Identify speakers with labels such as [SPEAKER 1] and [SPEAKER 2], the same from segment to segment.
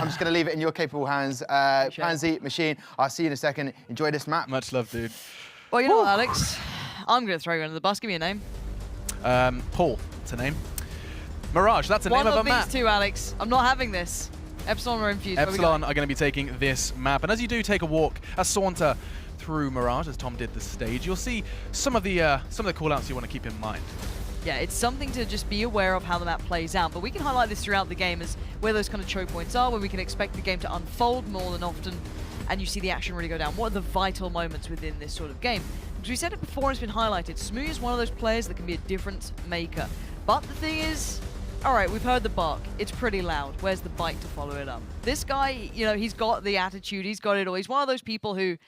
[SPEAKER 1] I'm just going to leave it in your capable hands. Pansy, Machine, I'll see you in a second. Enjoy this map.
[SPEAKER 2] Much love, dude.
[SPEAKER 3] Well, you know what, Alex? I'm going to throw you under the bus. Give me a name.
[SPEAKER 2] Paul, it's a name. Mirage, that's the name of a map.
[SPEAKER 3] One of these two, Alex. I'm not having this. Epsilon or Infused?
[SPEAKER 2] Epsilon are going to be taking this map. And as you do take a walk, a saunter through Mirage, as Tom did the stage, you'll see some of the callouts you want to keep in mind.
[SPEAKER 3] Yeah, it's something to just be aware of how the map plays out. But we can highlight this throughout the game as where those kind of choke points are, where we can expect the game to unfold more than often, and you see the action really go down. What are the vital moments within this sort of game? Because we said it before, it's been highlighted. Smooth is one of those players that can be a difference maker. But the thing is, all right, we've heard the bark. It's pretty loud. Where's the bite to follow it up? This guy, you know, he's got the attitude. He's got it all. He's one of those people who,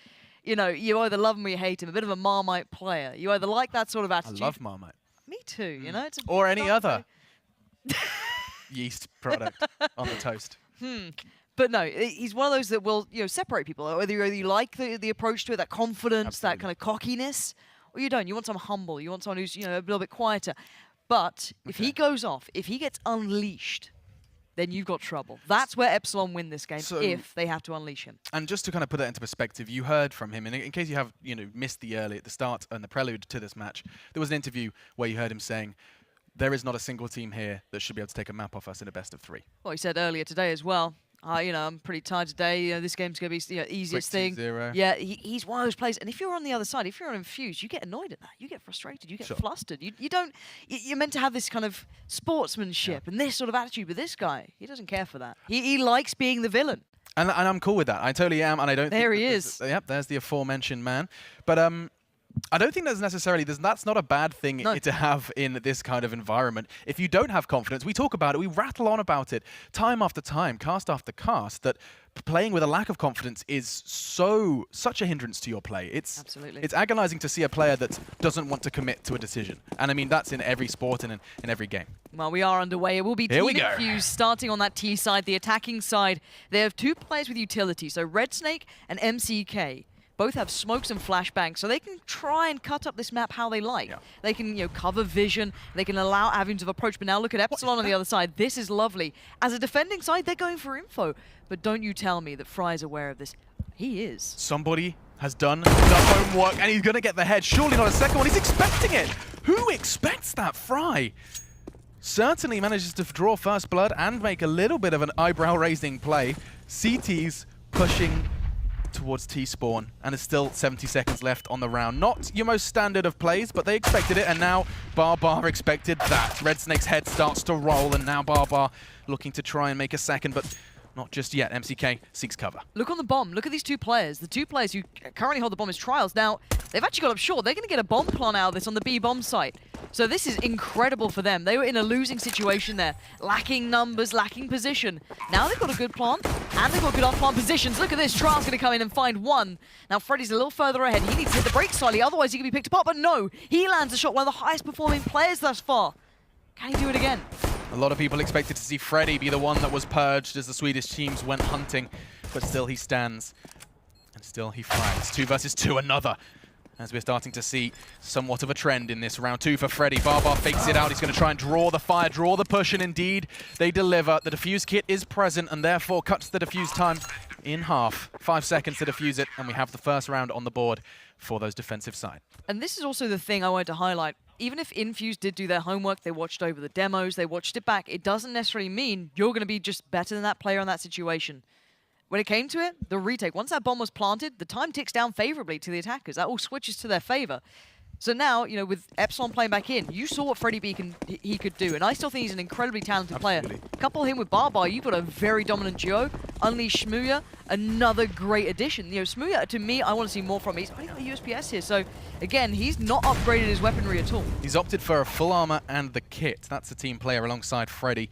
[SPEAKER 3] you know, you either love him or you hate him. A bit of a Marmite player. You either like that sort of attitude.
[SPEAKER 2] I love Marmite.
[SPEAKER 3] Me too, you know? It's
[SPEAKER 2] or any other yeast product on the toast.
[SPEAKER 3] But no, he's one of those that will, you know, separate people. Whether you like the approach to it, that confidence,
[SPEAKER 2] Absolutely.
[SPEAKER 3] that kind of cockiness, or you don't. You want someone humble. You want someone who's, you know, a little bit quieter. But if he goes off, if he gets unleashed, then you've got trouble. That's where Epsilon win this game, if they have to unleash him.
[SPEAKER 2] And just to kind of put that into perspective, you heard from him, and in case you have, you know, missed the start and the prelude to this match, there was an interview where you heard him saying, there is not a single team here that should be able to take a map off us in a best of 3.
[SPEAKER 3] Well, he said earlier today as well. You know, I'm pretty tired today. You know, this game's going to be easiest thing.
[SPEAKER 2] 2-0.
[SPEAKER 3] Yeah, he's one of those players. And if you're on the other side, if you're on Infused, you get annoyed at that. You get frustrated. You get flustered. You don't. You're meant to have this kind of sportsmanship and this sort of attitude. But this guy, he doesn't care for that. He likes being the villain.
[SPEAKER 2] And I'm cool with that. I totally am. And I don't.
[SPEAKER 3] There
[SPEAKER 2] think
[SPEAKER 3] he
[SPEAKER 2] that
[SPEAKER 3] is.
[SPEAKER 2] Yep, there's the aforementioned man. But I don't think that's necessarily, that's not a bad thing to have in this kind of environment. If you don't have confidence, we talk about it, we rattle on about it time after time, cast after cast, that playing with a lack of confidence is such a hindrance to your play.
[SPEAKER 3] Absolutely.
[SPEAKER 2] It's agonizing to see a player that doesn't want to commit to a decision. And I mean, that's in every sport and in every game.
[SPEAKER 3] Well, we are underway. It will be Team Infused starting on that T side, the attacking side. They have 2 players with utility, so Red Snake and MCK. Both have smokes and flashbangs, so they can try and cut up this map how they like. Yeah. They can, you know, cover vision. They can allow avenues of approach. But now look at Epsilon on the other side. This is lovely. As a defending side, they're going for info. But don't you tell me that Fry is aware of this. He is.
[SPEAKER 2] Somebody has done the homework, and he's going to get the head. Surely not a second one. He's expecting it. Who expects that? Fry certainly manages to draw first blood and make a little bit of an eyebrow-raising play. CT's pushing towards T-spawn, and there's still 70 seconds left on the round. Not your most standard of plays, but they expected it, and now Barbar expected that. Red Snake's head starts to roll, and now Barbar looking to try and make a second, but not just yet. MCK seeks cover.
[SPEAKER 3] Look on the bomb. Look at these 2 players. The 2 players who currently hold the bomb as Trials. Now, they've actually got up short. They're going to get a bomb plant out of this on the B bomb site. So this is incredible for them. They were in a losing situation there. Lacking numbers, lacking position. Now they've got a good plant, and they've got good off-plant positions. Look at this. Trials going to come in and find 1. Now, Freddy's a little further ahead. He needs to hit the brakes slightly, otherwise he can be picked apart. But no, he lands a shot. One of the highest performing players thus far. Can he do it again?
[SPEAKER 2] A lot of people expected to see Freddy be the one that was purged as the Swedish teams went hunting, but still he stands, and still he flags. 2 versus 2, another. As we're starting to see somewhat of a trend in this round 2 for Freddy. Barbar fakes it out. He's going to try and draw the fire, draw the push, and indeed they deliver. The defuse kit is present and therefore cuts the defuse time in half. 5 seconds to defuse it, and we have the first round on the board for those defensive side.
[SPEAKER 3] And this is also the thing I wanted to highlight. Even if Infused did do their homework, they watched over the demos, they watched it back, it doesn't necessarily mean you're going to be just better than that player in that situation. When it came to it, the retake, once that bomb was planted, the time ticks down favorably to the attackers. That all switches to their favor. So now, you know, with Epsilon playing back in, you saw what Freddy B could do, and I still think he's an incredibly talented player. Couple him with Barbar, you've got a very dominant duo. Unleash Smooya, another great addition. You know, Smooya, to me, I want to see more from him. He's only got a USPS here, so again, he's not upgraded his weaponry at all.
[SPEAKER 2] He's opted for a full armor and the kit. That's a team player alongside Freddy.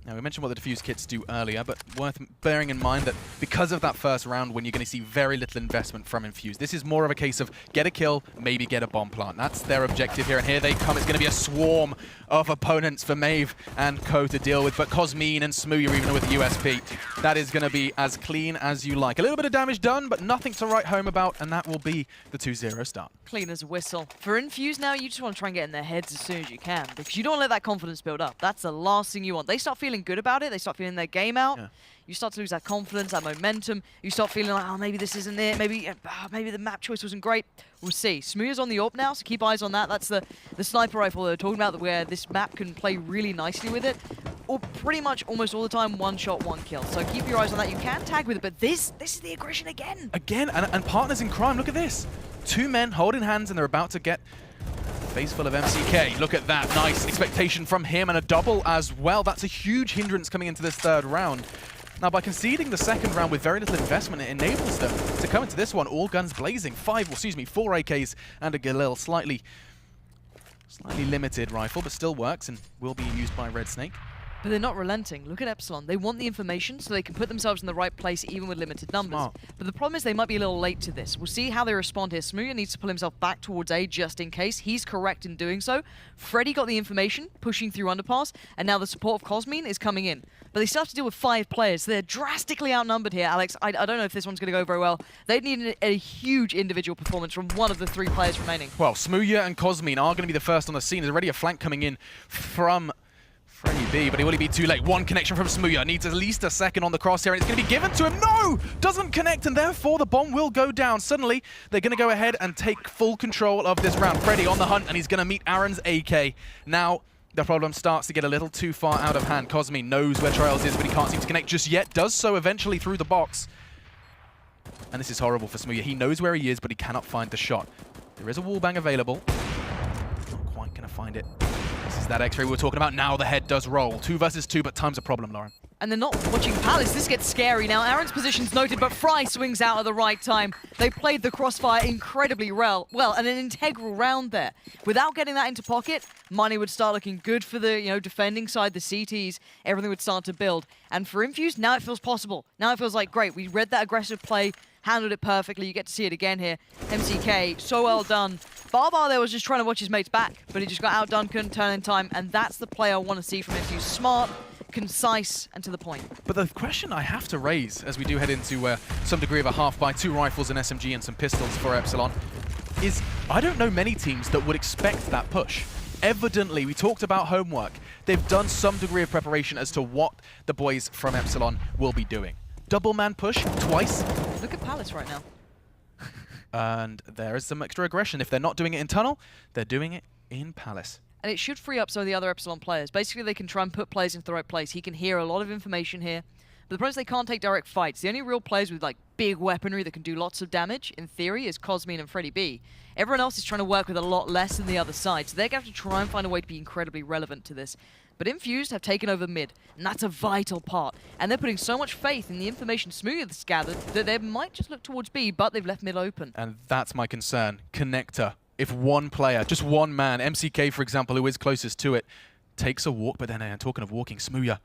[SPEAKER 2] Now, we mentioned what the defuse kits do earlier, but worth bearing in mind that because of that first round when you're going to see very little investment from Infused, this is more of a case of get a kill, maybe get a bomb plant. That's their objective here, and here they come. It's going to be a swarm of opponents for Maeve and Co to deal with, but Cosmine and Smooya even with USP. That is going to be as clean as you like. A little bit of damage done, but nothing to write home about, and that will be the 2-0 start.
[SPEAKER 3] Clean as a whistle. For Infused now, you just want to try and get in their heads as soon as you can, because you don't want to let that confidence build up. That's the last thing you want. They start feeling good about it, they start feeling their game out. Yeah. you start to lose that confidence, that momentum. You start feeling like, oh, maybe this isn't it. Maybe the map choice wasn't great. We'll see. Smooya's on the AWP now, so keep eyes on that. That's the sniper rifle they're talking about, where this map can play really nicely with it. Or pretty much almost all the time, one shot, one kill. So keep your eyes on that. You can tag with it, but this is the aggression again.
[SPEAKER 2] Again, and partners in crime. Look at this. 2 men holding hands, and they're about to get a face full of MCK. Look at that. Nice expectation from him, and a double as well. That's a huge hindrance coming into this 3rd round. Now, by conceding the 2nd round with very little investment, it enables them to come into this one all guns blazing. 4 AKs and a Galil, slightly limited rifle, but still works and will be used by Red Snake.
[SPEAKER 3] But they're not relenting. Look at Epsilon. They want the information so they can put themselves in the right place even with limited numbers.
[SPEAKER 2] Smart.
[SPEAKER 3] But the problem is they might be a little late to this. We'll see how they respond here. Smooya needs to pull himself back towards A just in case. He's correct in doing so. Freddy got the information, pushing through underpass, and now the support of Cosmine is coming in. But they still have to deal with 5 players. They're drastically outnumbered here, Alex. I don't know if this one's going to go very well. They'd need a huge individual performance from one of the 3 players remaining.
[SPEAKER 2] Well, Smooya and Cosmine are going to be the first on the scene. There's already a flank coming in from Freddy B, but he will be too late. 1 connection from Smooya. Needs at least a second on the crosshair, and it's going to be given to him. No! Doesn't connect, and therefore the bomb will go down. Suddenly, they're going to go ahead and take full control of this round. Freddy on the hunt, and he's going to meet Aaron's AK. Now, the problem starts to get a little too far out of hand. Cosmine knows where Trials is, but he can't seem to connect just yet. Does so eventually through the box. And this is horrible for Smooya. He knows where he is, but he cannot find the shot. There is a wallbang available. Not quite going to find it. This is that X-ray we were talking about. Now the head does roll. 2 versus 2, but time's a problem, Lauren.
[SPEAKER 3] And they're not watching Palace. This gets scary now. Aaron's position's noted, but Fry swings out at the right time. They played the crossfire incredibly well, and an integral round there. Without getting that into pocket, money would start looking good for the defending side, the CTs. Everything would start to build. And for Infused, now it feels possible. Now it feels like, great, we read that aggressive play, handled it perfectly. You get to see it again here. MCK, so well done. Barbar there was just trying to watch his mates back, but he just got outdone, couldn't turn in time, and that's the play I want to see from Infused. Smart, concise, and to the point.
[SPEAKER 2] But the question I have to raise, as we do head into some degree of a half by 2 rifles, an SMG, and some pistols for Epsilon, is I don't know many teams that would expect that push. Evidently, we talked about homework. They've done some degree of preparation as to what the boys from Epsilon will be doing. Double man push twice.
[SPEAKER 3] Look at Palace right now.
[SPEAKER 2] And there is some extra aggression. If they're not doing it in tunnel, they're doing it in Palace.
[SPEAKER 3] And it should free up some of the other Epsilon players. Basically, they can try and put players into the right place. He can hear a lot of information here. But the problem is they can't take direct fights. The only real players with like big weaponry that can do lots of damage, in theory, is Cosmine and Freddy B. Everyone else is trying to work with a lot less than the other side. So they're going to have to try and find a way to be incredibly relevant to this. But Infused have taken over mid, and that's a vital part. And they're putting so much faith in the information Smooya's gathered that they might just look towards B, but they've left mid open.
[SPEAKER 2] And that's my concern. Connector. If one player, just one man, MCK for example, who is closest to it, takes a walk, but then talking of walking, Smooya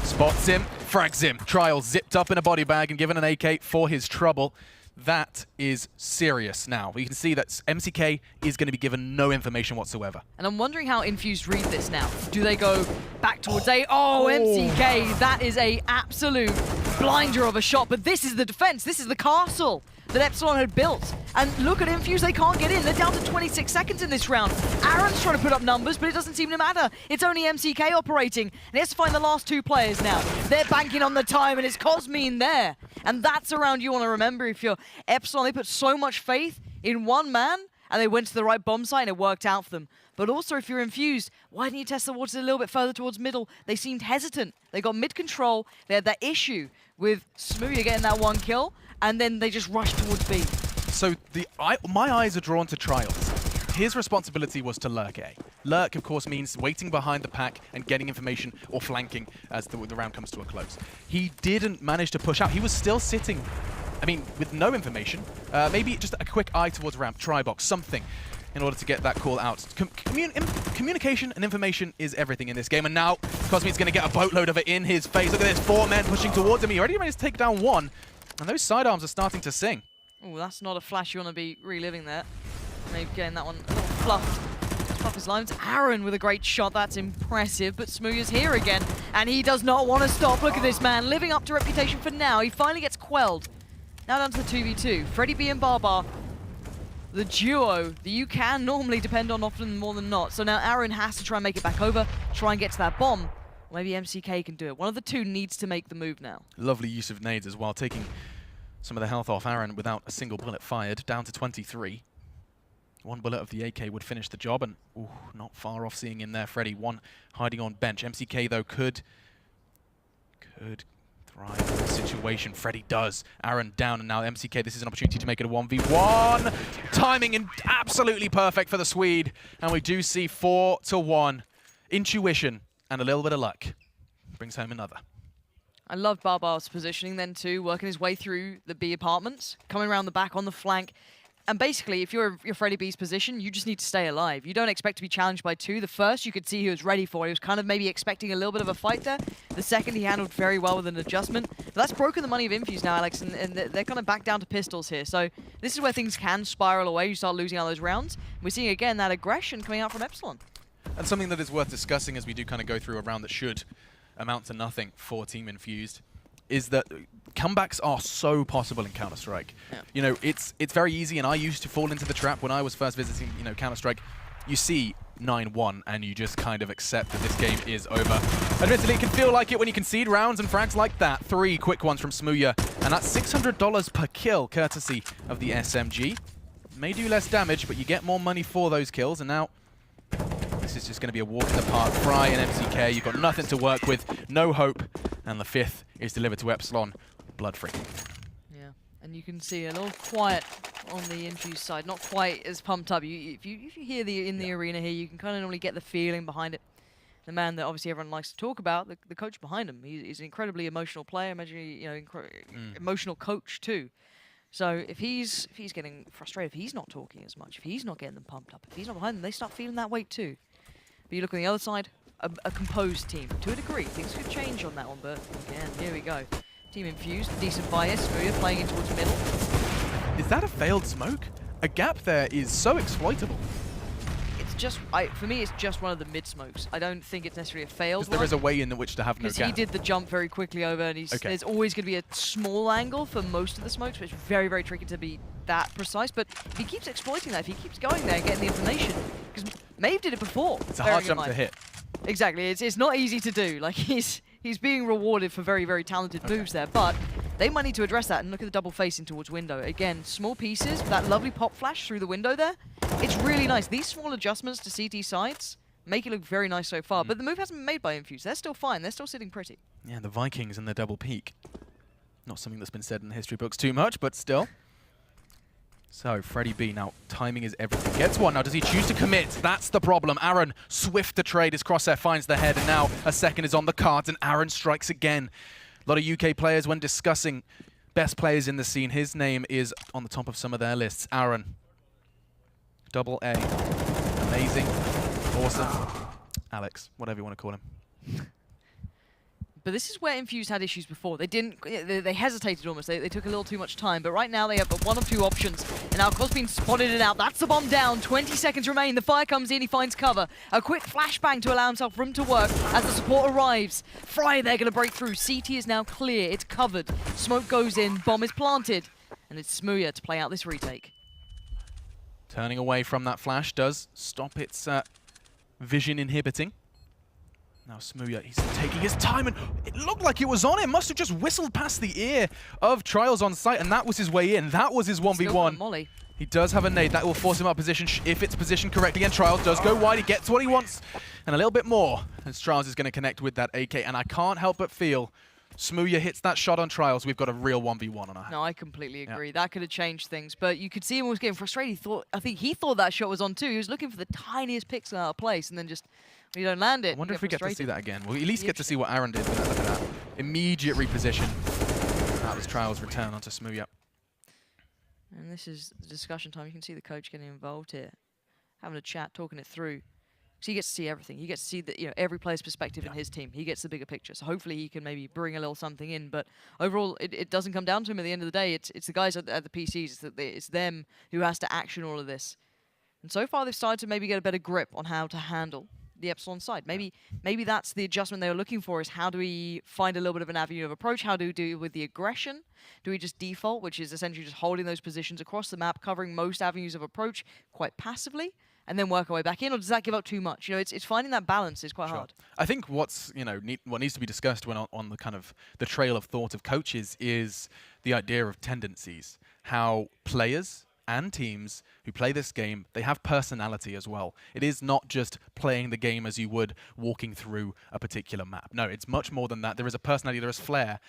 [SPEAKER 2] spots him, frags him. Trials zipped up in a body bag and given an AK for his trouble. That is serious now. We can see that MCK is going to be given no information whatsoever.
[SPEAKER 3] And I'm wondering how Infused read this now. Do they go back towards A? Oh, MCK, that is a absolute blinder of a shot. But this is the defense. This is the castle that Epsilon had built. And look at Infused, they can't get in. They're down to 26 seconds in this round. Aaron's trying to put up numbers, but it doesn't seem to matter. It's only MCK operating. And he has to find the last 2 players now. They're banking on the time, and it's Cosmine there. And that's a round you want to remember if you're Epsilon. They put so much faith in one man, and they went to the right bomb site, and it worked out for them. But also, if you're Infused, why didn't you test the waters a little bit further towards middle? They seemed hesitant. They got mid-control. They had that issue with Smooya getting that 1 kill, and then they just rushed towards B.
[SPEAKER 2] So my eyes are drawn to Trials. His responsibility was to lurk A. Lurk, of course, means waiting behind the pack and getting information or flanking as the round comes to a close. He didn't manage to push out. He was still sitting, I mean, with no information. Maybe just a quick eye towards ramp, try box, something, in order to get that call out. Communication and information is everything in this game. And now, Cosmine's going to get a boatload of it in his face. Look at this, 4 men pushing towards him. He already managed to take down 1. And those sidearms are starting to sing.
[SPEAKER 3] Oh, that's not a flash you want to be reliving there. Maybe getting that one a little fluffed. Fluff his lines. Aaron with a great shot. That's impressive. But Smooya's here again. And he does not want to stop. Look at this man. Living up to reputation for now. He finally gets quelled. Now down to the 2v2. Freddy B and Barbar. The duo that you can normally depend on often more than not. So now Aaron has to try and make it back over. Try and get to that bomb. Or maybe MCK can do it. One of the two needs to make the move now.
[SPEAKER 2] Lovely use of nades as well, taking some of the health off Aaron without a single bullet fired, down to 23. One bullet of the AK would finish the job, and ooh, not far off seeing in there. Freddy, one hiding on bench. MCK, though, could thrive in this situation. Freddy does. Aaron down, and now MCK, this is an opportunity to make it a 1v1. Timing and absolutely perfect for the Swede. And we do see 4-1. Intuition and a little bit of luck brings home another.
[SPEAKER 3] I love Barbar's positioning then too, working his way through the B apartments, coming around the back on the flank. And basically, if you're Freddy B's position, you just need to stay alive. You don't expect to be challenged by two. The first, you could see he was ready for. He was kind of maybe expecting a little bit of a fight there. The second, he handled very well with an adjustment. But that's broken the money of Infused now, Alex, and they're kind of back down to pistols here. So this is where things can spiral away. You start losing all those rounds. We're seeing, again, that aggression coming out from Epsilon.
[SPEAKER 2] And something that is worth discussing as we do kind of go through a round that should amount to nothing for Team Infused is that comebacks are so possible in Counter-Strike.
[SPEAKER 3] Yeah.
[SPEAKER 2] You know, it's very easy, and I used to fall into the trap when I was first visiting, you know, Counter-Strike. You see 9-1, and you just kind of accept that this game is over. Admittedly, it can feel like it when you concede rounds and frags like that. 3 quick ones from Smooya, and that's $600 per kill, courtesy of the SMG. May do less damage, but you get more money for those kills, and now this is just going to be a walk in the park. Fry and MCK, you've got nothing to work with, no hope, and the 5th is delivered to Epsilon, blood-free.
[SPEAKER 3] Yeah, and you can see a little quiet on the Infused side, not quite as pumped up. If you hear the arena here, you can kind of normally get the feeling behind it. The man that obviously everyone likes to talk about, the coach behind him, he's an incredibly emotional player, emotional coach too. So if he's getting frustrated, if he's not talking as much, if he's not getting them pumped up, if he's not behind them, they start feeling that weight too. But you look on the other side, a composed team. To a degree, things could change on that one, but again, here we go. Team Infused, decent bias, Smooya playing in towards middle.
[SPEAKER 2] Is that a failed smoke? A gap there is so exploitable.
[SPEAKER 3] It's just, for me, it's just one of the mid smokes. I don't think it's necessarily a failed one.
[SPEAKER 2] There is a way in which to have no gap.
[SPEAKER 3] Because he did the jump very quickly over, and there's always going to be a small angle for most of the smokes, but it's very, very tricky to be that precise. But if he keeps exploiting that, if he keeps going there and getting the information, because Maeve did it before.
[SPEAKER 2] It's a hard jump to hit.
[SPEAKER 3] Exactly, it's not easy to do. Like he's being rewarded for very, very talented moves there, but they might need to address that and look at the double facing towards window. Again, small pieces, that lovely pop flash through the window there. It's really nice. These small adjustments to CT sides make it look very nice so far, but the move hasn't been made by Infused. They're still fine. They're still sitting pretty.
[SPEAKER 2] Yeah, the Vikings and the double peak. Not something that's been said in the history books too much, but still. So, Freddy B, now timing is everything. Gets one, now does he choose to commit? That's the problem. Aaron, swift to trade, his crosshair finds the head, and now a second is on the cards, and Aaron strikes again. A lot of UK players, when discussing best players in the scene, his name is on the top of some of their lists. Aaron. Double A. Amazing. Awesome. Alex, whatever you want to call him.
[SPEAKER 3] But this is where Infused had issues before. They hesitated almost. They took a little too much time. But right now they have one of two options. And now Cosbean spotted it out. That's the bomb down. 20 seconds remain. The fire comes in. He finds cover. A quick flashbang to allow himself room to work as the support arrives. Fry, they're going to break through. CT is now clear. It's covered. Smoke goes in. Bomb is planted. And it's Smooya to play out this retake.
[SPEAKER 2] Turning away from that flash does stop its vision inhibiting. Now Smooya, he's taking his time, and it looked like it was on him. Must have just whistled past the ear of Trials on site, and that was his way in. That was his 1v1.
[SPEAKER 3] Molly.
[SPEAKER 2] He does have a nade. That will force him out of position if it's positioned correctly, and Trials does go wide. He gets what he wants, and a little bit more, as Trials is going to connect with that AK. And I can't help but feel Smooya hits that shot on Trials, we've got a real 1v1 on our hands.
[SPEAKER 3] No, I completely agree. Yeah. That could have changed things, but you could see him was getting frustrated. I think he thought that shot was on too. He was looking for the tiniest pixel out of place, and then just, when you don't land it,
[SPEAKER 2] I wonder if we get to see that again. We'll at least get to see what Aaron did with that. Look at that. Immediate reposition. That was Trials' return onto Smooya.
[SPEAKER 3] And this is the discussion time. You can see the coach getting involved here, having a chat, talking it through. So he gets to see everything. He gets to see every player's perspective in his team. He gets the bigger picture. So hopefully he can maybe bring a little something in. But overall, it doesn't come down to him at the end of the day. It's the guys at the PCs. It's them who has to action all of this. And so far, they've started to maybe get a better grip on how to handle the Epsilon side. Maybe that's the adjustment they were looking for, is how do we find a little bit of an avenue of approach? How do we do with the aggression? Do we just default, which is essentially just holding those positions across the map, covering most avenues of approach quite passively? and then work our way back in, or does that give up too much? You know, it's finding that balance is quite hard.
[SPEAKER 2] I think what's what needs to be discussed when on the kind of the trail of thought of coaches is the idea of tendencies, how players and teams who play this game, they have personality as well. It is not just playing the game as you would walking through a particular map. No, it's much more than that. There is a personality, there is flair.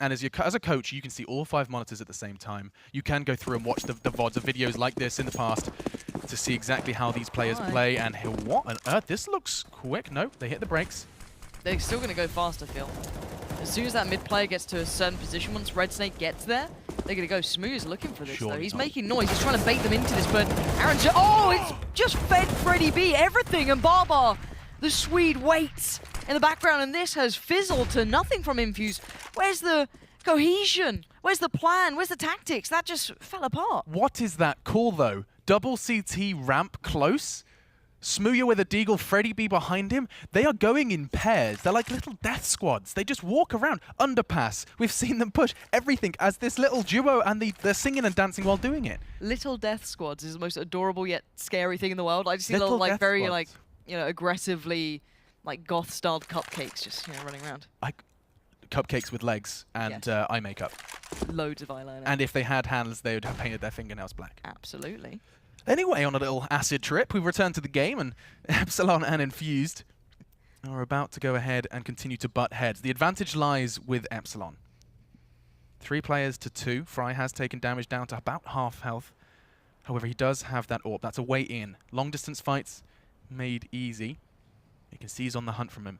[SPEAKER 2] And as a coach, you can see all 5 monitors at the same time. You can go through and watch the VODs of videos like this in the past to see exactly how these players play. And what on earth? This looks quick. Nope, they hit the brakes.
[SPEAKER 3] They're still going to go fast, I feel. As soon as that mid player gets to a certain position, once Red Snake gets there, they're going to go. Smooth's looking for this, though. He's making noise. He's trying to bait them into this, but Aaron's just... Oh, it's just fed Freddy B everything, and Barbar, the Swede, waits in the background, and this has fizzled to nothing from Infused. Where's the cohesion? Where's the plan? Where's the tactics? That just fell apart.
[SPEAKER 2] What is that call, though? Double CT ramp close? Smooya with a deagle, Freddy B behind him. They are going in pairs. They're like little death squads. They just walk around. Underpass. We've seen them push everything as this little duo, and they're singing and dancing while doing it.
[SPEAKER 3] Little death squads is the most adorable yet scary thing in the world. I just see little like very
[SPEAKER 2] squads.
[SPEAKER 3] like aggressively like goth-styled cupcakes just running around.
[SPEAKER 2] Cupcakes with legs and eye makeup.
[SPEAKER 3] Loads of eyeliner.
[SPEAKER 2] And if they had hands, they would have painted their fingernails black.
[SPEAKER 3] Absolutely.
[SPEAKER 2] Anyway, on a little acid trip, we've returned to the game, and Epsilon and Infused are about to go ahead and continue to butt heads. The advantage lies with Epsilon. 3 players to 2. Fry has taken damage down to about half health. However, he does have that AWP. That's a way in. Long distance fights made easy. You can see he's on the hunt from him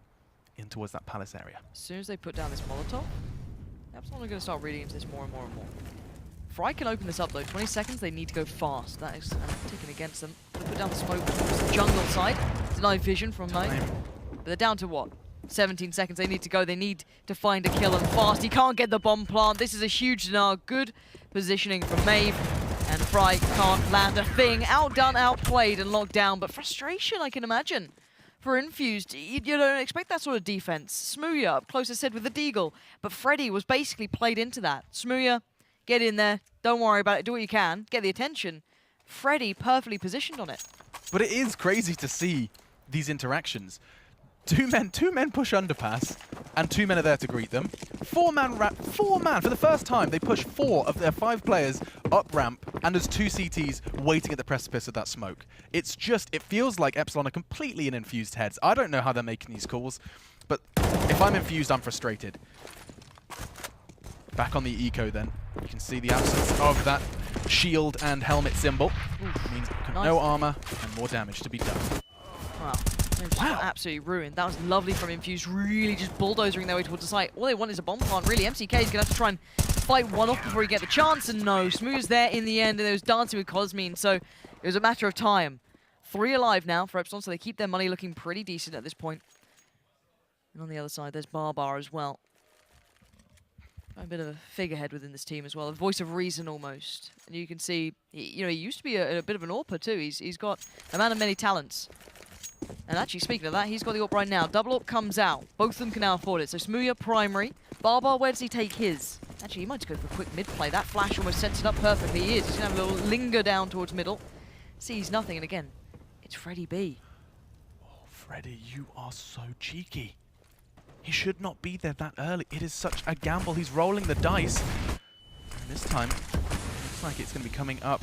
[SPEAKER 2] in towards that palace area.
[SPEAKER 3] As soon as they put down this Molotov, Epsilon are going to start reading into this more and more and more. Fry can open this up though. 20 seconds, they need to go fast. That is ticking against them. They put down the smoke towards the jungle side. Denied vision from Knight. But they're down to what? 17 seconds. They need to go. They need to find a kill and fast. He can't get the bomb plant. This is a huge denial. Good positioning from Maeve. And Fry can't land a thing. Outdone, outplayed, and locked down. But frustration, I can imagine. For Infused, you don't expect that sort of defense. Smooya up close, as said, with the deagle. But Freddy was basically played into that. Smooya, get in there. Don't worry about it. Do what you can. Get the attention. Freddy perfectly positioned on it.
[SPEAKER 2] But it is crazy to see these interactions. Two men push underpass, and 2 men are there to greet them. 4-man for the first time. They push 4 of their 5 players up ramp, and there's 2 CTs waiting at the precipice of that smoke. It's just, it feels like Epsilon are completely in Infused heads. I don't know how they're making these calls, but if I'm Infused, I'm frustrated. Back on the eco then. You can see the absence of that shield and helmet symbol. It means no armor and more damage to be done.
[SPEAKER 3] Wow. Wow. Absolutely ruined. That was lovely from Infused, really just bulldozering their way towards the site. All they want is a bomb plant, really. MCK is going to have to try and fight one off before he get the chance, and no. Smooth's there in the end, and it was dancing with Cosmine, so it was a matter of time. 3 alive now for Epsilon, so they keep their money looking pretty decent at this point. And on the other side, there's Barbar as well. A bit of a figurehead within this team as well, a voice of reason almost. And you can see, he used to be a bit of an AWPer too. He's got a man of many talents. And actually, speaking of that, he's got the AWP right now. Double AWP comes out. Both of them can now afford it. So Smooya primary. Barbar, where does he take his? Actually, he might just go for a quick mid play. That flash almost sets it up perfectly. He is. He's going to have a little linger down towards middle. Sees nothing. And again, it's Freddy B.
[SPEAKER 2] Oh, Freddy, you are so cheeky. He should not be there that early. It is such a gamble. He's rolling the dice. And this time, looks like it's going to be coming up.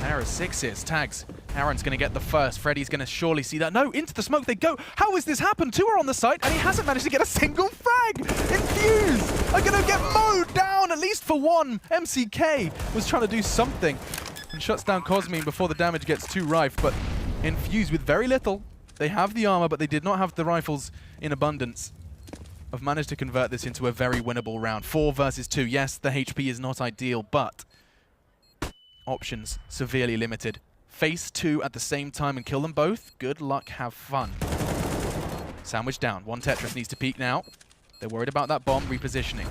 [SPEAKER 2] There are 6s. Tags. Aaron's going to get the first. Freddy's going to surely see that. No, into the smoke they go. How has this happened? 2 are on the site, and he hasn't managed to get a single frag. Infused are going to get mowed down, at least for 1. MCK was trying to do something and shuts down Cosmine before the damage gets too rife, but Infused with very little. They have the armor, but they did not have the rifles in abundance. Have managed to convert this into a very winnable round. 4 versus 2. Yes, the HP is not ideal, but options severely limited. Face 2 at the same time and kill them both. Good luck, have fun. Sandwich down. 1 Tetris needs to peek now. They're worried about that bomb repositioning.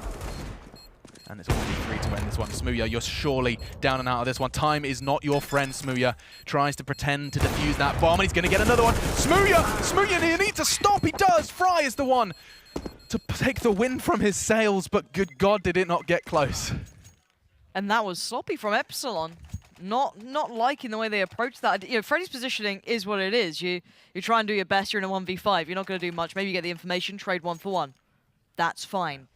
[SPEAKER 2] And it's only 3 to end this one. Smooya, you're surely down and out of this one. Time is not your friend, Smooya. Tries to pretend to defuse that bomb, and he's going to get another one. Smooya, you need to stop. He does. Fry is the one to take the wind from his sails, but good God, did it not get close.
[SPEAKER 3] And that was sloppy from Epsilon. Not liking the way they approach that. You know, Freddy's positioning is what it is. You try and do your best. You're in a 1v5. You're not going to do much. Maybe you get the information, trade 1-for-1. That's fine.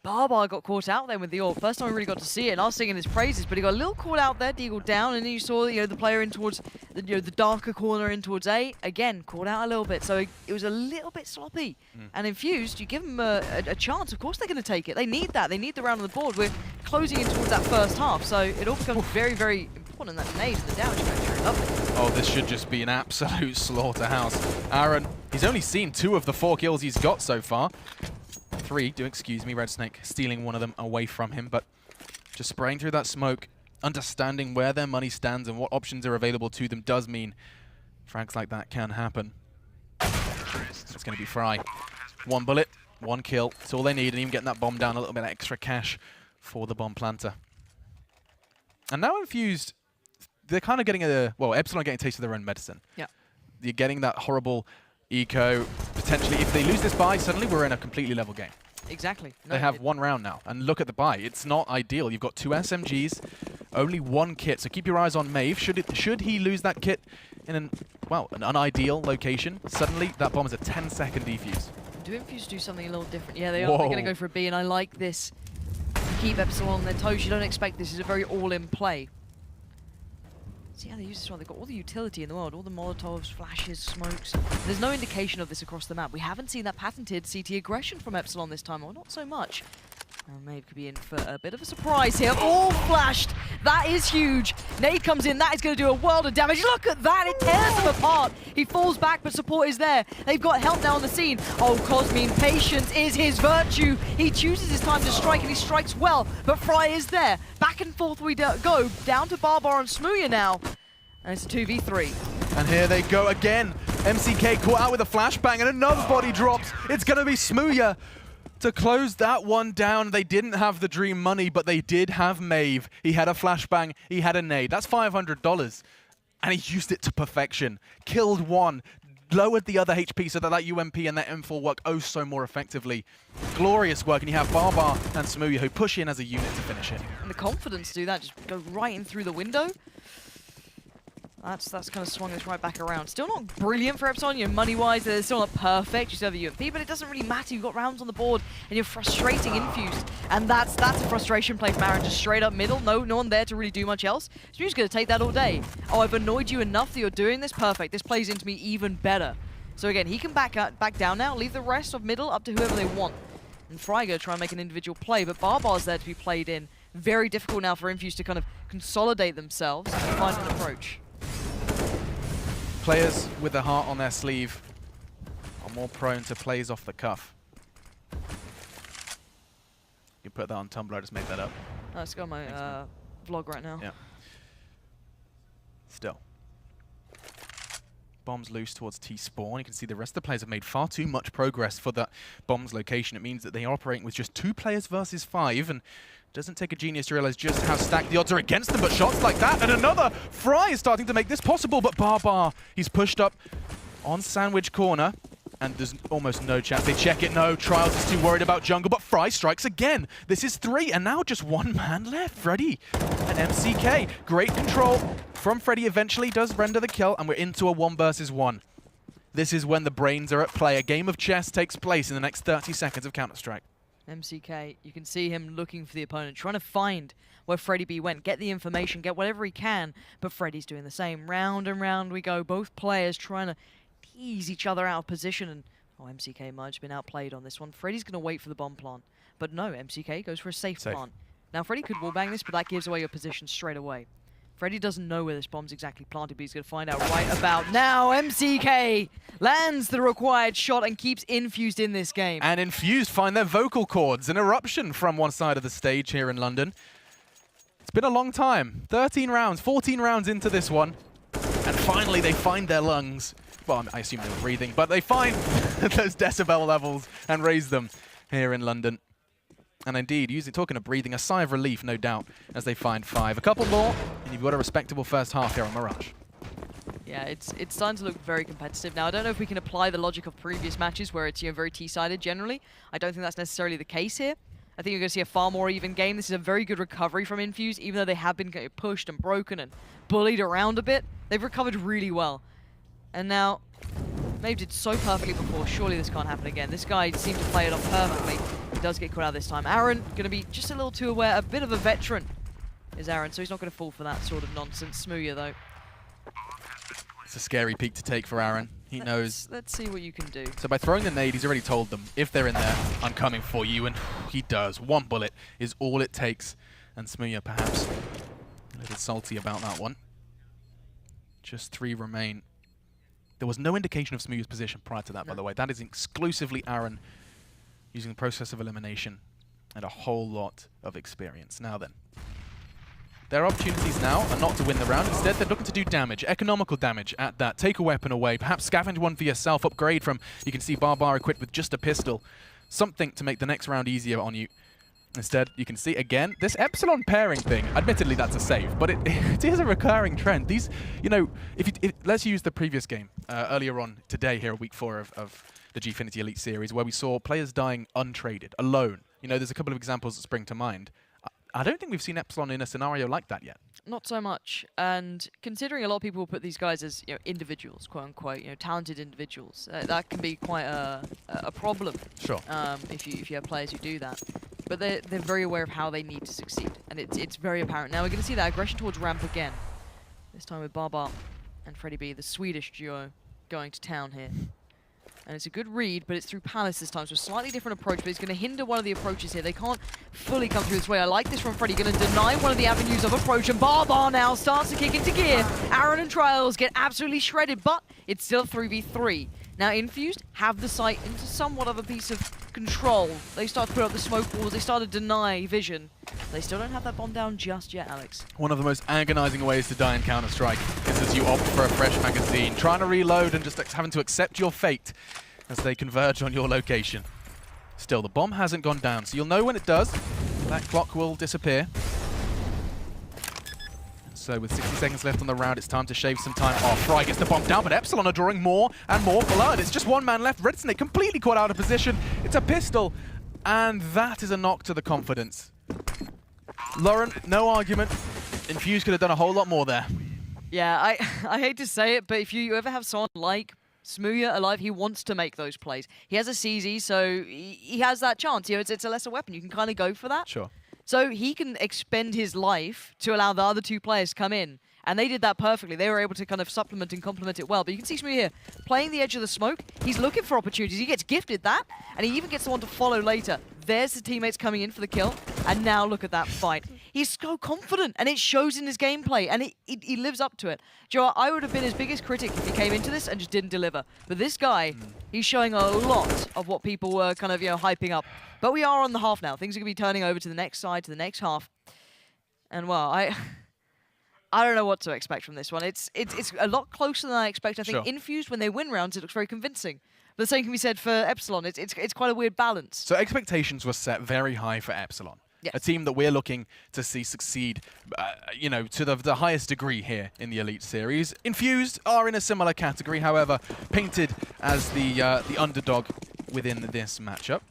[SPEAKER 3] Barbar got caught out there with the AWP. First time we really got to see it, and I was singing his praises, but he got a little caught out there, deagled down, and then you saw the player in towards the the darker corner in towards A. Again, caught out a little bit, so it was a little bit sloppy. And Infused, you give them a chance, of course they're going to take it. They need that. They need the round on the board. We're closing in towards that first half, so it all becomes very, very important. That nade and the damage factor, lovely.
[SPEAKER 2] Oh, this should just be an absolute slaughterhouse. Aaron, he's only seen 2 of the 4 kills he's got so far. 3, do excuse me, Red Snake stealing one of them away from him, but just spraying through that smoke, understanding where their money stands and what options are available to them does mean frags like that can happen. It's going to be Fry. 1 bullet, 1 kill. That's all they need, and even getting that bomb down, a little bit of extra cash for the bomb planter. And now Infused, they're kind of getting well, Epsilon getting a taste of their own medicine.
[SPEAKER 3] Yeah.
[SPEAKER 2] You're getting that horrible eco. Potentially, if they lose this buy, suddenly we're in a completely level game.
[SPEAKER 3] Exactly. No,
[SPEAKER 2] they have 1 round now, and look at the buy. It's not ideal. You've got 2 SMGs, only 1 kit, so keep your eyes on Maeve. Should he lose that kit in an unideal location, suddenly that bomb is a 10-second defuse.
[SPEAKER 3] Do Infused do something a little different? Yeah, they are. They're going to go for a B, and I like this. Keep Epsilon on their toes. You don't expect this is a very all-in play. See how they use this one. They've got all the utility in the world, all the Molotovs, flashes, smokes. There's no indication of this across the map. We haven't seen that patented CT aggression from Epsilon this time, or not so much. Maeve could be in for a bit of a surprise here. All flashed. That is huge. Nade comes in. That is going to do a world of damage. Look at that. It tears them apart. He falls back, but support is there. They've got help now on the scene. Oh, Cosmine, patience is his virtue. He chooses his time to strike, and he strikes well, but Fry is there. Back and forth we go. Down to Barbar and Smooya now. And it's a 2v3.
[SPEAKER 2] And here they go again. MCK caught out with a flashbang, and another body drops. It's going to be Smooya to close that one down. They didn't have the dream money, but they did have Maeve. He had a flashbang, he had a nade. That's $500. And he used it to perfection. Killed 1, lowered the other HP so that UMP and that M4 work oh so more effectively. Glorious work, and you have Barbar and Smooya who push in as a unit to finish it.
[SPEAKER 3] And the confidence to do that, just go right in through the window. That's kind of swung this right back around. Still not brilliant for Epsilon, you know, money-wise, they're still not perfect. You still have the UMP, but it doesn't really matter. You've got rounds on the board, and you're frustrating Infused. And that's a frustration play from Aaron, just straight up middle. No one there to really do much else. So you're just going to take that all day. Oh, I've annoyed you enough that you're doing this? Perfect. This plays into me even better. So again, he can back down now, leave the rest of middle up to whoever they want. And Frygo try and make an individual play, but Barbar's there to be played in. Very difficult now for Infused to kind of consolidate themselves and find an approach.
[SPEAKER 2] Players with a heart on their sleeve are more prone to plays off the cuff. You put that on Tumblr, I just made that up.
[SPEAKER 3] Oh, it's got my vlog right now.
[SPEAKER 2] Yeah. Still. Bombs loose towards T-spawn. You can see the rest of the players have made far too much progress for that bomb's location. It means that they are operating with just 2 players versus 5, and it doesn't take a genius to realize just how stacked the odds are against them, but shots like that, and another Fry is starting to make this possible, but Barbar, he's pushed up on Sandwich Corner, and there's almost no chance. They check it, no. Trials is too worried about jungle, but Fry strikes again. This is 3, and now just 1 man left. Freddy and MCK. Great control from Freddy, eventually does render the kill, and we're into a 1 versus 1. This is when the brains are at play. A game of chess takes place in the next 30 seconds of Counter-Strike.
[SPEAKER 3] MCK, you can see him looking for the opponent, trying to find where Freddy B went, get the information, get whatever he can, but Freddy's doing the same. Round and round we go, both players trying to tease each other out of position, and MCK might have been outplayed on this one. Freddy's going to wait for the bomb plant, but no, MCK goes for a safe plant. Now Freddy could wallbang this, but that gives away your position straight away. Freddy doesn't know where this bomb's exactly planted, but he's going to find out right about now. MCK lands the required shot and keeps Infused in this game.
[SPEAKER 2] And Infused find their vocal cords. An eruption from one side of the stage here in London. It's been a long time. 13 rounds, 14 rounds into this one. And finally they find their lungs. Well, I assume they were breathing, but they find those decibel levels and raise them here in London. And indeed, talking of breathing, a sigh of relief, no doubt, as they find 5. A couple more, and you've got a respectable first half here on Mirage.
[SPEAKER 3] Yeah, it's starting to look very competitive now. I don't know if we can apply the logic of previous matches where it's very T-sided generally. I don't think that's necessarily the case here. I think you're going to see a far more even game. This is a very good recovery from Infused, even though they have been getting pushed and broken and bullied around a bit. They've recovered really well. And now, Maeve did so perfectly before. Surely this can't happen again. This guy seemed to play it off perfectly. He does get caught out this time. Aaron going to be just a little too aware. A bit of a veteran is Aaron, so he's not going to fall for that sort of nonsense. Smooya, though.
[SPEAKER 2] It's a scary peak to take for Aaron. He knows.
[SPEAKER 3] Let's see what you can do.
[SPEAKER 2] So by throwing the nade, he's already told them, if they're in there, I'm coming for you, and he does. One bullet is all it takes. And Smooya perhaps a little salty about that one. Just 3 remain. There was no indication of Smooya's position prior to that, by the way. That is exclusively Aaron using the process of elimination and a whole lot of experience. Now then. Their opportunities now are not to win the round. Instead, they're looking to do damage, economical damage at that. Take a weapon away, perhaps scavenge one for yourself, upgrade from, you can see Barbar equipped with just a pistol. Something to make the next round easier on you. Instead, you can see, again, this Epsilon pairing thing. Admittedly, that's a save, but it is a recurring trend. These, you know, let's use the previous game earlier on today here, week 4 of the Gfinity Elite Series, where we saw players dying untraded, alone. You know, there's a couple of examples that spring to mind. I don't think we've seen Epsilon in a scenario like that yet.
[SPEAKER 3] Not so much. And considering a lot of people put these guys as, you know, individuals, quote unquote, you know, talented individuals, that can be quite a problem.
[SPEAKER 2] Sure.
[SPEAKER 3] If you have players who do that. But they're very aware of how they need to succeed, and it's very apparent. Now we're going to see that aggression towards ramp again. This time with Barbar and Freddie B, the Swedish duo, going to town here. And it's a good read, but it's through Palace this time, so a slightly different approach, but he's going to hinder one of the approaches here. They can't fully come through this way. I like this from Freddie, going to deny one of the avenues of approach, and Barbar now starts to kick into gear. Aaron and Trials get absolutely shredded, but it's still 3v3. Now Infused have the site into somewhat of a piece of control. They start to put up the smoke walls, they start to deny vision. They still don't have that bomb down just yet, Alex.
[SPEAKER 2] One of the most agonizing ways to die in Counter-Strike is as you opt for a fresh magazine, trying to reload and just having to accept your fate as they converge on your location. Still, the bomb hasn't gone down, so you'll know when it does. That clock will disappear. So with 60 seconds left on the round, it's time to shave some time off. Fry gets the bomb down, but Epsilon are drawing more and more blood. It's just one man left. Red Snake completely caught out of position. It's a pistol, and that is a knock to the confidence. Lauren, no argument. Infused could have done a whole lot more there.
[SPEAKER 3] Yeah, I hate to say it, but if you ever have someone like Smooya alive, he wants to make those plays. He has a CZ, so he has that chance. You know, it's a lesser weapon. You can kind of go for that.
[SPEAKER 2] Sure.
[SPEAKER 3] So he can expend his life to allow the other 2 players to come in. And they did that perfectly. They were able to kind of supplement and complement it well. But you can see Smooya here, playing the edge of the smoke. He's looking for opportunities. He gets gifted that, and he even gets the one to follow later. There's the teammates coming in for the kill, and now look at that fight. He's so confident, and it shows in his gameplay, and he lives up to it. Joe, I would have been his biggest critic if he came into this and just didn't deliver. But this guy, he's showing a lot of what people were kind of, you know, hyping up. But we are on the half now. Things are going to be turning over to the next side, to the next half. And, well, I don't know what to expect from this one. It's a lot closer than I expect. I think Infused, when they win rounds, it looks very convincing. But the same can be said for Epsilon. It's quite a weird balance.
[SPEAKER 2] So expectations were set very high for Epsilon. Yes. A team that we're looking to see succeed, you know, to the highest degree here in the Elite Series. Infused are in a similar category, however, painted as the underdog within this matchup.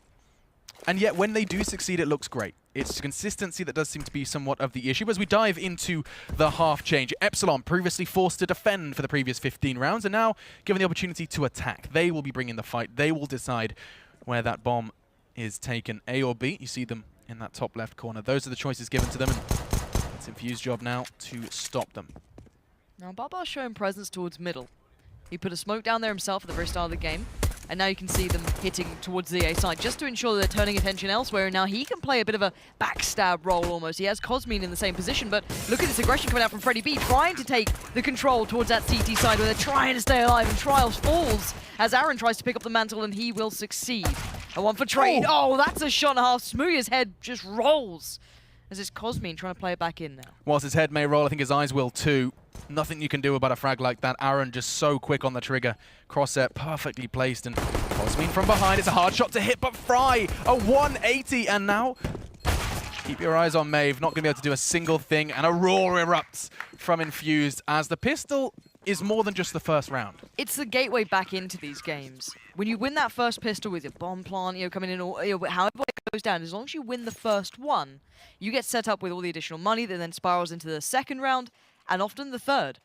[SPEAKER 2] And yet, when they do succeed, it looks great. It's consistency that does seem to be somewhat of the issue. As we dive into the half change, Epsilon previously forced to defend for the previous 15 rounds, and now given the opportunity to attack. They will be bringing the fight. They will decide where that bomb is taken, A or B. You see them in that top left corner. Those are the choices given to them, and it's Infused's job now to stop them.
[SPEAKER 3] Now, Barbar's showing presence towards middle. He put a smoke down there himself at the very start of the game. And now you can see them hitting towards the A side just to ensure that they're turning attention elsewhere. And now he can play a bit of a backstab role almost. He has Cosmine in the same position, but look at this aggression coming out from Freddie B, trying to take the control towards that CT side where they're trying to stay alive, and Trials falls as Aaron tries to pick up the mantle, and he will succeed. A one for trade. Oh, that's a shot and a half. Smooya's head just rolls as it's Cosmine trying to play it back in now.
[SPEAKER 2] Whilst his head may roll, I think his eyes will too. Nothing you can do about a frag like that. Aaron just so quick on the trigger. Crosshair perfectly placed, and Cosmine from behind. It's a hard shot to hit, but Fry, a 180, and now keep your eyes on Maeve. Not going to be able to do a single thing, and a roar erupts from Infused as the pistol is more than just the first round.
[SPEAKER 3] It's the gateway back into these games. When you win that first pistol with your bomb plant, coming in, or however it goes down, as long as you win the first one, you get set up with all the additional money that then spirals into the second round, and often the third.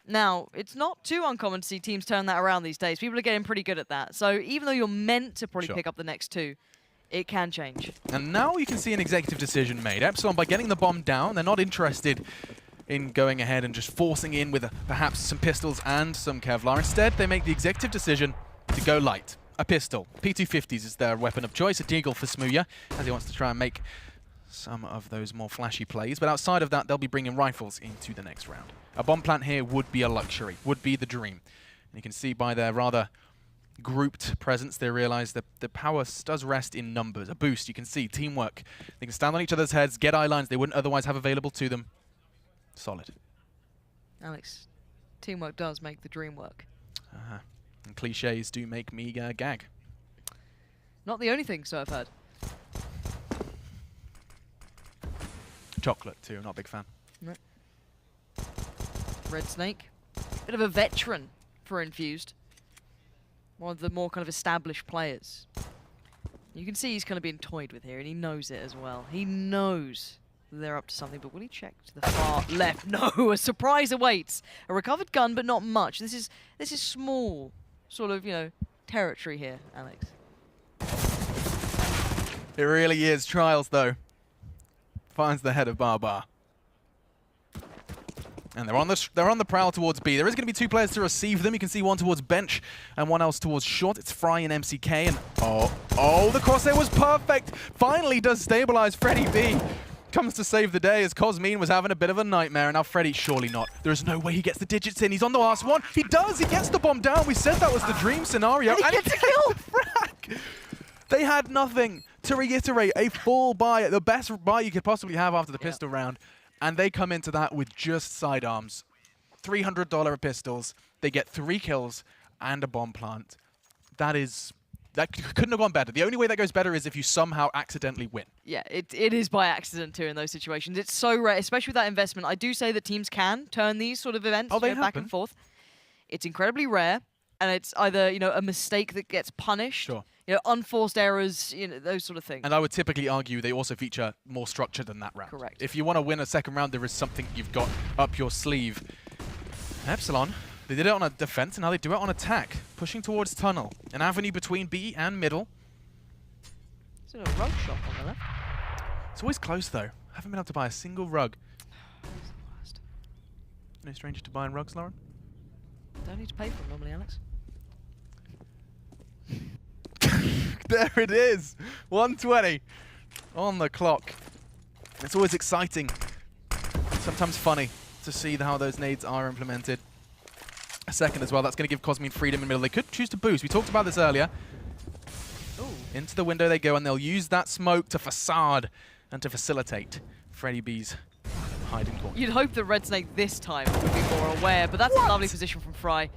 [SPEAKER 3] Now, it's not too uncommon to see teams turn that around these days. People are getting pretty good at that. So even though you're meant to probably pick up the next two, it can change. And
[SPEAKER 2] now you can see an executive decision made. Epsilon, by getting the bomb down, they're not interested in going ahead and just forcing in with perhaps some pistols and some Kevlar. Instead, they make the executive decision to go light. A pistol. P250s is their weapon of choice, a deagle for Smooya, as he wants to try and make some of those more flashy plays. But outside of that, they'll be bringing rifles into the next round. A bomb plant here would be a luxury, would be the dream. And you can see by their rather grouped presence, they realize that the power does rest in numbers. A boost, you can see, teamwork. They can stand on each other's heads, get eye lines they wouldn't otherwise have available to them. Solid.
[SPEAKER 3] Alex, teamwork does make the dream work.
[SPEAKER 2] And cliches do make me gag.
[SPEAKER 3] Not the only thing, so I've heard.
[SPEAKER 2] Chocolate, too. Not a big fan.
[SPEAKER 3] No. Red Snake. Bit of a veteran for Infused. One of the more kind of established players. You can see he's kind of being toyed with here, and he knows it as well. He knows they're up to something, but will he check to the far left? No, a surprise awaits. A recovered gun, but not much. This is small, sort of, territory here, Alex.
[SPEAKER 2] It really is. Trials, though. Finds the head of Barbar. And they're on the prowl towards B. There is going to be two players to receive them. You can see one towards bench and one else towards short. It's Fry and MCK. And oh, the crosshair was perfect. Finally does stabilize Freddy B. Comes to save the day as Cosmine was having a bit of a nightmare. And now Freddy, surely not. There is no way he gets the digits in. He's on the last one. He does. He gets the bomb down. We said that was the dream scenario.
[SPEAKER 3] And he gets a kill.
[SPEAKER 2] Frack. They had nothing. To reiterate, a full buy, the best buy you could possibly have after the pistol round. And they come into that with just sidearms. $300 pistols. They get 3 kills and a bomb plant. That couldn't have gone better. The only way that goes better is if you somehow accidentally win. Yeah, it is by accident too in those situations. It's so rare, especially with that investment. I do say that teams can turn these sort of events back and forth. It's incredibly rare, and it's either a mistake that gets punished. Sure. Unforced errors, those sort of things. And I would typically argue they also feature more structure than that round. Correct. If you want to win a second round, there is something you've got up your sleeve. Epsilon, they did it on a defense, and now they do it on attack. Pushing towards tunnel. An avenue between B and middle. There's a rug shop on the left. It's always close, though. I haven't been able to buy a single rug. That's the worst. No stranger to buying rugs, Lauren? Don't need to pay for them normally, Alex. There it is, 1:20 on the clock. It's always exciting, sometimes funny to see how those nades are implemented. A second as well, that's going to give Cosmine freedom in the middle. They could choose to boost, we talked about this earlier. Ooh. Into the window they go, and they'll use that smoke to facade and to facilitate Freddy B's hiding corner. You'd hope that Red Snake this time would be more aware, but that's a lovely position from Fry.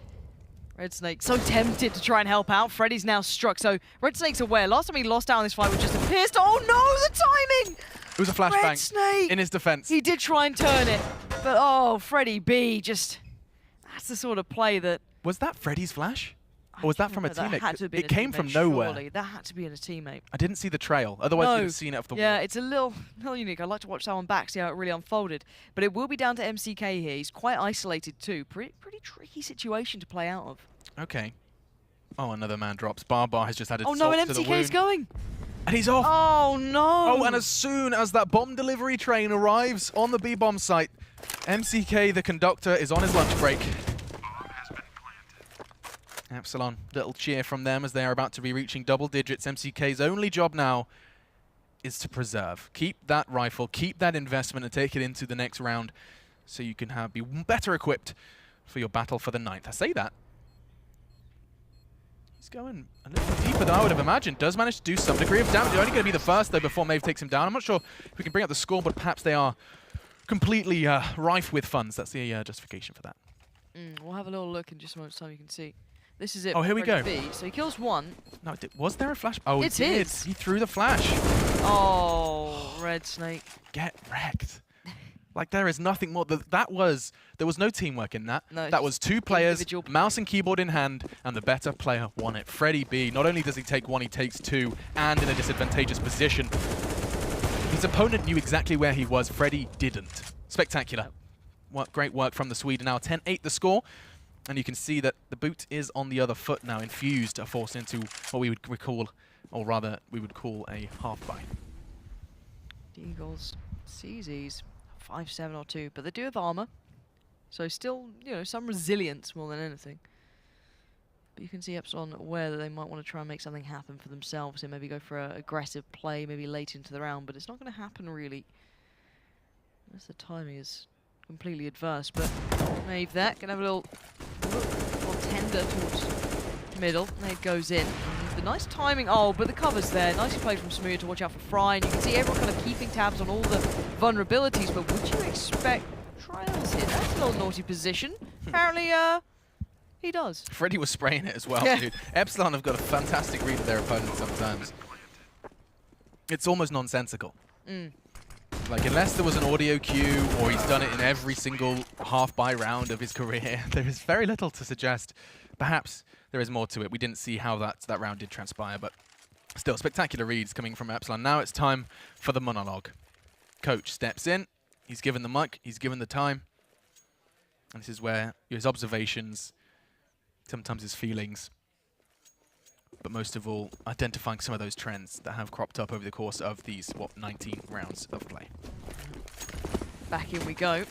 [SPEAKER 2] Red Snake so tempted to try and help out. Freddy's now struck, so Red Snake's aware. Last time he lost out on this fight was just a pistol. Oh no, the timing! It was a flashbang. Red Snake! In his defense. He did try and turn it, but oh, Freddy B just... That's the sort of play that... Was that Freddy's flash? Or was that from a teammate? It came from nowhere. Surely. That had to be in a teammate. I didn't see the trail. Otherwise, you'd have seen it off the wall. Yeah, it's a little unique. I'd like to watch that one back, see how it really unfolded. But it will be down to MCK here. He's quite isolated too. Pretty tricky situation to play out of. Okay. Oh, another man drops. Barbar has just added salt to the wound. Oh no, and MCK is going. And he's off. Oh no. Oh, and as soon as that bomb delivery train arrives on the B-bomb site, MCK, the conductor, is on his lunch break. Epsilon, little cheer from them as they are about to be reaching double digits. MCK's only job now is to preserve. Keep that rifle, keep that investment, and take it into the next round so you can be better equipped for your battle for the 9th. I say that. He's going a little deeper than I would have imagined. Does manage to do some degree of damage. They're only going to be the first, though, before Maeve takes him down. I'm not sure if we can bring up the score, but perhaps they are completely rife with funds. That's the justification for that. We'll have a little look in just a moment's time. You can see. This is it. Oh, here we go. So he kills one. No, was there a flash? Oh, it did. He threw the flash. Oh, Red Snake. Get wrecked. Like, there is nothing more. There was no teamwork in that.
[SPEAKER 3] No,
[SPEAKER 2] that was two players,
[SPEAKER 3] individual.
[SPEAKER 2] mouse and keyboard in hand, and the better player won it. Freddie B, not only does he take one, he takes two, and in a disadvantageous position. His opponent knew exactly where he was. Freddie didn't. Spectacular. Great work from the Swede. Now 10-8 the score. And you can see that the boot is on the other foot now. Infused are forced into what we would recall, or rather, we would call a half-buy.
[SPEAKER 3] Eagles, CZs, 5-7 or 2, but they do have armor. So still, you know, some resilience more than anything. But you can see Epsilon aware that they might want to try and make something happen for themselves and maybe go for an aggressive play, maybe late into the round, but it's not going to happen really. Unless the timing is completely adverse, but Maeve there can have a little tender towards middle. There it goes in. The nice timing. Oh, but the cover's there. Nicely played from Smooya to watch out for Fry, and you can see everyone kind of keeping tabs on all the vulnerabilities. But would you expect Trials here? That's a little naughty position. Apparently, he does.
[SPEAKER 2] Freddie was spraying it as well, dude. Epsilon have got a fantastic read of their opponent sometimes. It's almost nonsensical. Like, unless there was an audio cue or he's done it in every single half-buy round of his career, there is very little to suggest. Perhaps there is more to it. We didn't see how that round did transpire, but still, spectacular reads coming from Epsilon. Now it's time for the monologue. Coach steps in. He's given the mic. He's given the time. And this is where his observations, sometimes his feelings, but most of all, identifying some of those trends that have cropped up over the course of these, 19 rounds of play.
[SPEAKER 3] Back in we go.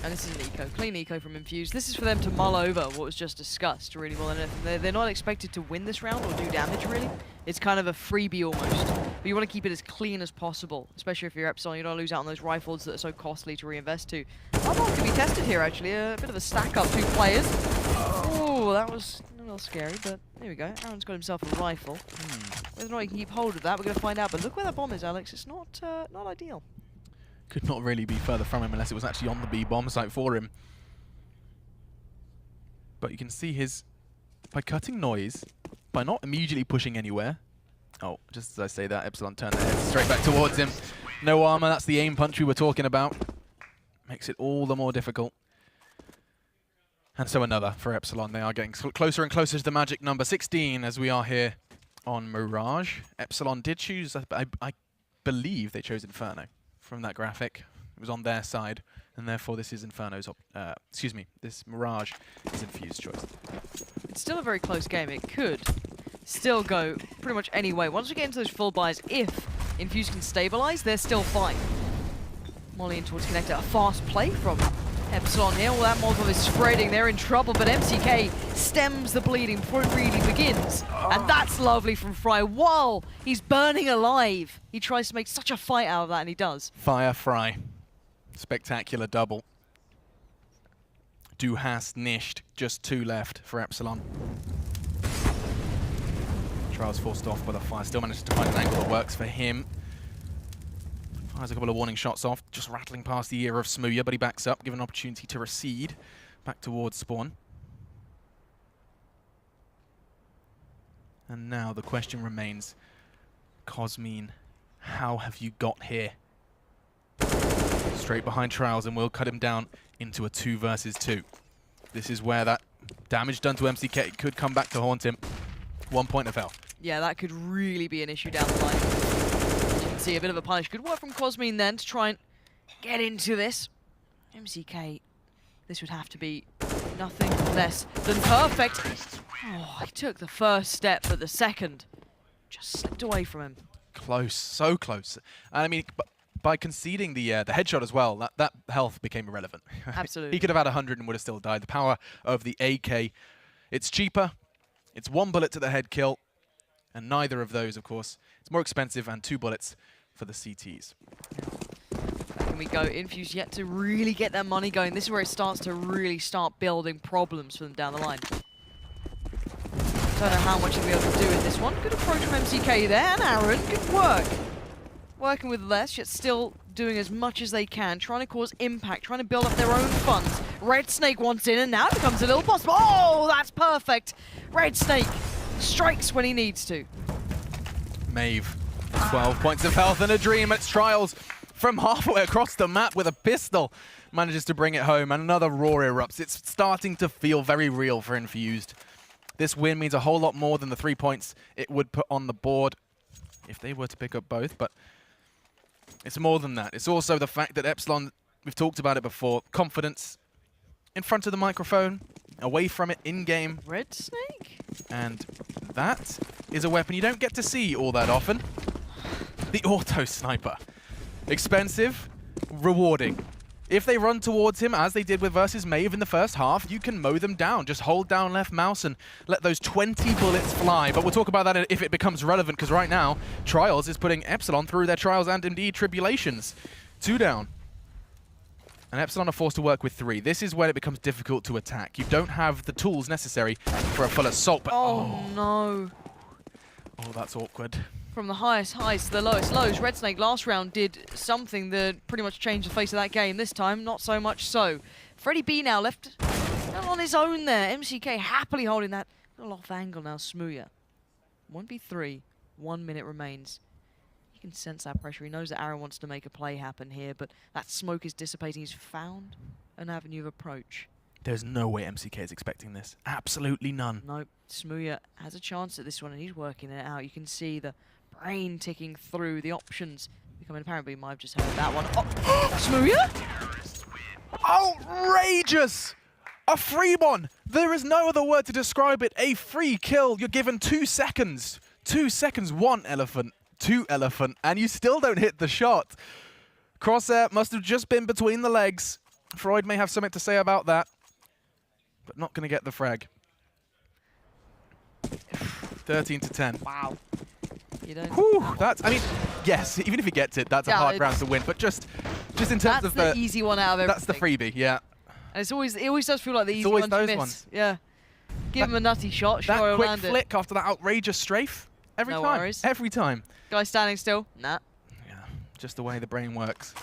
[SPEAKER 3] And this is an eco, clean eco from Infused. This is for them to mull over what was just discussed, really more than anything. They're not expected to win this round or do damage, really. It's kind of a freebie almost. But you want to keep it as clean as possible, especially if you're Epsilon. You don't lose out on those rifles that are so costly to reinvest to. Armor could be tested here, actually. A bit of a stack up, 2 players. Oh, that was a little scary, but there we go. Aaron's got himself a rifle. Whether or not he can keep hold of that, we're going to find out. But look where that bomb is, Alex. It's not ideal.
[SPEAKER 2] Could not really be further from him unless it was actually on the B bomb site for him. But you can see by cutting noise, by not immediately pushing anywhere. Oh, just as I say that, Epsilon turned their head straight back towards him. No armor, that's the aim punch we were talking about. Makes it all the more difficult. And so another for Epsilon. They are getting closer and closer to the magic number 16 as we are here on Mirage. Epsilon did choose, I believe they chose Inferno. From that graphic, it was on their side, and therefore this is Inferno's, this Mirage is Infused choice.
[SPEAKER 3] It's still a very close game. It could still go pretty much any way. Once we get into those full buys, if Infused can stabilize, they're still fine. Molly in towards connector, a fast play from Epsilon here. All that Molotov is spreading, they're in trouble, but MCK stems the bleeding before it really begins. And that's lovely from Fry. While he's burning alive, he tries to make such a fight out of that, and he does.
[SPEAKER 2] Fire Fry. Spectacular double. Du hast nicht. Just 2 left for Epsilon. Trials forced off by the fire. Still managed to find an angle that works for him. Fires a couple of warning shots off, just rattling past the ear of Smooya, but he backs up, given an opportunity to recede back towards spawn. And now the question remains, Cosmine, how have you got here? Straight behind Trials, and we'll cut him down into a 2 versus 2. This is where that damage done to MCK could come back to haunt him. 1 point of health.
[SPEAKER 3] Yeah, that could really be an issue down the line. As you can see, a bit of a punish. Good work from Cosmine then to try and get into this. MCK, this would have to be nothing less than perfect. Oh, he took the first step, but the second just slipped away from him.
[SPEAKER 2] Close, so close. And I mean, by conceding the headshot as well, that health became irrelevant.
[SPEAKER 3] Absolutely.
[SPEAKER 2] He could have had 100 and would have still died. The power of the AK, it's cheaper, it's 1 bullet to the head kill, and neither of those, of course, it's more expensive, and 2 bullets for the CTs.
[SPEAKER 3] Back we go. Infused yet to really get their money going. This is where it starts to really start building problems for them down the line. Don't know how much he'll be able to do in this one. Good approach from MCK there, and Aaron, good work. Working with less, yet still doing as much as they can, trying to cause impact, trying to build up their own funds. Red Snake wants in, and now it becomes a little possible. Oh, that's perfect. Red Snake strikes when he needs to.
[SPEAKER 2] Maeve, 12 points of health and a dream. It's Trials from halfway across the map with a pistol. Manages to bring it home, and another roar erupts. It's starting to feel very real for Infused. This win means a whole lot more than the 3 points it would put on the board if they were to pick up both, but it's more than that. It's also the fact that Epsilon, we've talked about it before, confidence in front of the microphone, away from it in-game.
[SPEAKER 3] Red Snake?
[SPEAKER 2] And that is a weapon you don't get to see all that often. The auto sniper. Expensive, rewarding. If they run towards him, as they did with versus Maeve in the first half, you can mow them down. Just hold down left mouse and let those 20 bullets fly. But we'll talk about that if it becomes relevant, because right now, Trials is putting Epsilon through their trials and indeed tribulations. 2 down. And Epsilon are forced to work with 3. This is where it becomes difficult to attack. You don't have the tools necessary for a full assault. But
[SPEAKER 3] oh no.
[SPEAKER 2] Oh, that's awkward.
[SPEAKER 3] From the highest highs to the lowest lows, Red Snake last round did something that pretty much changed the face of that game. This time, not so much so. Freddie B now left on his own there. MCK happily holding that little off angle now. Smooya. 1v3. 1 minute remains. You can sense that pressure. He knows that Aaron wants to make a play happen here, but that smoke is dissipating. He's found an avenue of approach.
[SPEAKER 2] There's no way MCK is expecting this. Absolutely none.
[SPEAKER 3] Nope. Smooya has a chance at this one, and he's working it out. You can see the brain ticking through, the options becoming apparent. We might have just heard that one. Oh, Smooya?
[SPEAKER 2] Outrageous! A free one! There is no other word to describe it. A free kill. You're given 2 seconds. 2 seconds, 1 elephant, 2 elephant, and you still don't hit the shot. Crosshair must have just been between the legs. Freud may have something to say about that, but not going to get the frag. 13 to 10.
[SPEAKER 3] Wow. You don't.
[SPEAKER 2] Whew, that's, I mean, yes, even if he gets it, that's a hard round to win. But just in terms of
[SPEAKER 3] the easy one out of everything.
[SPEAKER 2] That's the freebie, yeah.
[SPEAKER 3] And it always does feel like the easy
[SPEAKER 2] always
[SPEAKER 3] one
[SPEAKER 2] those
[SPEAKER 3] to miss.
[SPEAKER 2] ones.
[SPEAKER 3] Yeah. Give him a nutty shot, sure
[SPEAKER 2] That
[SPEAKER 3] he'll
[SPEAKER 2] quick
[SPEAKER 3] land it.
[SPEAKER 2] flick after that outrageous strafe, every
[SPEAKER 3] No
[SPEAKER 2] time.
[SPEAKER 3] worries.
[SPEAKER 2] Every time.
[SPEAKER 3] Guy standing still? Nah.
[SPEAKER 2] Yeah, just the way the brain works.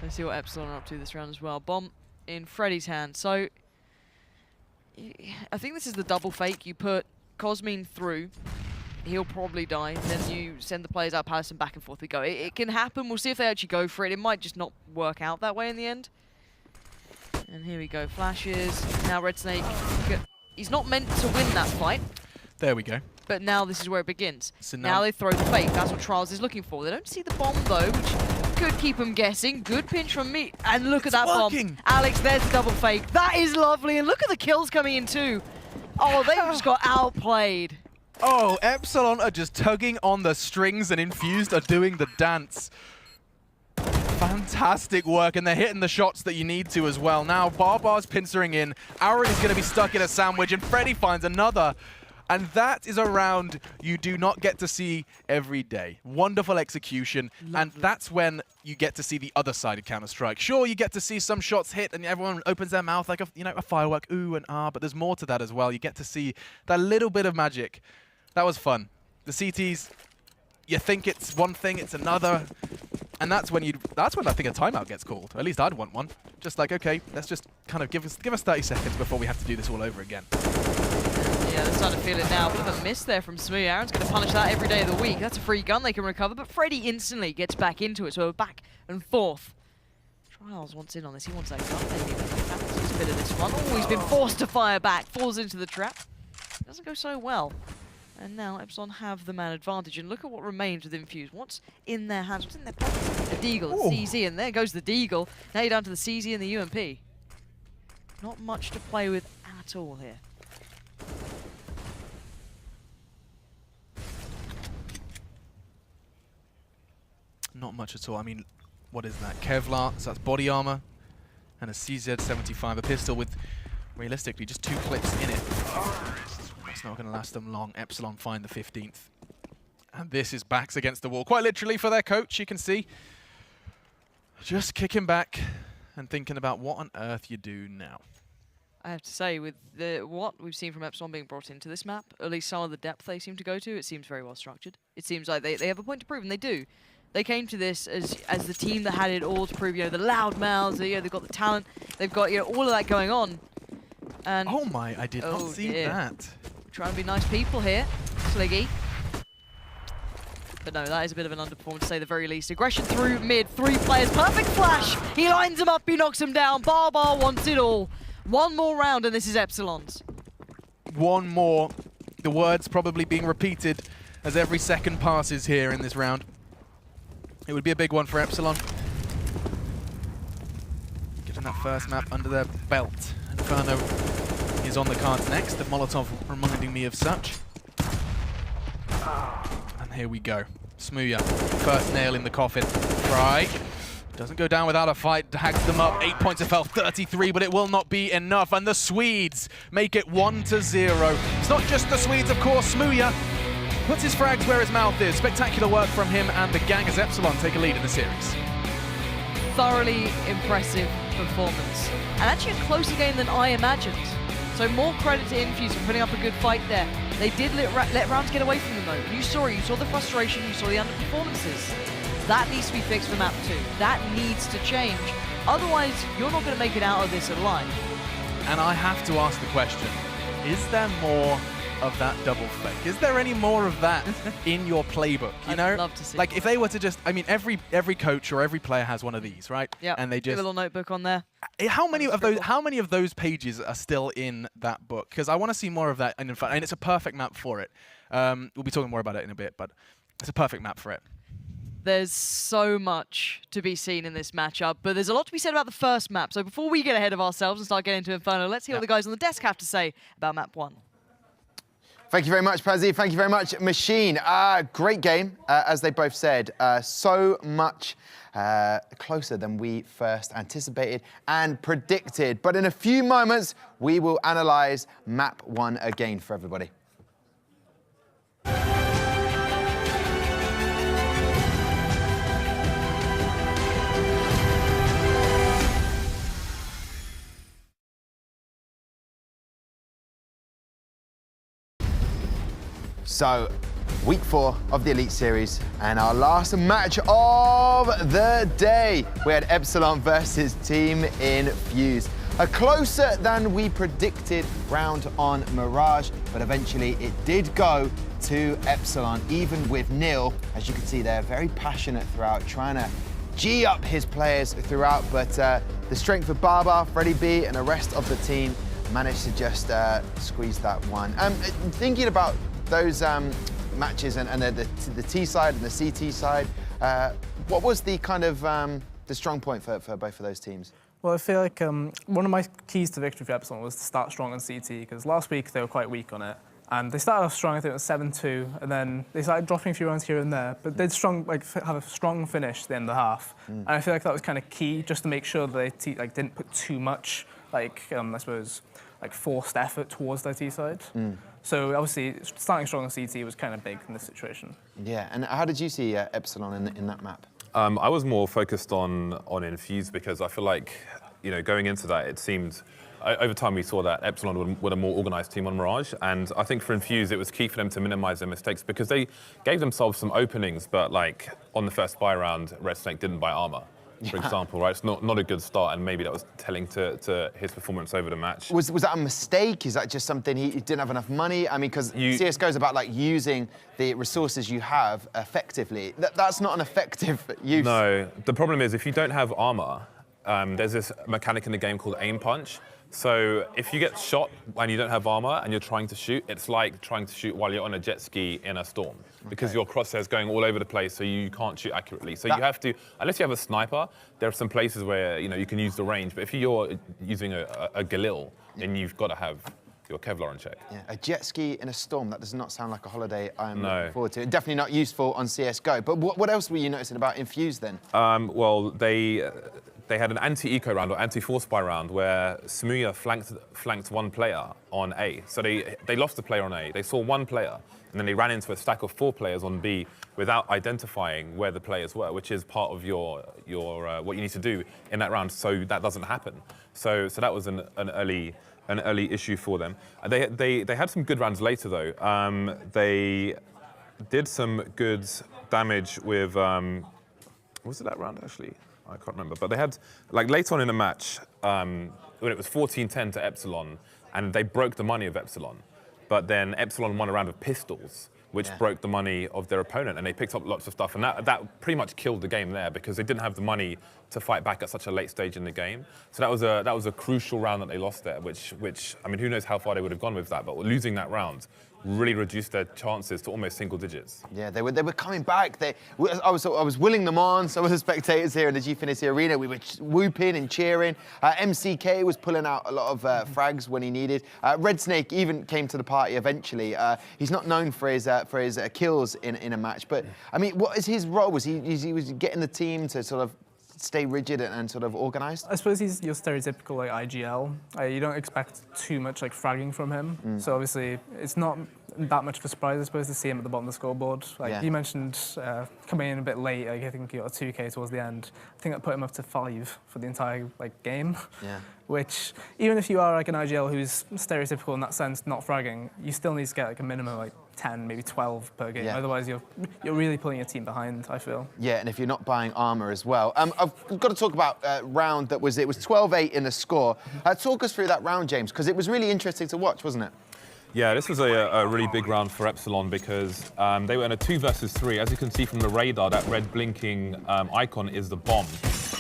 [SPEAKER 3] Let's see what Epsilon are up to this round as well. Bomb in Freddy's hand. So, I think this is the double fake. You put Cosmine through. He'll probably die. Then you send the players out past and back and forth we go. It can happen. We'll see if they actually go for it. It might just not work out that way in the end. And here we go. Flashes. Now Red Snake. He's not meant to win that fight.
[SPEAKER 2] There we go.
[SPEAKER 3] But now this is where it begins.
[SPEAKER 2] So
[SPEAKER 3] now they throw the fake. That's what Trials is looking for. They don't see the bomb, though, which could keep them guessing. Good pinch from me. And look at that bomb. Alex, there's the double fake. That is lovely. And look at the kills coming in, too. Oh, they just got outplayed.
[SPEAKER 2] Oh, Epsilon are just tugging on the strings and Infused are doing the dance. Fantastic work, and they're hitting the shots that you need to as well. Now, Barbar's pincering in. Aaron is going to be stuck in a sandwich, and Freddy finds another. And that is a round you do not get to see every day. Wonderful execution, and that's when you get to see the other side of Counter-Strike. Sure, you get to see some shots hit, and everyone opens their mouth like a firework, ooh and ah, but there's more to that as well. You get to see that little bit of magic. That was fun. The CTs, you think it's one thing, it's another. And that's when I think a timeout gets called. At least I'd want one. Just like, okay, let's just kind of give us 30 seconds before we have to do this all over again.
[SPEAKER 3] Yeah, they're starting to feel it now. Bit of a miss there from Smooth. Aaron's going to punish that every day of the week. That's a free gun they can recover, but Freddy instantly gets back into it, so we're back and forth. Trials wants in on this. He wants that gun. Maybe a bit of this one. Oh, he's been forced to fire back. Falls into the trap. Doesn't go so well. And now Epsilon have the man advantage. And look at what remains with Infused. What's in their hands? What's in their pockets? A Deagle, a CZ, and there goes the Deagle. Now you're down to the CZ and the UMP. Not much to play with at all here.
[SPEAKER 2] Not much at all. I mean, what is that? Kevlar, so that's body armor, and a CZ-75, a pistol with, realistically, just 2 clips in it. That's not going to last them long. Epsilon find the 15th. And this is backs against the wall. Quite literally for their coach, you can see. Just kicking back and thinking about what on earth you do now.
[SPEAKER 3] I have to say, with what we've seen from Epsilon being brought into this map, at least some of the depth they seem to go to, it seems very well structured. It seems like they have a point to prove, and they do. They came to this as the team that had it all to prove, the loud mouths, they've got the talent, they've got all of that going on. And
[SPEAKER 2] oh my, I did not see that.
[SPEAKER 3] We're trying to be nice people here, Sliggy. But no, that is a bit of an underperformance to say the very least. Aggression through mid, 3 players, perfect flash! He lines him up, he knocks him down. Barbar wants it all. One more round and this is Epsilon's.
[SPEAKER 2] One more. The words probably being repeated as every second passes here in this round. It would be a big one for Epsilon. Getting that first map under their belt. Inferno is on the cards next. The Molotov reminding me of such. And here we go. Smooya, first nail in the coffin. Fry doesn't go down without a fight, hags them up. 8 points of health, 33, but it will not be enough. And the Swedes make it 1-0. It's not just the Swedes, of course. Smooya puts his frags where his mouth is. Spectacular work from him and the gang as Epsilon take a lead in the series.
[SPEAKER 3] Thoroughly impressive performance. And actually a closer game than I imagined. So more credit to Infused for putting up a good fight there. They did let rounds get away from them though. You saw it, you saw the frustration, you saw the underperformances. That needs to be fixed for map 2. That needs to change. Otherwise, you're not going to make it out of this alive.
[SPEAKER 2] And I have to ask the question, is there more of that double fake? Is there any more of that in your playbook? You know,
[SPEAKER 3] I'd love to see.
[SPEAKER 2] Like if they were to just, I mean, every coach or every player has one of these, right?
[SPEAKER 3] Yeah.
[SPEAKER 2] And they just
[SPEAKER 3] a little notebook on there.
[SPEAKER 2] How many of those pages are still in that book? Because I want to see more of that. And in fact, and it's a perfect map for it. We'll be talking more about it in a bit, but it's a perfect map for it.
[SPEAKER 3] There's so much to be seen in this matchup, but there's a lot to be said about the first map. So before we get ahead of ourselves and start getting into Inferno, let's hear what the guys on the desk have to say about map 1.
[SPEAKER 1] Thank you very much, Pazzi. Thank you very much, Machine. Great game, as they both said. So much closer than we first anticipated and predicted. But in a few moments, we will analyze map 1 again for everybody. So, week 4 of the Elite Series, and our last match of the day. We had Epsilon versus Team Infused. A closer than we predicted round on Mirage, but eventually it did go to Epsilon, even with Neil. As you can see, they're very passionate throughout, trying to G up his players throughout, but the strength of Barbar, Freddie B, and the rest of the team managed to just squeeze that one. Thinking about those matches and the T side and the CT side, what was the kind of the strong point for both of those teams?
[SPEAKER 4] Well, I feel like one of my keys to victory for Epsilon was to start strong on CT, because last week they were quite weak on it. And they started off strong, I think it was 7-2, and then they started dropping a few rounds here and there, but they'd have a strong finish at the end of the half. And I feel like that was kind of key, just to make sure that they didn't put too much, I suppose, forced effort towards their T side. So obviously, starting strong on CT was kind of big in this situation. Yeah,
[SPEAKER 1] and how did you see Epsilon in that map?
[SPEAKER 5] I was more focused on Infused, because I feel like, you know, going into that, it seemed, over time we saw that Epsilon were a more organised team on Mirage, and I think for Infused it was key for them to minimise their mistakes, because they gave themselves some openings, but like on the first buy round, Red Snake didn't buy armour. For example, right? It's not a good start, and maybe that was telling to his performance over the match.
[SPEAKER 1] Was that a mistake? Is that just something he didn't have enough money? I mean, because CSGO is about using the resources you have effectively. That's not an effective use.
[SPEAKER 5] No, the problem is if you don't have armor, there's this mechanic in the game called aim punch. So if you get shot and you don't have armor and you're trying to shoot, it's like trying to shoot while you're on a jet ski in a storm, because your crosshairs going all over the place, so you can't shoot accurately. So you have to, unless you have a sniper, there are some places where you can use the range. But if you're using a Galil, then you've got to have your Kevlar in check. Yeah,
[SPEAKER 1] a jet ski in a storm, that does not sound like a holiday I'm looking forward to. Definitely not useful on CSGO. But what else were you noticing about Infused then?
[SPEAKER 5] Well, they had an anti-eco round or anti-force buy round where Smooya flanked one player on A. So they lost the player on A. They saw one player, and then they ran into a stack of 4 players on B without identifying where the players were, which is part of your what you need to do in that round, so that doesn't happen. So that was an early issue for them. They had some good rounds later though. They did some good damage with was it that round actually? I can't remember, but they had, later on in the match, when it was 14-10 to Epsilon, and they broke the money of Epsilon, but then Epsilon won a round of pistols, which broke the money of their opponent, and they picked up lots of stuff, and that pretty much killed the game there because they didn't have the money to fight back at such a late stage in the game. So that was a crucial round that they lost there, which I mean, who knows how far they would have gone with that, but losing that round really reduced their chances to almost single digits.
[SPEAKER 1] Yeah, they were coming back. I was willing them on. Some of the spectators here in the Gfinity Arena, we were whooping and cheering. MCK was pulling out a lot of frags when he needed. Red Snake even came to the party eventually. He's not known for his kills in a match, but I mean, what is his role? Was he was getting the team to sort of stay rigid and sort of organised?
[SPEAKER 4] I suppose he's your stereotypical like IGL. You don't expect too much like fragging from him. So obviously it's not that much of a surprise, I suppose, to see him at the bottom of the scoreboard. Like you mentioned, coming in a bit late. Like, I think he got a 2K towards the end. I think that put him up to 5 for the entire like game. Yeah. Which, even if you are like an IGL who's stereotypical in that sense, not fragging, you still need to get like a minimum like 10, maybe 12 per game. Otherwise, you're really pulling your team behind, I feel. Yeah,
[SPEAKER 1] and if you're not buying armor as well. I've got to talk about a round that was 12-8 in the score. Talk us through that round, James, because it was really interesting to watch, wasn't it?
[SPEAKER 5] Yeah, this was a really big round for Epsilon because they were in a 2 versus 3. As you can see from the radar, that red blinking icon is the bomb.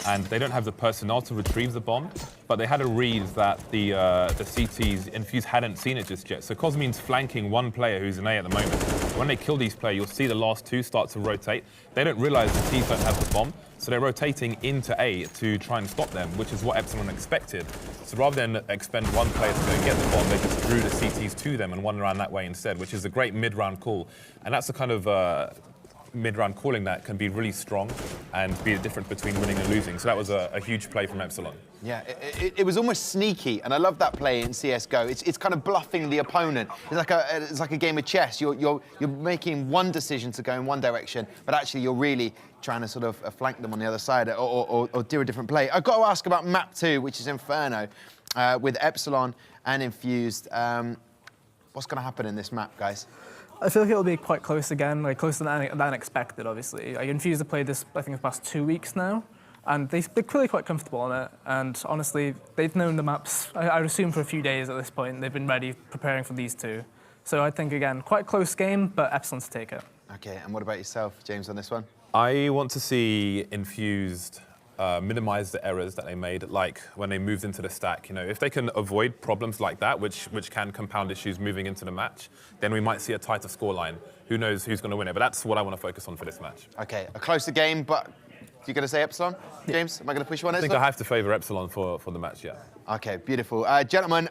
[SPEAKER 5] And they don't have the personnel to retrieve the bomb, but they had a read that the CT's Infused hadn't seen it just yet. So Cosmine's flanking one player who's in A at the moment. When they kill these players, you'll see the last 2 start to rotate. They don't realize the T's don't have the bomb, so they're rotating into A to try and stop them, which is what Epsilon expected. So rather than expend one player to go get the bomb, they just drew the CTs to them and won around that way instead, which is a great mid-round call. And that's the kind of mid-round calling that can be really strong and be the difference between winning and losing. So that was a huge play from Epsilon.
[SPEAKER 1] Yeah, it was almost sneaky, and I love that play in CS:GO. It's kind of bluffing the opponent. It's like a game of chess. You're making one decision to go in one direction, but actually you're really trying to sort of flank them on the other side or do a different play. I've got to ask about map 2, which is Inferno, with Epsilon and Infused. What's going to happen in this map, guys?
[SPEAKER 4] I feel like it'll be quite close again, like closer than expected, obviously. Like, Infused have played this, I think, the past 2 weeks now, and they're clearly quite comfortable on it. And honestly, they've known the maps, I assume, for a few days at this point. They've been ready, preparing for these 2. So I think, again, quite close game, but Epsilon to take it.
[SPEAKER 1] Okay, and what about yourself, James, on this one?
[SPEAKER 5] I want to see Infused minimize the errors that they made, like when they moved into the stack. You know, if they can avoid problems like that, which can compound issues moving into the match, then we might see a tighter scoreline. Who knows who's going to win it? But that's what I want to focus on for this match.
[SPEAKER 1] Okay, a closer game, but you're going to say Epsilon, James? Am I going to push you on it?
[SPEAKER 5] I think I have to favour Epsilon for the match, yeah.
[SPEAKER 1] Okay, beautiful. Gentlemen,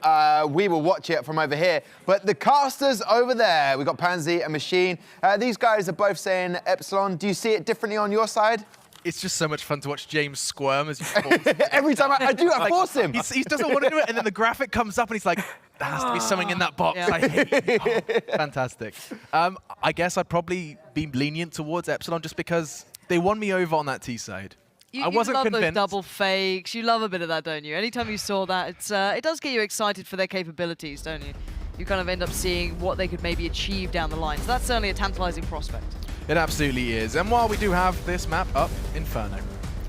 [SPEAKER 1] we will watch it from over here, but the casters over there, we've got Pansy and Machine. These guys are both saying Epsilon. Do you see it differently on your side?
[SPEAKER 2] It's just so much fun to watch James squirm as you force him.
[SPEAKER 1] Every time I do, I force him.
[SPEAKER 2] He doesn't want to do it, and then the graphic comes up, and he's like, there has to be something in that box. Yeah. I hate it. Oh, fantastic. I guess I'd probably be lenient towards Epsilon just because they won me over on that T side.
[SPEAKER 3] You love those double fakes. You love a bit of that, don't you? Anytime you saw that, it does get you excited for their capabilities, don't you? You kind of end up seeing what they could maybe achieve down the line. So that's certainly a tantalizing prospect.
[SPEAKER 2] It absolutely is. And while we do have this map up, Inferno,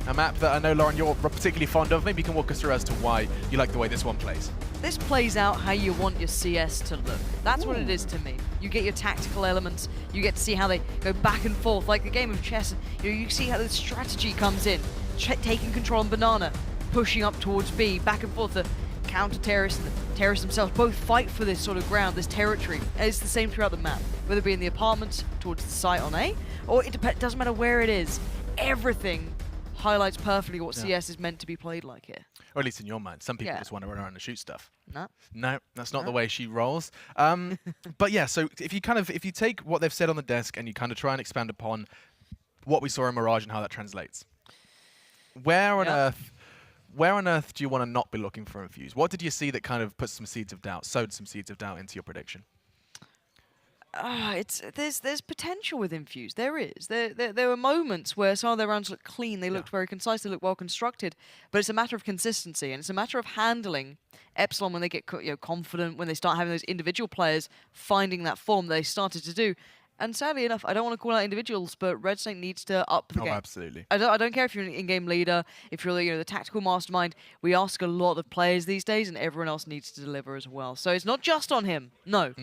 [SPEAKER 2] a map that I know, Lauren, you're particularly fond of. Maybe you can walk us through as to why you like the way this one plays.
[SPEAKER 3] This plays out how you want your CS to look. That's what it is to me. You get your tactical elements. You get to see how they go back and forth, like the game of chess. You see how the strategy comes in, taking control on Banana, pushing up towards B, back and forth. The counter-terrorists and the terrorists themselves both fight for this sort of ground, this territory. And it's the same throughout the map, whether it be in the apartments, towards the site on A, or it doesn't matter where it is. Everything highlights perfectly what CS is meant to be played like here.
[SPEAKER 2] Or at least in your mind. Some people just want to run around and shoot stuff.
[SPEAKER 3] No,
[SPEAKER 2] that's not the way she rolls. But yeah, so if you take what they've said on the desk and you kind of try and expand upon what we saw in Mirage and how that translates, where on earth do you want to not be looking for Infused? What did you see that kind of put some seeds of doubt, sowed some seeds of doubt into your prediction?
[SPEAKER 3] There's potential with Infused. There is. There were moments where some of their rounds looked clean. They looked very concise. They looked well constructed. But it's a matter of consistency, and it's a matter of handling Epsilon when they get confident, when they start having those individual players finding that form they started to do. And sadly enough, I don't want to call out individuals, but Red Snake needs to up the game.
[SPEAKER 2] Oh, absolutely.
[SPEAKER 3] I don't care if you're an in-game leader, if you're the tactical mastermind. We ask a lot of players these days, and everyone else needs to deliver as well. So it's not just on him. No.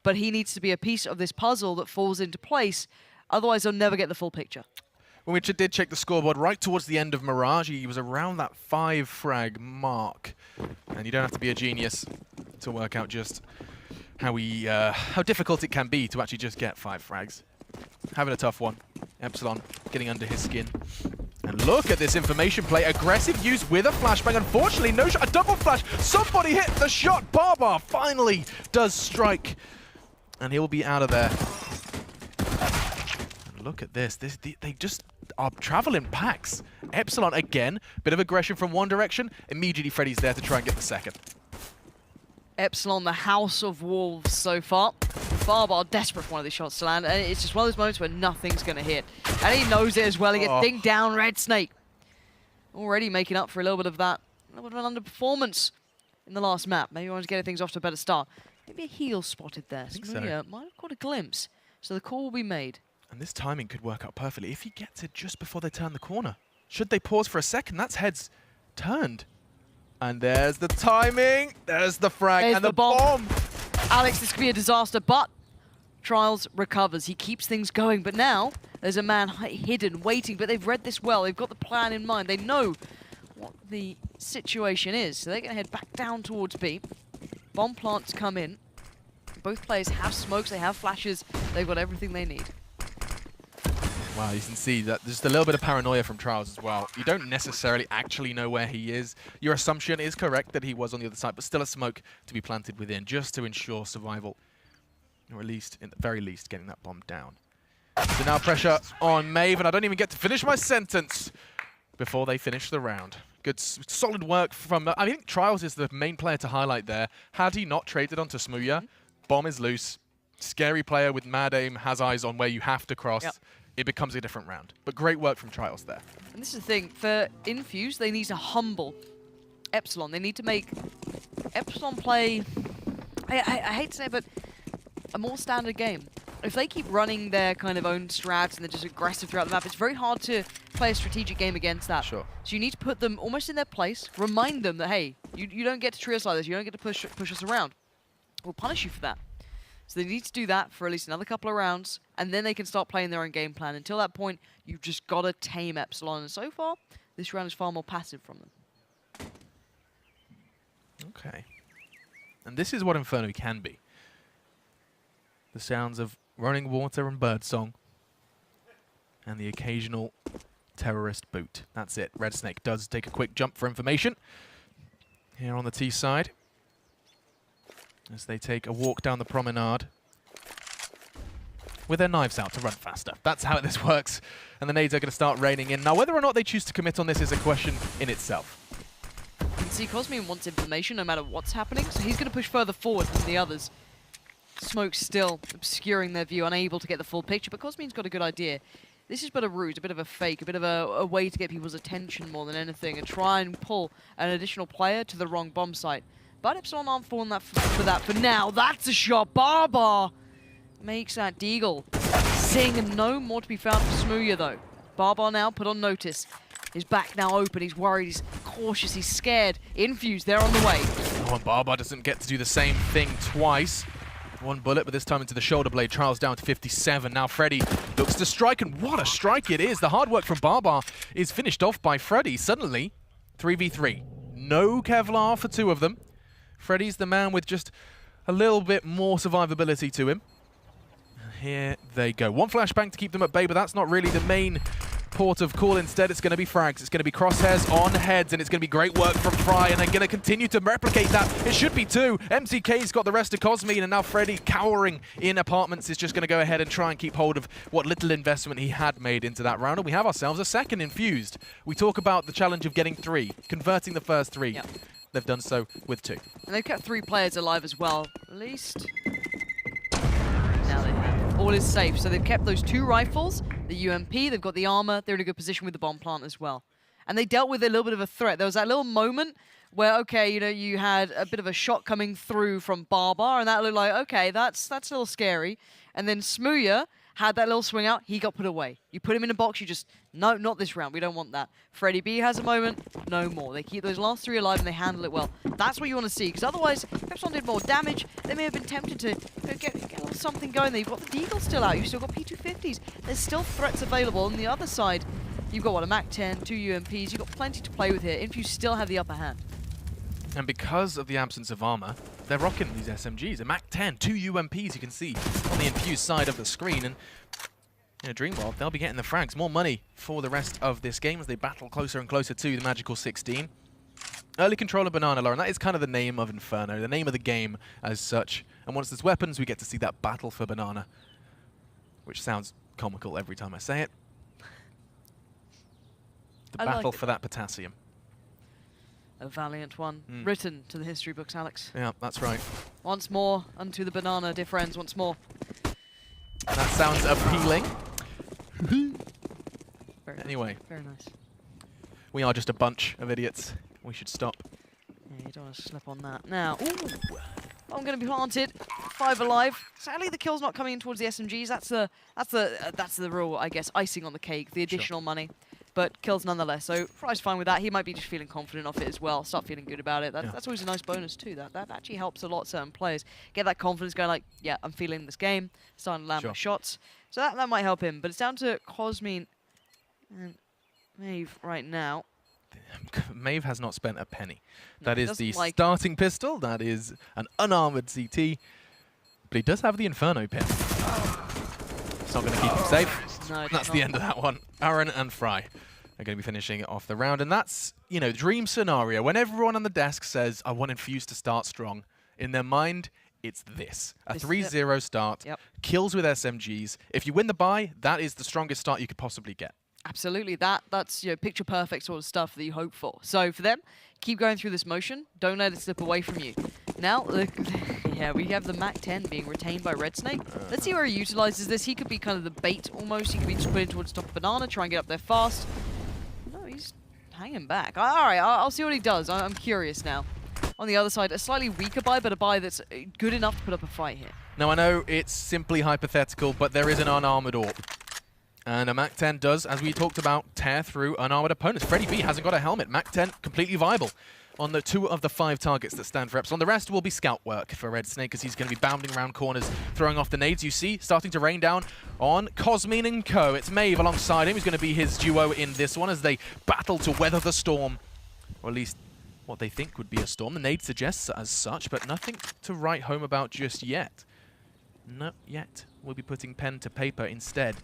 [SPEAKER 3] but he needs to be a piece of this puzzle that falls into place. Otherwise, they'll never get the full picture.
[SPEAKER 2] When we did check the scoreboard right towards the end of Mirage, he was around that 5 frag mark. And you don't have to be a genius to work out just how difficult it can be to actually just get 5 frags. Having a tough one. Epsilon getting under his skin. And look at this information play. Aggressive use with a flashbang. Unfortunately, no shot. A double flash. Somebody hit the shot. Barbar finally does strike. And he'll be out of there. And look at this. They just are traveling packs. Epsilon again. Bit of aggression from one direction. Immediately Freddy's there to try and get the second.
[SPEAKER 3] Epsilon, the house of wolves so far. Barbar desperate for one of these shots to land, and it's just one of those moments where nothing's going to hit. And he knows it as well. He gets dinged down, Red Snake. Already making up for a little bit of that, a little bit of an underperformance in the last map. Maybe he wants to get things off to a better start. Maybe a heel spotted there. Smooya might have caught a glimpse, so the call will be made.
[SPEAKER 2] And this timing could work out perfectly if he gets it just before they turn the corner. Should they pause for a second? That's heads turned. And there's the timing. There's the frag
[SPEAKER 3] There's
[SPEAKER 2] and
[SPEAKER 3] the
[SPEAKER 2] the bomb.
[SPEAKER 3] Alex, this could be a disaster, but Trials recovers. He keeps things going, but now there's a man hidden, waiting, but they've read this well. They've got the plan in mind. They know what the situation is, so they're going to head back down towards B. Bomb plants come in. Both players have smokes, they have flashes. They've got everything they need.
[SPEAKER 2] Wow, you can see that there's a little bit of paranoia from Trials as well. You don't necessarily actually know where he is. Your assumption is correct that he was on the other side, but still a smoke to be planted within just to ensure survival. Or at least, in the very least, getting that bomb down. So now pressure on Maeve, and I don't even get to finish my sentence before they finish the round. Good, solid work from... I think Trials is the main player to highlight there. Had he not traded onto Smooya, bomb is loose. Scary player with mad aim, has eyes on where you have to cross.
[SPEAKER 3] Yep.
[SPEAKER 2] It becomes a different round. But great work from Trials there.
[SPEAKER 3] And this is the thing, for Infused, they need to humble Epsilon. They need to make Epsilon play, I hate to say it, but a more standard game. If they keep running their kind of own strats and they're just aggressive throughout the map, it's very hard to play a strategic game against that.
[SPEAKER 2] Sure.
[SPEAKER 3] So you need to put them almost in their place, remind them that, hey, you don't get to treat us like this, you don't get to push us around. We'll punish you for that. So they need to do that for at least another couple of rounds, and then they can start playing their own game plan. Until that point, you've just got to tame Epsilon, and so far, this round is far more passive from them.
[SPEAKER 2] Okay. And this is what Inferno can be. The sounds of running water and birdsong, and the occasional terrorist boot. That's it. Red Snake does take a quick jump for information here on the T side, as they take a walk down the promenade with their knives out to run faster. That's how this works, and the nades are going to start raining in. Now, whether or not they choose to commit on this is a question in itself.
[SPEAKER 3] You can see Cosmian wants information no matter what's happening, so he's going to push further forward than the others. Smoke's still obscuring their view, unable to get the full picture, but Cosmian's got a good idea. This is but a ruse, a bit of a fake, a bit of a way to get people's attention more than anything, and try and pull an additional player to the wrong bomb site. But Epsilon aren't falling for that for now. That's a shot. Barbar makes that deagle. Sing, and no more to be found for Smooya, though. Barbar now put on notice. His back now open. He's worried. He's cautious. He's scared. Infused, they're on the way.
[SPEAKER 2] Oh, and Barbar doesn't get to do the same thing twice. One bullet, but this time into the shoulder blade. Trials down to 57. Now Freddy looks to strike, and what a strike it is. The hard work from Barbar is finished off by Freddy. Suddenly, 3v3. No Kevlar for two of them. Freddy's the man with just a little bit more survivability to him. And here they go. One flashbang to keep them at bay, but that's not really the main port of call. Instead, it's going to be frags. It's going to be crosshairs on heads, and it's going to be great work from Fry, and they're going to continue to replicate that. It should be two. MCK's got the rest of Cosmian, and now Freddy, cowering in apartments, is just going to go ahead and try and keep hold of what little investment he had made into that round, and we have ourselves a second Infused. We talk about the challenge of getting 3, converting the first 3.
[SPEAKER 3] Yep.
[SPEAKER 2] They've done so with 2.
[SPEAKER 3] And they've kept 3 players alive as well. At least now they have. All is safe. So they've kept those 2 rifles, the UMP, they've got the armor, they're in a good position with the bomb plant as well. And they dealt with a little bit of a threat. There was that little moment where, okay, you know, you had a bit of a shot coming through from Barbar, and that looked like, okay, that's a little scary. And then Smooya had that little swing out, he got put away. You put him in a box, you just, no, not this round, we don't want that. Freddie B has a moment, no more. They keep those last 3 alive and they handle it well. That's what you want to see, because otherwise, if Epsilon did more damage, they may have been tempted to get a little something going there. You've got the Deagle still out, you've still got P250s. There's still threats available. On the other side, you've got, what, a MAC-10, 2 UMPs, you've got plenty to play with here. Infused still have the upper hand.
[SPEAKER 2] And because of the absence of armor, they're rocking these SMGs. A MAC-10, 2 UMPs you can see on the Infused side of the screen. And in a dream world, they'll be getting the frags. More money for the rest of this game as they battle closer and closer to the magical 16. Early control of Banana, Lauren. That is kind of the name of Inferno, the name of the game as such. And once there's weapons, we get to see that battle for Banana, which sounds comical every time I say it. The battle for that potassium.
[SPEAKER 3] A valiant one, written to the history books, Alex.
[SPEAKER 2] Yeah, that's right.
[SPEAKER 3] Once more, unto the banana, dear friends, once more.
[SPEAKER 2] That sounds appealing. Anyway.
[SPEAKER 3] Very nice.
[SPEAKER 2] We are just a bunch of idiots. We should stop.
[SPEAKER 3] Yeah, you don't want to slip on that. Now, ooh, I'm going to be planted. 5 alive. Sadly, the kill's not coming in towards the SMGs. That's the real, I guess, icing on the cake, the additional money. But kills nonetheless. So Fry's fine with that. He might be just feeling confident off it as well. Start feeling good about it. That's always a nice bonus too. That actually helps a lot. Certain players get that confidence going like, yeah, I'm feeling this game. Starting to land my shots. So that might help him. But it's down to Cosmine and Maeve right now.
[SPEAKER 2] Maeve has not spent a penny. No, that is the starting pistol. That is an unarmored CT. But he does have the Inferno pin. It's not going to keep him safe.
[SPEAKER 3] No,
[SPEAKER 2] that's the end of that one. Aaron and Fry are going to be finishing off the round. And that's, you know, dream scenario. When everyone on the desk says, I want Infused to start strong, in their mind, it's this. A 3-0 start, kills with SMGs. If you win the bye, that is the strongest start you could possibly get.
[SPEAKER 3] Absolutely. That's picture perfect sort of stuff that you hope for. So for them, keep going through this motion. Don't let it slip away from you. Now, yeah, we have the MAC-10 being retained by Red Snake. Let's see where he utilizes this. He could be kind of the bait almost. He could be just put towards top of Banana, try and get up there fast. No, he's hanging back. All right, I'll see what he does. I'm curious now. On the other side, a slightly weaker buy, but a buy that's good enough to put up a fight here.
[SPEAKER 2] Now, I know it's simply hypothetical, but there is an unarmored AWP. And a MAC-10 does, as we talked about, tear through unarmored opponents. Freddie B hasn't got a helmet. MAC-10 completely viable on the 2 of the 5 targets that stand for Epsilon. The rest will be scout work for Red Snake as he's going to be bounding around corners, throwing off the nades. You see, starting to rain down on Cosmine and co. It's Maeve alongside him who's going to be his duo in this one as they battle to weather the storm. Or at least what they think would be a storm. The nade suggests as such, but nothing to write home about just yet. Not yet. We'll be putting pen to paper instead.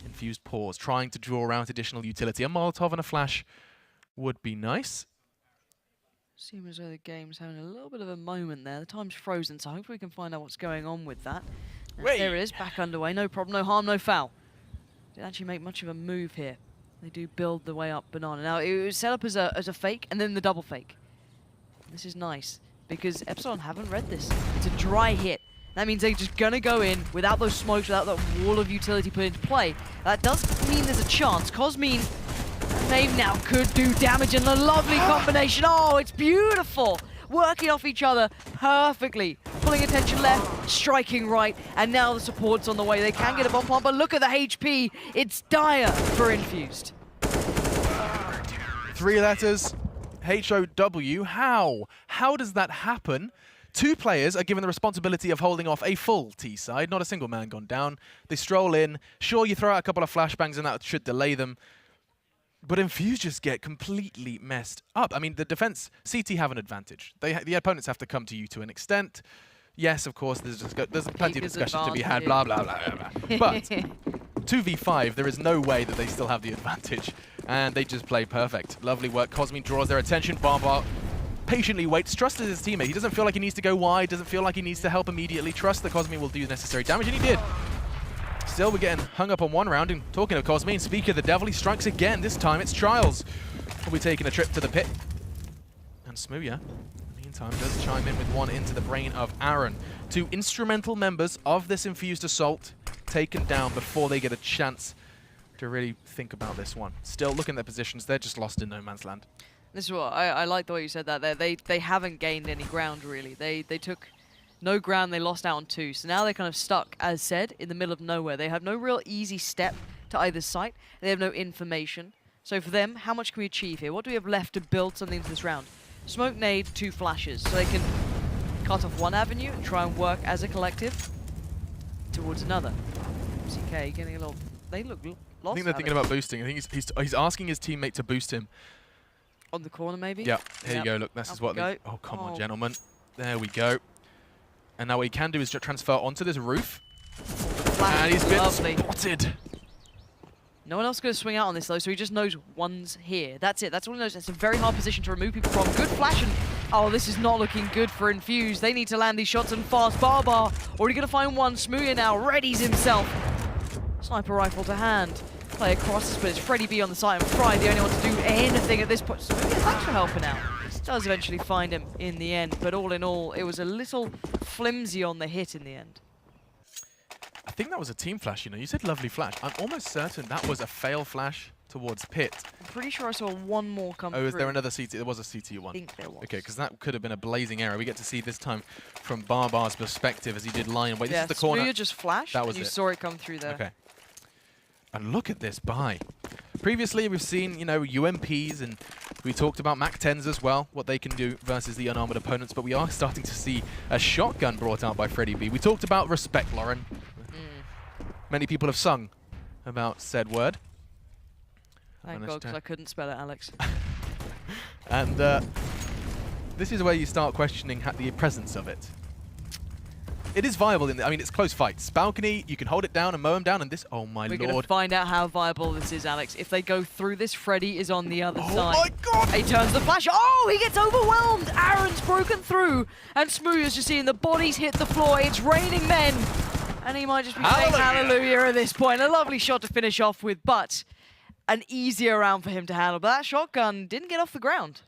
[SPEAKER 2] Infused pause, trying to draw out additional utility. A Molotov and a flash would be nice.
[SPEAKER 3] Seems as though the game's having a little bit of a moment there. The time's frozen, so hopefully we can find out what's going on with that. There it is, back underway. No problem, no harm, no foul. Didn't actually make much of a move here. They do build the way up Banana. Now, it was set up as a fake, and then the double fake. This is nice, because Epsilon haven't read this. It's a dry hit. That means they're just going to go in without those smokes, without that wall of utility put into play. That does mean there's a chance. Cosmine and Maeve now could do damage in a lovely combination. Oh, it's beautiful. Working off each other perfectly. Pulling attention left, striking right, and now the support's on the way. They can get a bomb plant, but look at the HP. It's dire for Infused.
[SPEAKER 2] 3 letters, H-O-W. How? How does that happen? 2 players are given the responsibility of holding off a full T-side, not a single man gone down. They stroll in. Sure, you throw out a couple of flashbangs and that should delay them. But Infused just get completely messed up. I mean, the defense, CT have an advantage. The opponents have to come to you to an extent. Yes, of course, there's plenty of discussion to be had, blah, blah, blah, blah, blah. But 2v5, there is no way that they still have the advantage. And they just play perfect. Lovely work. Cosmine draws their attention. Barbar patiently waits, trusts his teammate. He doesn't feel like he needs to go wide, doesn't feel like he needs to help immediately. Trust that Cosmine will do the necessary damage, and he did. Still, we're getting hung up on one round, and talking of Cosmine, speak of the devil, he strikes again. This time it's Trials. We'll be taking a trip to the pit. And Smooya, in the meantime, does chime in with one into the brain of Aaron. 2 instrumental members of this Infused assault taken down before they get a chance to really think about this one. Still, looking at their positions, they're just lost in no man's land. This
[SPEAKER 3] is what I like the way you said that there. They haven't gained any ground really. They took No ground, they lost out on 2. So now they're kind of stuck, as said, in the middle of nowhere. They have no real easy step to either site. They have no information. So for them, how much can we achieve here? What do we have left to build something into this round? Smoke, nade, 2 flashes. So they can cut off one avenue and try and work as a collective towards another. CK getting a little... They look lost.
[SPEAKER 2] I think they're thinking about boosting. I think he's asking his teammate to boost him.
[SPEAKER 3] On the corner, maybe?
[SPEAKER 2] Yeah, here you go. Look, this is what they... Oh, come on, gentlemen. There we go. And now what he can do is just transfer onto this roof. And he's been spotted.
[SPEAKER 3] No one else is going to swing out on this, though, so he just knows one's here. That's it. That's all he knows. It's a very hard position to remove people from. Good flash, and oh, this is not looking good for Infused. They need to land these shots and fast. Barbar already going to find one. Smooya now readies himself. Sniper rifle to hand. Play across this, but it's Freddy B on the side, and Fry the only one to do anything at this point. Smooya, thanks for helping out. Does eventually find him in the end, but all in all, it was a little flimsy on the hit in the end.
[SPEAKER 2] I think that was a team flash, you know. You said lovely flash. I'm almost certain that was a fail flash towards Pit.
[SPEAKER 3] I'm pretty sure I saw one more come through.
[SPEAKER 2] Oh, is there another CT? There was a CT one.
[SPEAKER 3] I think there was.
[SPEAKER 2] Okay, because that could have been a blazing error. We get to see this time from Barbar's perspective as he did line. Wait,
[SPEAKER 3] yeah,
[SPEAKER 2] this is the corner.
[SPEAKER 3] Smooya just flashed,
[SPEAKER 2] that was
[SPEAKER 3] and you
[SPEAKER 2] it.
[SPEAKER 3] saw it come through there.
[SPEAKER 2] Okay. And look at this buy. Previously, we've seen, you know, UMPs, and we talked about MAC-10s as well, what they can do versus the unarmored opponents, but we are starting to see a shotgun brought out by Freddy B. We talked about respect, Lauren. Many people have sung about said word.
[SPEAKER 3] Thank God, because I couldn't spell it, Alex.
[SPEAKER 2] And this is where you start questioning the presence of it. It is viable I mean, it's close fights. Balcony, you can hold it down and mow him down, and this, oh my lord.
[SPEAKER 3] We're going to find out how viable this is, Alex. If they go through this, Freddy is on the other side.
[SPEAKER 2] Oh my god!
[SPEAKER 3] He turns the flash. Oh, he gets overwhelmed. Aaron's broken through, and Smooya's just seeing the bodies hit the floor. It's raining men. And he might just be saying hallelujah at this point. A lovely shot to finish off with, but an easier round for him to handle. But that shotgun didn't get off the ground.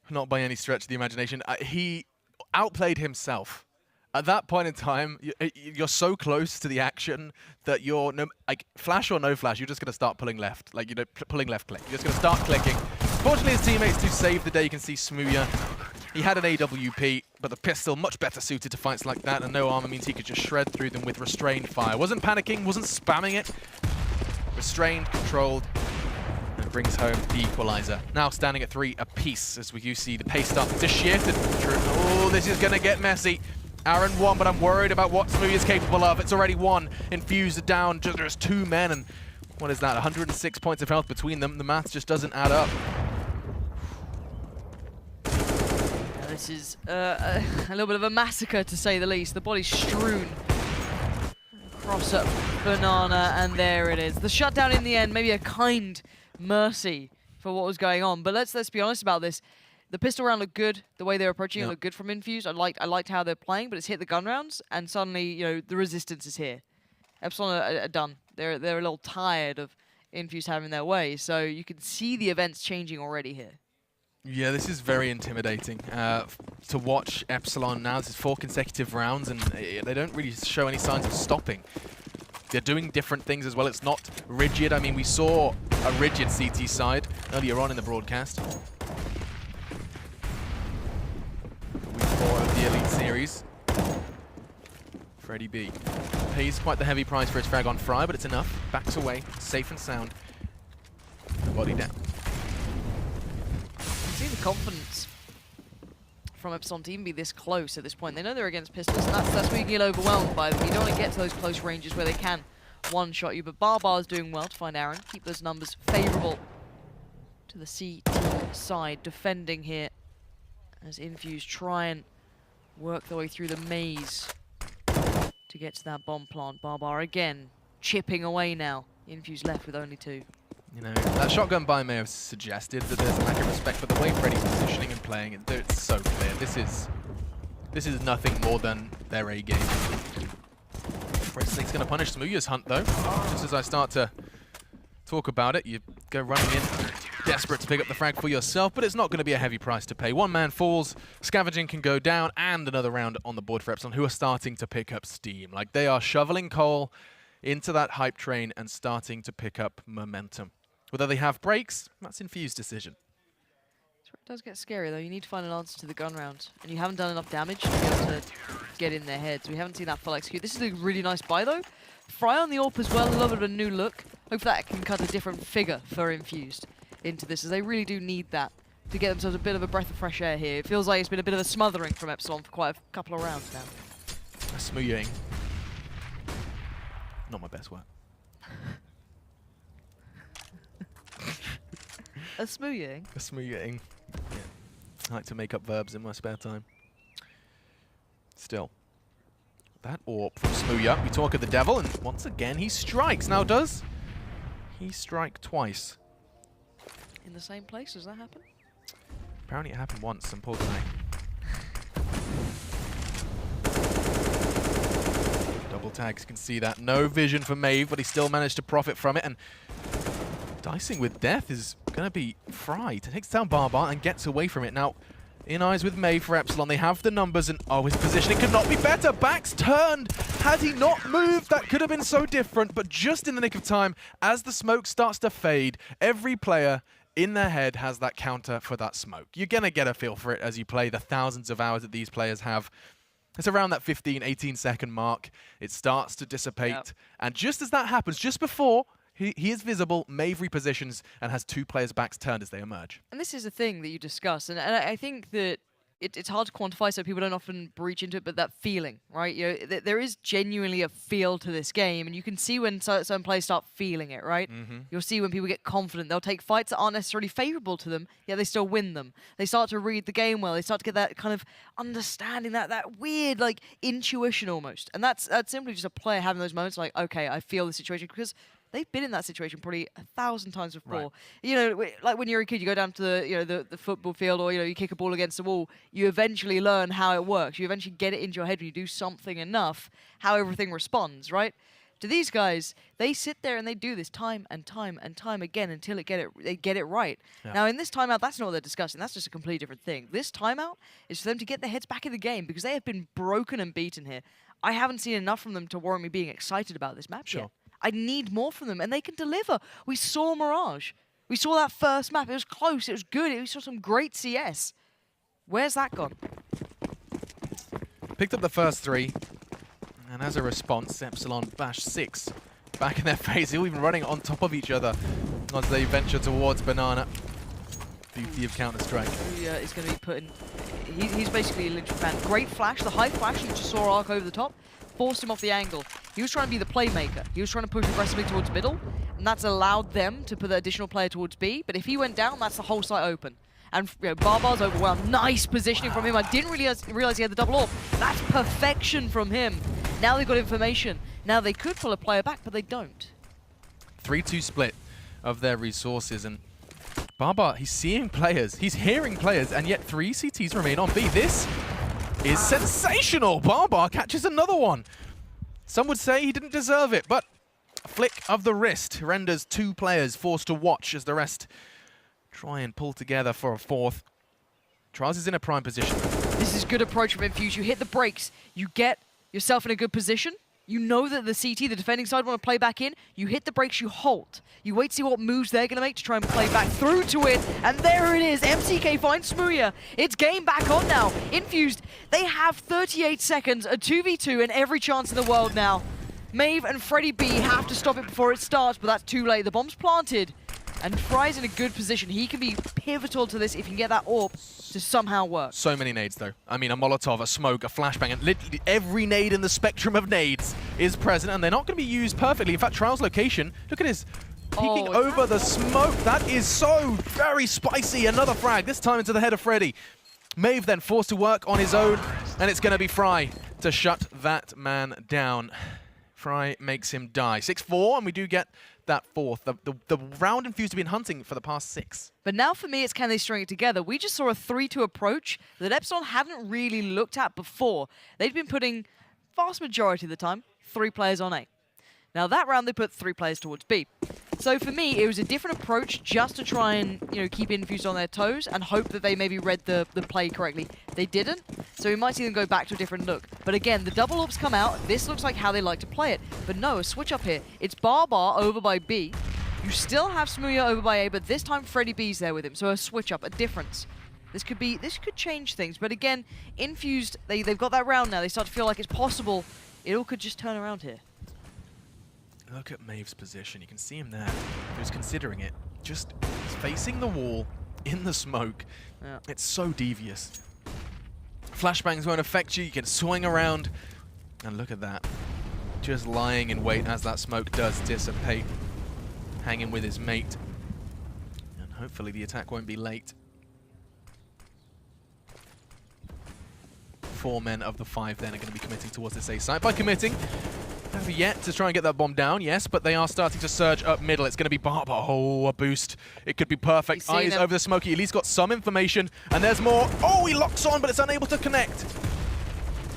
[SPEAKER 2] Not by any stretch of the imagination. He outplayed himself. At that point in time, you're so close to the action that you're, like, flash or no flash, you're just going to start pulling left. Like, you know, pulling left click. You're just going to start clicking. Fortunately, his teammates do save the day. You can see Smooya. He had an AWP, but the pistol much better suited to fights like that, and no armor means he could just shred through them with restrained fire. Wasn't panicking, wasn't spamming it. Restrained, controlled, and brings home the equalizer. Now standing at 3 apiece as you see the pace starting to shift. Oh, this is going to get messy. Aaron won, but I'm worried about what Smooya is capable of. It's already 1. Infused down, there's 2 men, and what is that, 106 points of health between them. The math just doesn't add up.
[SPEAKER 3] This is a little bit of a massacre, to say the least. The body's strewn across a banana, and there it is. The shutdown in the end, maybe a kind mercy for what was going on. But let's be honest about this. The pistol round looked good. The way they were approaching it looked good from Infused. I liked how they're playing, but it's hit the gun rounds, and suddenly, you know, the resistance is here. Epsilon are done. They're a little tired of Infused having their way, so you can see the events changing already here.
[SPEAKER 2] Yeah, this is very intimidating to watch Epsilon now. This is 4 consecutive rounds, and they don't really show any signs of stopping. They're doing different things as well. It's not rigid. I mean, we saw a rigid CT side earlier on in the broadcast. Week 4 of the Elite Series. Freddy B pays quite the heavy price for his frag on Fry, but it's enough. Backs away, safe and sound. The body down.
[SPEAKER 3] See the confidence from Epsilon to even be this close at this point. They know they're against pistols, and that's where you can get overwhelmed by them. You don't want to get to those close ranges where they can one-shot you, but Barbar's doing well to find Aaron. Keep those numbers favourable to the CT side, defending here as Infused try and work their way through the maze to get to that bomb plant. Barbar again chipping away now. Infused left with only 2.
[SPEAKER 2] You know, that shotgun buy may have suggested that there's a lack of respect, but the way Freddy's positioning and playing, it's so clear. This is nothing more than their A game. Red Snake's going to punish Smooya's hunt, though. Just as I start to talk about it, you go running in, desperate to pick up the frag for yourself, but it's not going to be a heavy price to pay. 1 man falls, scavenging can go down, and another round on the board for Epsilon, who are starting to pick up steam. Like, they are shoveling coal into that hype train and starting to pick up momentum. Whether they have breaks, that's Infused decision.
[SPEAKER 3] It does get scary though. You need to find an answer to the gun round, and you haven't done enough damage to be able to get in their heads. We haven't seen that full execute. This is a really nice buy though. Fry on the AWP as well, a little bit of a new look. Hopefully that can cut a different figure for Infused into this, as they really do need that to get themselves a bit of a breath of fresh air here. It feels like it's been a bit of a smothering from Epsilon for quite a couple of rounds now.
[SPEAKER 2] Smoothing. Not my best word.
[SPEAKER 3] A smoothing?
[SPEAKER 2] A smoothing. Yeah. I like to make up verbs in my spare time. Still. That AWP from Smooya. We talk of the devil, and once again he strikes. Now does he strike twice?
[SPEAKER 3] In the same place? Does that happen?
[SPEAKER 2] Apparently it happened once, and poor guy. Double tags, you can see that. No vision for Maeve, but he still managed to profit from it, and dicing with death is going to be Fry. Takes down Barbar and gets away from it. Now, in eyes with Maeve for Epsilon. They have the numbers, and oh, his positioning could not be better. Back's turned. Had he not moved, that could have been so different, but just in the nick of time, as the smoke starts to fade, every player in their head has that counter for that smoke. You're going to get a feel for it as you play the thousands of hours that these players have. It's around that 15, 18-second mark. It starts to dissipate. Yep. And just as that happens, just before he is visible, Maeve repositions and has two players' backs turned as they emerge. And
[SPEAKER 3] this is a thing that you discuss, and I think that it's hard to quantify, so people don't often breach into it, but that feeling, right? You know, there is genuinely a feel to this game, and you can see when certain players start feeling it, right? Mm-hmm. You'll see when people get confident. They'll take fights that aren't necessarily favorable to them, yet they still win them. They start to read the game well. They start to get that kind of understanding, that weird, like, intuition almost. And that's simply just a player having those moments like, okay, I feel the situation, because they've been in that situation probably 1,000 times before. Right. You know, like when you're a kid, you go down to the football field, or you kick a ball against the wall. You eventually learn how it works. You eventually get it into your head when you do something enough, how everything responds, right? To these guys, they sit there and they do this time and time and time again until they get it right. Yeah. Now, in this timeout, that's not what they're discussing. That's just a completely different thing. This timeout is for them to get their heads back in the game, because they have been broken and beaten here. I haven't seen enough from them to warrant me being excited about this map yet. I need more from them, and they can deliver. We saw Mirage. We saw that first map. It was close. It was good. We saw some great CS. Where's that gone?
[SPEAKER 2] Picked up the first three, and as a response, Epsilon bashed 6 back in their face. They're even running on top of each other as they venture towards Banana. Beauty of Counter-Strike.
[SPEAKER 3] Yeah, he's going to be putting... He's basically a lynch fan. Great flash. The high flash, you just saw Arc over the top. Forced him off the angle. He was trying to be the playmaker. He was trying to push aggressively towards middle, and that's allowed them to put the additional player towards B. But if he went down, that's the whole site open. And Barbar's overwhelmed. Nice positioning from him. I didn't really realize he had the double AWP. That's perfection from him. Now they've got information. Now they could pull a player back, but they don't.
[SPEAKER 2] 3-2 split of their resources, and Barbar, he's seeing players, he's hearing players, and yet 3 CTs remain on B. This is sensational. Barbar catches another one. Some would say he didn't deserve it, but a flick of the wrist renders 2 players forced to watch as the rest try and pull together for a fourth. Trials is in a prime position.
[SPEAKER 3] This is good approach from Infused. You hit the brakes, you get yourself in a good position. You know that the CT, the defending side, want to play back in. You hit the brakes, you halt. You wait to see what moves they're going to make to try and play back through to it. And there it is. MCK finds Smooya. It's game back on now. Infused, they have 38 seconds, a 2v2, and every chance in the world now. Maeve and Freddy B have to stop it before it starts, but that's too late. The bomb's planted. And Fry's in a good position. He can be pivotal to this if he can get that AWP to somehow work.
[SPEAKER 2] So many nades, though. I mean, a Molotov, a smoke, a flashbang, and literally every nade in the spectrum of nades is present, and they're not going to be used perfectly. In fact, Trial's location, look at this. Peeking over the smoke. That is so very spicy. Another frag, this time into the head of Freddy. Maeve then forced to work on his own, and it's going to be Fry to shut that man down. Fry makes him die. 6-4, and we do get that fourth. The round Infused have been hunting for the past 6.
[SPEAKER 3] But now for me, it's can they string it together? We just saw a 3-2 approach that Epsilon hadn't really looked at before. They'd been putting, vast majority of the time, 3 players on A. Now that round, they put 3 players towards B. So for me, it was a different approach just to try and keep Infused on their toes and hope that they maybe read the play correctly. They didn't, so we might see them go back to a different look. But again, the double AWPs come out. This looks like how they like to play it. But no, a switch up here. It's Barbar over by B. You still have Smooya over by A, but this time Freddy B's there with him, so a switch up, a difference. This could change things, but again, Infused, they've got that round now. They start to feel like it's possible. It all could just turn around here.
[SPEAKER 2] Look at Maeve's position. You can see him there. He was considering it. Just facing the wall in the smoke.
[SPEAKER 3] Yeah.
[SPEAKER 2] It's so devious. Flashbangs won't affect you. You can swing around. And look at that. Just lying in wait as that smoke does dissipate. Hanging with his mate. And hopefully the attack won't be late. 4 men of the 5 then are going to be committing towards this A site. By committing, have yet to try and get that bomb down, yes, but they are starting to surge up middle. It's going to be Barber. Oh, a boost. It could be perfect. Eyes over the smoke. He at least got some information, and there's more. Oh, he locks on, but it's unable to connect.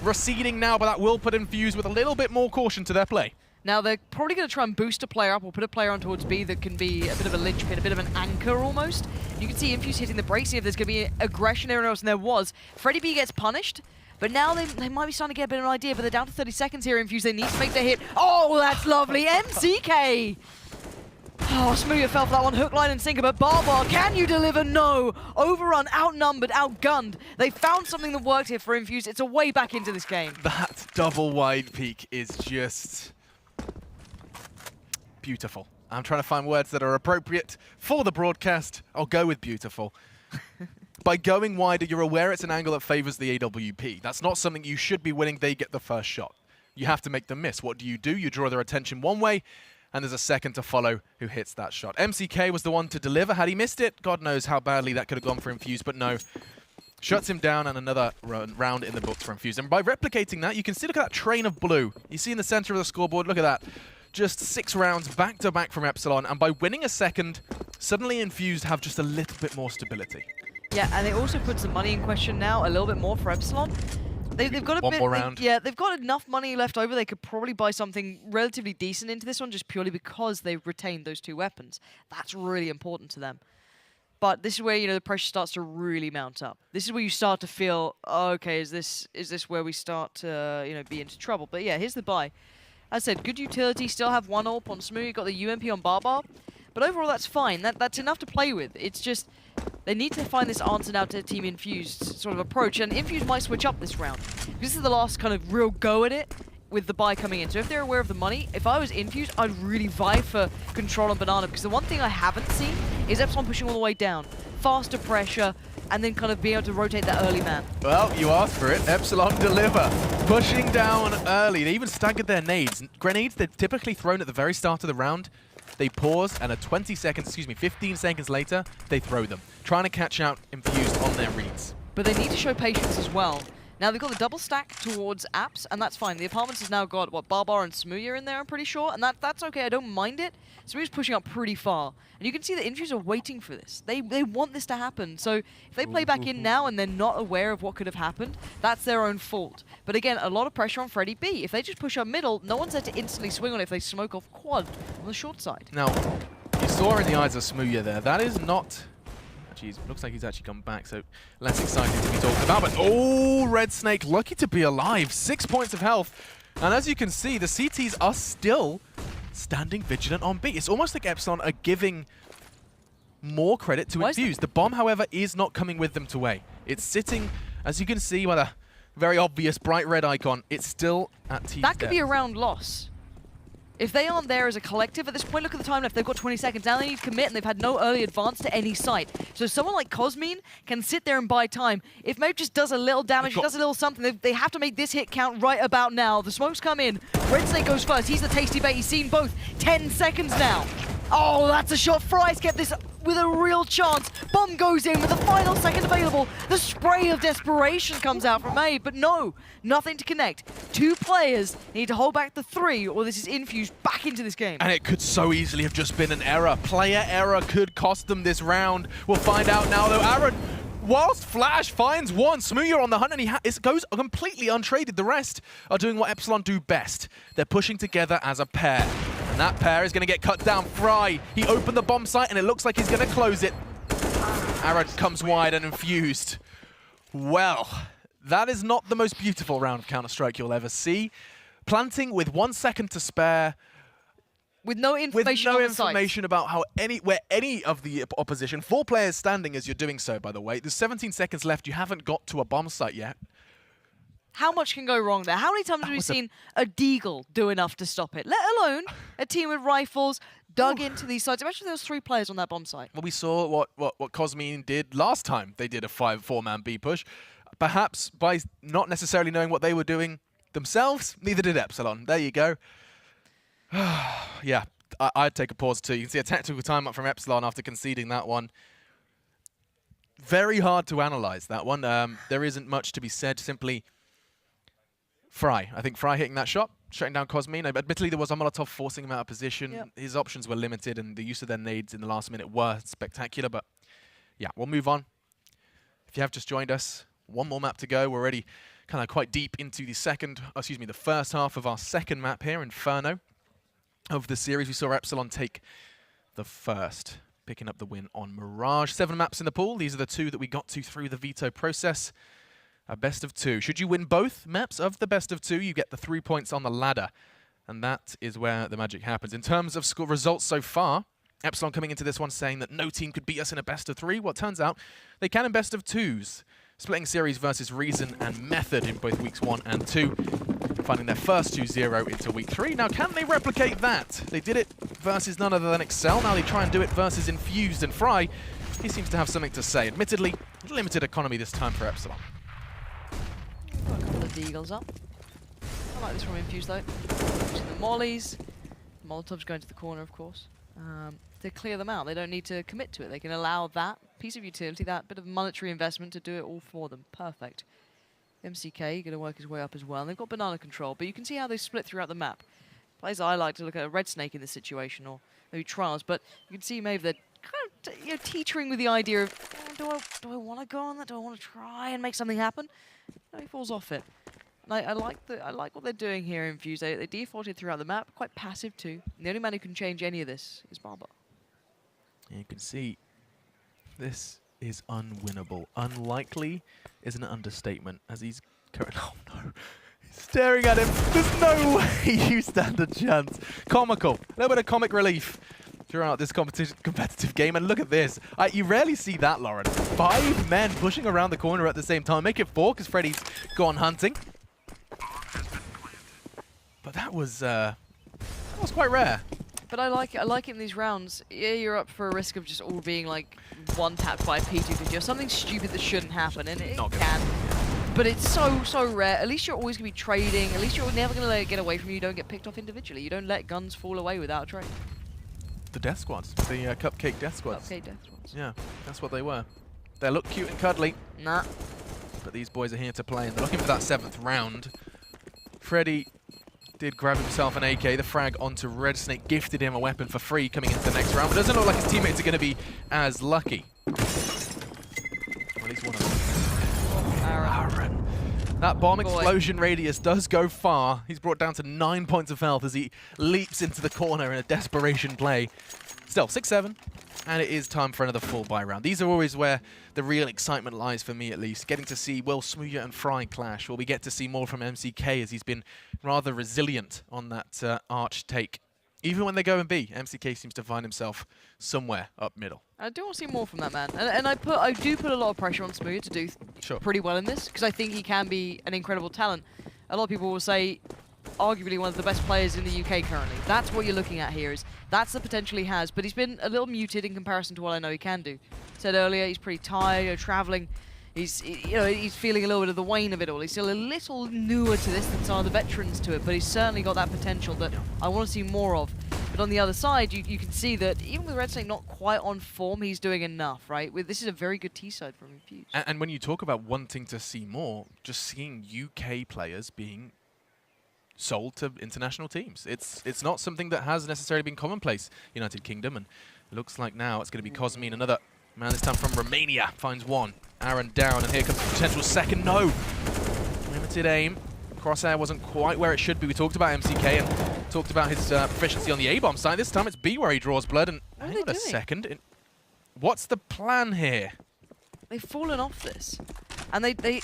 [SPEAKER 2] Receding now, but that will put Infused with a little bit more caution to their play.
[SPEAKER 3] Now, they're probably going to try and boost a player up or put a player on towards B that can be a bit of a linchpin, a bit of an anchor almost. You can see Infused hitting the brakes, see if there's going to be aggression everywhere else, and there was. Freddy B gets punished. But now they might be starting to get a bit of an idea, but they're down to 30 seconds here, Infused. They need to make their hit. Oh, that's lovely. MCK! Oh, Smooya fell for that one. Hook, line, and sinker, but Barbar, can you deliver? No! Overrun, outnumbered, outgunned. They found something that worked here for Infused. It's a way back into this game.
[SPEAKER 2] That double wide peak is just beautiful. I'm trying to find words that are appropriate for the broadcast. I'll go with beautiful. By going wider, you're aware it's an angle that favors the AWP. That's not something you should be winning. They get the first shot. You have to make them miss. What do? You draw their attention one way, and there's a second to follow who hits that shot. MCK was the one to deliver. Had he missed it, God knows how badly that could have gone for Infused, but no. Shuts him down, and another round in the books for Infused. And by replicating that, you can see, look at that train of blue. You see in the center of the scoreboard, look at that. Just 6 rounds back-to-back from Epsilon, and by winning a second, suddenly Infused have just a little bit more stability.
[SPEAKER 3] Yeah, and it also puts the money in question now a little bit more for Epsilon. They've got a
[SPEAKER 2] One
[SPEAKER 3] bit,
[SPEAKER 2] more round.
[SPEAKER 3] yeah, they've got enough money left over. They could probably buy something relatively decent into this one just purely because they've retained those 2 weapons. That's really important to them. But this is where, you know, the pressure starts to really mount up. This is where you start to feel, oh, okay, is this where we start to, you know, be into trouble? But yeah, here's the buy. As I said, good utility, still have 1 AWP on Smooth, got the UMP on Barbar. But overall, that's fine. That's enough to play with. It's just, they need to find this answer now to Team Infused sort of approach. And Infused might switch up this round. This is the last kind of real go at it with the buy coming in. So if they're aware of the money, if I was Infused, I'd really vie for control on Banana. Because the one thing I haven't seen is Epsilon pushing all the way down. Faster pressure, and then kind of being able to rotate that early man.
[SPEAKER 2] Well, you asked for it. Epsilon deliver. Pushing down early. They even staggered their nades. Grenades, they're typically thrown at the very start of the round. They pause, and 15 seconds later, they throw them, trying to catch out Infused on their reads.
[SPEAKER 3] But they need to show patience as well. Now, they've got the double stack towards Apps, and that's fine. The Apartments has now got, what, Barbar and Smooya in there, I'm pretty sure, and that's okay. I don't mind it. Smooya's pushing up pretty far. And you can see that Infused are waiting for this. They want this to happen. So if they play back in now and they're not aware of what could have happened, that's their own fault. But again, a lot of pressure on Freddy B. If they just push up middle, no one's there to instantly swing on it if they smoke off quad on the short side.
[SPEAKER 2] Now, you saw in the eyes of Smooya there, that is not... Jeez, looks like he's actually come back, so less exciting to be talking about. But, oh, Red Snake, lucky to be alive. 6 points of health. And as you can see, the CTs are still standing vigilant on B. It's almost like Epsilon are giving more credit to Infused. The bomb, however, is not coming with them to A. It's sitting, as you can see, by the very obvious bright red icon. It's still at T's
[SPEAKER 3] That could be a
[SPEAKER 2] depth.
[SPEAKER 3] round loss. If they aren't there as a collective at this point, look at the time left. They've got 20 seconds. Now they need to commit, and they've had no early advance to any site. So someone like Cosmine can sit there and buy time. If Maeve just does a little damage, does a little something, they have to make this hit count right about now. The smokes come in. Red Snake goes first. He's the tasty bait. He's seen both. 10 seconds now. Oh, that's a shot. Fry's kept this with a real chance. Bomb goes in with the final second available. The spray of desperation comes out from Maeve, but no, nothing to connect. 2 players need to hold back the 3, or this is Infused back into this game.
[SPEAKER 2] And it could so easily have just been an error. Player error could cost them this round. We'll find out now, though. Aaron, whilst Flash finds one, Smooya on the hunt, and it goes completely untraded. The rest are doing what Epsilon do best. They're pushing together as a pair. And that pair is going to get cut down. Fry, he opened the bomb site, and it looks like he's going to close it. Aaron comes wide and Infused. Well, that is not the most beautiful round of Counter-Strike you'll ever see. Planting with 1 second to spare.
[SPEAKER 3] With no information
[SPEAKER 2] With no
[SPEAKER 3] on the site.
[SPEAKER 2] information about where any of the opposition, 4 players standing as you're doing so, by the way. There's 17 seconds left. You haven't got to a bomb site yet.
[SPEAKER 3] How much can go wrong there? How many times have we seen a deagle do enough to stop it? Let alone a team with rifles dug into these sites. Imagine there was 3 players on that bomb site.
[SPEAKER 2] Well, we saw what Cosmine did last time they did a 4-man B push. Perhaps by not necessarily knowing what they were doing themselves, neither did Epsilon. There you go. Yeah, I'd take a pause too. You can see a tactical timeout from Epsilon after conceding that one. Very hard to analyze that one. There isn't much to be said. Simply Fry. I think Fry hitting that shot, shutting down Cosmine. Admittedly, there was a Molotov forcing him out of position.
[SPEAKER 3] Yep.
[SPEAKER 2] His options were limited, and the use of their nades in the last minute were spectacular. But yeah, we'll move on. If you have just joined us, one more map to go. We're already kind of quite deep into the first half of our second map here, Inferno, of the series. We saw Epsilon take the first, picking up the win on Mirage. 7 maps in the pool. These are the 2 that we got to through the veto process. A best of 2. Should you win both maps of the best of 2, you get the 3 points on the ladder. And that is where the magic happens. In terms of score results so far, Epsilon coming into this one saying that no team could beat us in a best of 3. Well, it turns out they can in best of 2s. Splitting series versus Reason and Method in both weeks 1 and 2. Finding their first 2-0 into week 3. Now, can they replicate that? They did it versus none other than Excel. Now they try and do it versus Infused, and Fry, he seems to have something to say. Admittedly, limited economy this time for Epsilon.
[SPEAKER 3] Got a couple of deagles up. I like this from Infused though. Using the mollies. Molotovs going to the corner, of course. To clear them out. They don't need to commit to it. They can allow that piece of utility, that bit of monetary investment to do it all for them. Perfect. MCK going to work his way up as well. And they've got banana control, but you can see how they split throughout the map. Plays I like to look at a Red Snake in this situation, or maybe Trials, but you can see maybe they're kind of teetering with the idea of, do I want to go on that? Do I want to try and make something happen? No, he falls off it. And I like what they're doing here in Fuse. They defaulted throughout the map, quite passive too. And the only man who can change any of this is Barber.
[SPEAKER 2] You can see this is unwinnable. Unlikely is an understatement, as he's currently... Oh no. He's staring at him. There's no way you stand a chance. Comical. A little bit of comic relief throughout this competitive game. And look at this. You rarely see that, Lauren. 5 men pushing around the corner at the same time. Make it 4 because Freddy's gone hunting. But that was quite rare.
[SPEAKER 3] But I like it. I like it in these rounds. Yeah, you're up for a risk of just all being like one-tapped by a P250 or something stupid that shouldn't happen, and it can. But it's so rare. At least you're always going to be trading. At least you're never going to let it get away from you. You don't get picked off individually. You don't let guns fall away without a trade.
[SPEAKER 2] The death squads. The cupcake death squads.
[SPEAKER 3] Cupcake death squads.
[SPEAKER 2] Yeah, that's what they were. They look cute and cuddly.
[SPEAKER 3] Nah.
[SPEAKER 2] But these boys are here to play, and they're looking for that 7th round. Freddy did grab himself an AK. The frag onto Red Snake gifted him a weapon for free coming into the next round, but doesn't look like his teammates are going to be as lucky. Well, at least one of them. Aaron. That bomb explosion radius does go far. He's brought down to 9 points of health as he leaps into the corner in a desperation play. Still, 6-7. And it is time for another full buy round. These are always where the real excitement lies, for me at least. Getting to see Will Smooya and Fry clash. Will we get to see more from MCK as he's been rather resilient on that arch take. Even when they go in B, MCK seems to find himself somewhere up middle.
[SPEAKER 3] I do want to see more from that man. And I do put a lot of pressure on Smooya to do pretty well in this, because I think he can be an incredible talent. A lot of people will say arguably one of the best players in the UK currently. That's what you're looking at here, is that's the potential he has, but he's been a little muted in comparison to what I know he can do. Said earlier, he's pretty tired, traveling. He's feeling a little bit of the wane of it all. He's still a little newer to this than some of the veterans to it, but he's certainly got that potential that I want to see more of. But on the other side, you can see that even with Red Snake not quite on form, he's doing enough, right? This is a very good T-side from Infused.
[SPEAKER 2] And when you talk about wanting to see more, just seeing UK players being sold to international teams. It's not something that has necessarily been commonplace United Kingdom, and it looks like now it's going to be Cosmine, another man this time from Romania, finds one. Aaron down, and here comes the potential second. No! Limited aim. Crosshair wasn't quite where it should be. We talked about MCK and talked about his proficiency on the A-bomb side. This time it's B where he draws blood, and hang on a second. What's the plan here?
[SPEAKER 3] They've fallen off this. And they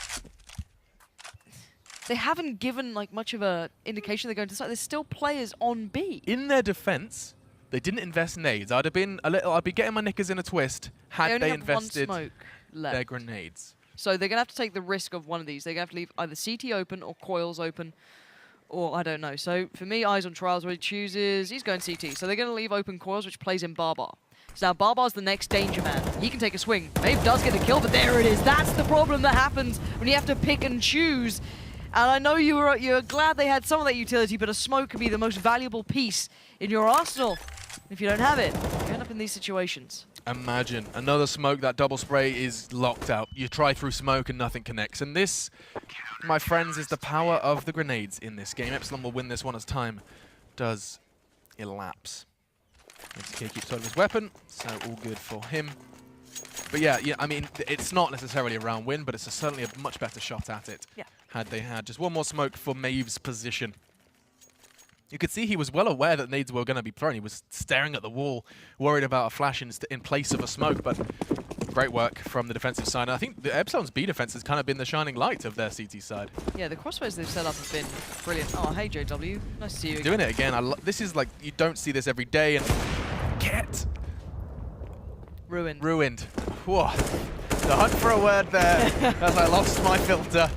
[SPEAKER 3] They haven't given like much of a indication they're going to start. There's still players on B.
[SPEAKER 2] In their defense, they didn't invest nades. I'd be getting my knickers in a twist had they
[SPEAKER 3] have
[SPEAKER 2] invested
[SPEAKER 3] one smoke left.
[SPEAKER 2] their grenades.
[SPEAKER 3] So they're going to have to take the risk of one of these. They're going to have to leave either CT open or coils open, or I don't know. So for me, eyes on Trials, what he chooses, he's going CT. So they're going to leave open coils, which plays in Barbar. So now Barbar's the next danger man. He can take a swing. Maeve does get a kill, but there it is. That's the problem that happens when you have to pick and choose. And I know you're glad they had some of that utility, but a smoke can be the most valuable piece in your arsenal. If you don't have it, you end up in these situations.
[SPEAKER 2] Imagine another smoke, that double spray is locked out. You try through smoke and nothing connects. And this, my friends, is the power of the grenades in this game. Epsilon will win this one as time does elapse. MCK keeps holding his weapon, so all good for him. But yeah, I mean, it's not necessarily a round win, but it's certainly a much better shot at it.
[SPEAKER 3] Yeah.
[SPEAKER 2] Had they had just one more smoke for Maeve's position. You could see he was well aware that nades were going to be thrown. He was staring at the wall, worried about a flash in place of a smoke, but great work from the defensive side. And I think the Epsilon's B defense has kind of been the shining light of their CT side.
[SPEAKER 3] Yeah, the crossbows they've set up have been brilliant. Oh, hey, JW. Nice to see you again.
[SPEAKER 2] Doing it again. This is like, you don't see this every day. And get
[SPEAKER 3] Ruined.
[SPEAKER 2] ruined. Whoa. The hunt for a word there as I lost my filter.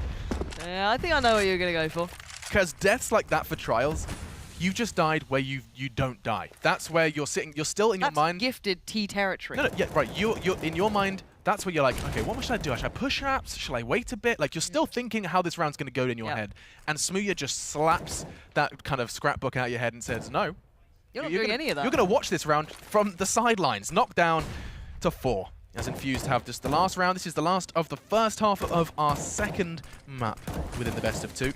[SPEAKER 3] Yeah, I think I know what you're going to go for.
[SPEAKER 2] Because deaths like that for trials, you just died where you don't die. That's where you're sitting. You're still in your mind.
[SPEAKER 3] Gifted T territory.
[SPEAKER 2] No, yeah, right. You're in your mind. That's where you're like, okay, what should I do? Should I push traps? Should I wait a bit? Like, you're still thinking how this round's going to go in your head. And Smooya just slaps that kind of scrapbook out your head and says, no.
[SPEAKER 3] You're not doing any of that.
[SPEAKER 2] You're going to watch this round from the sidelines. Knocked down to 4. As Infused have just the last round. This is the last of the first half of our second map within the best of 2.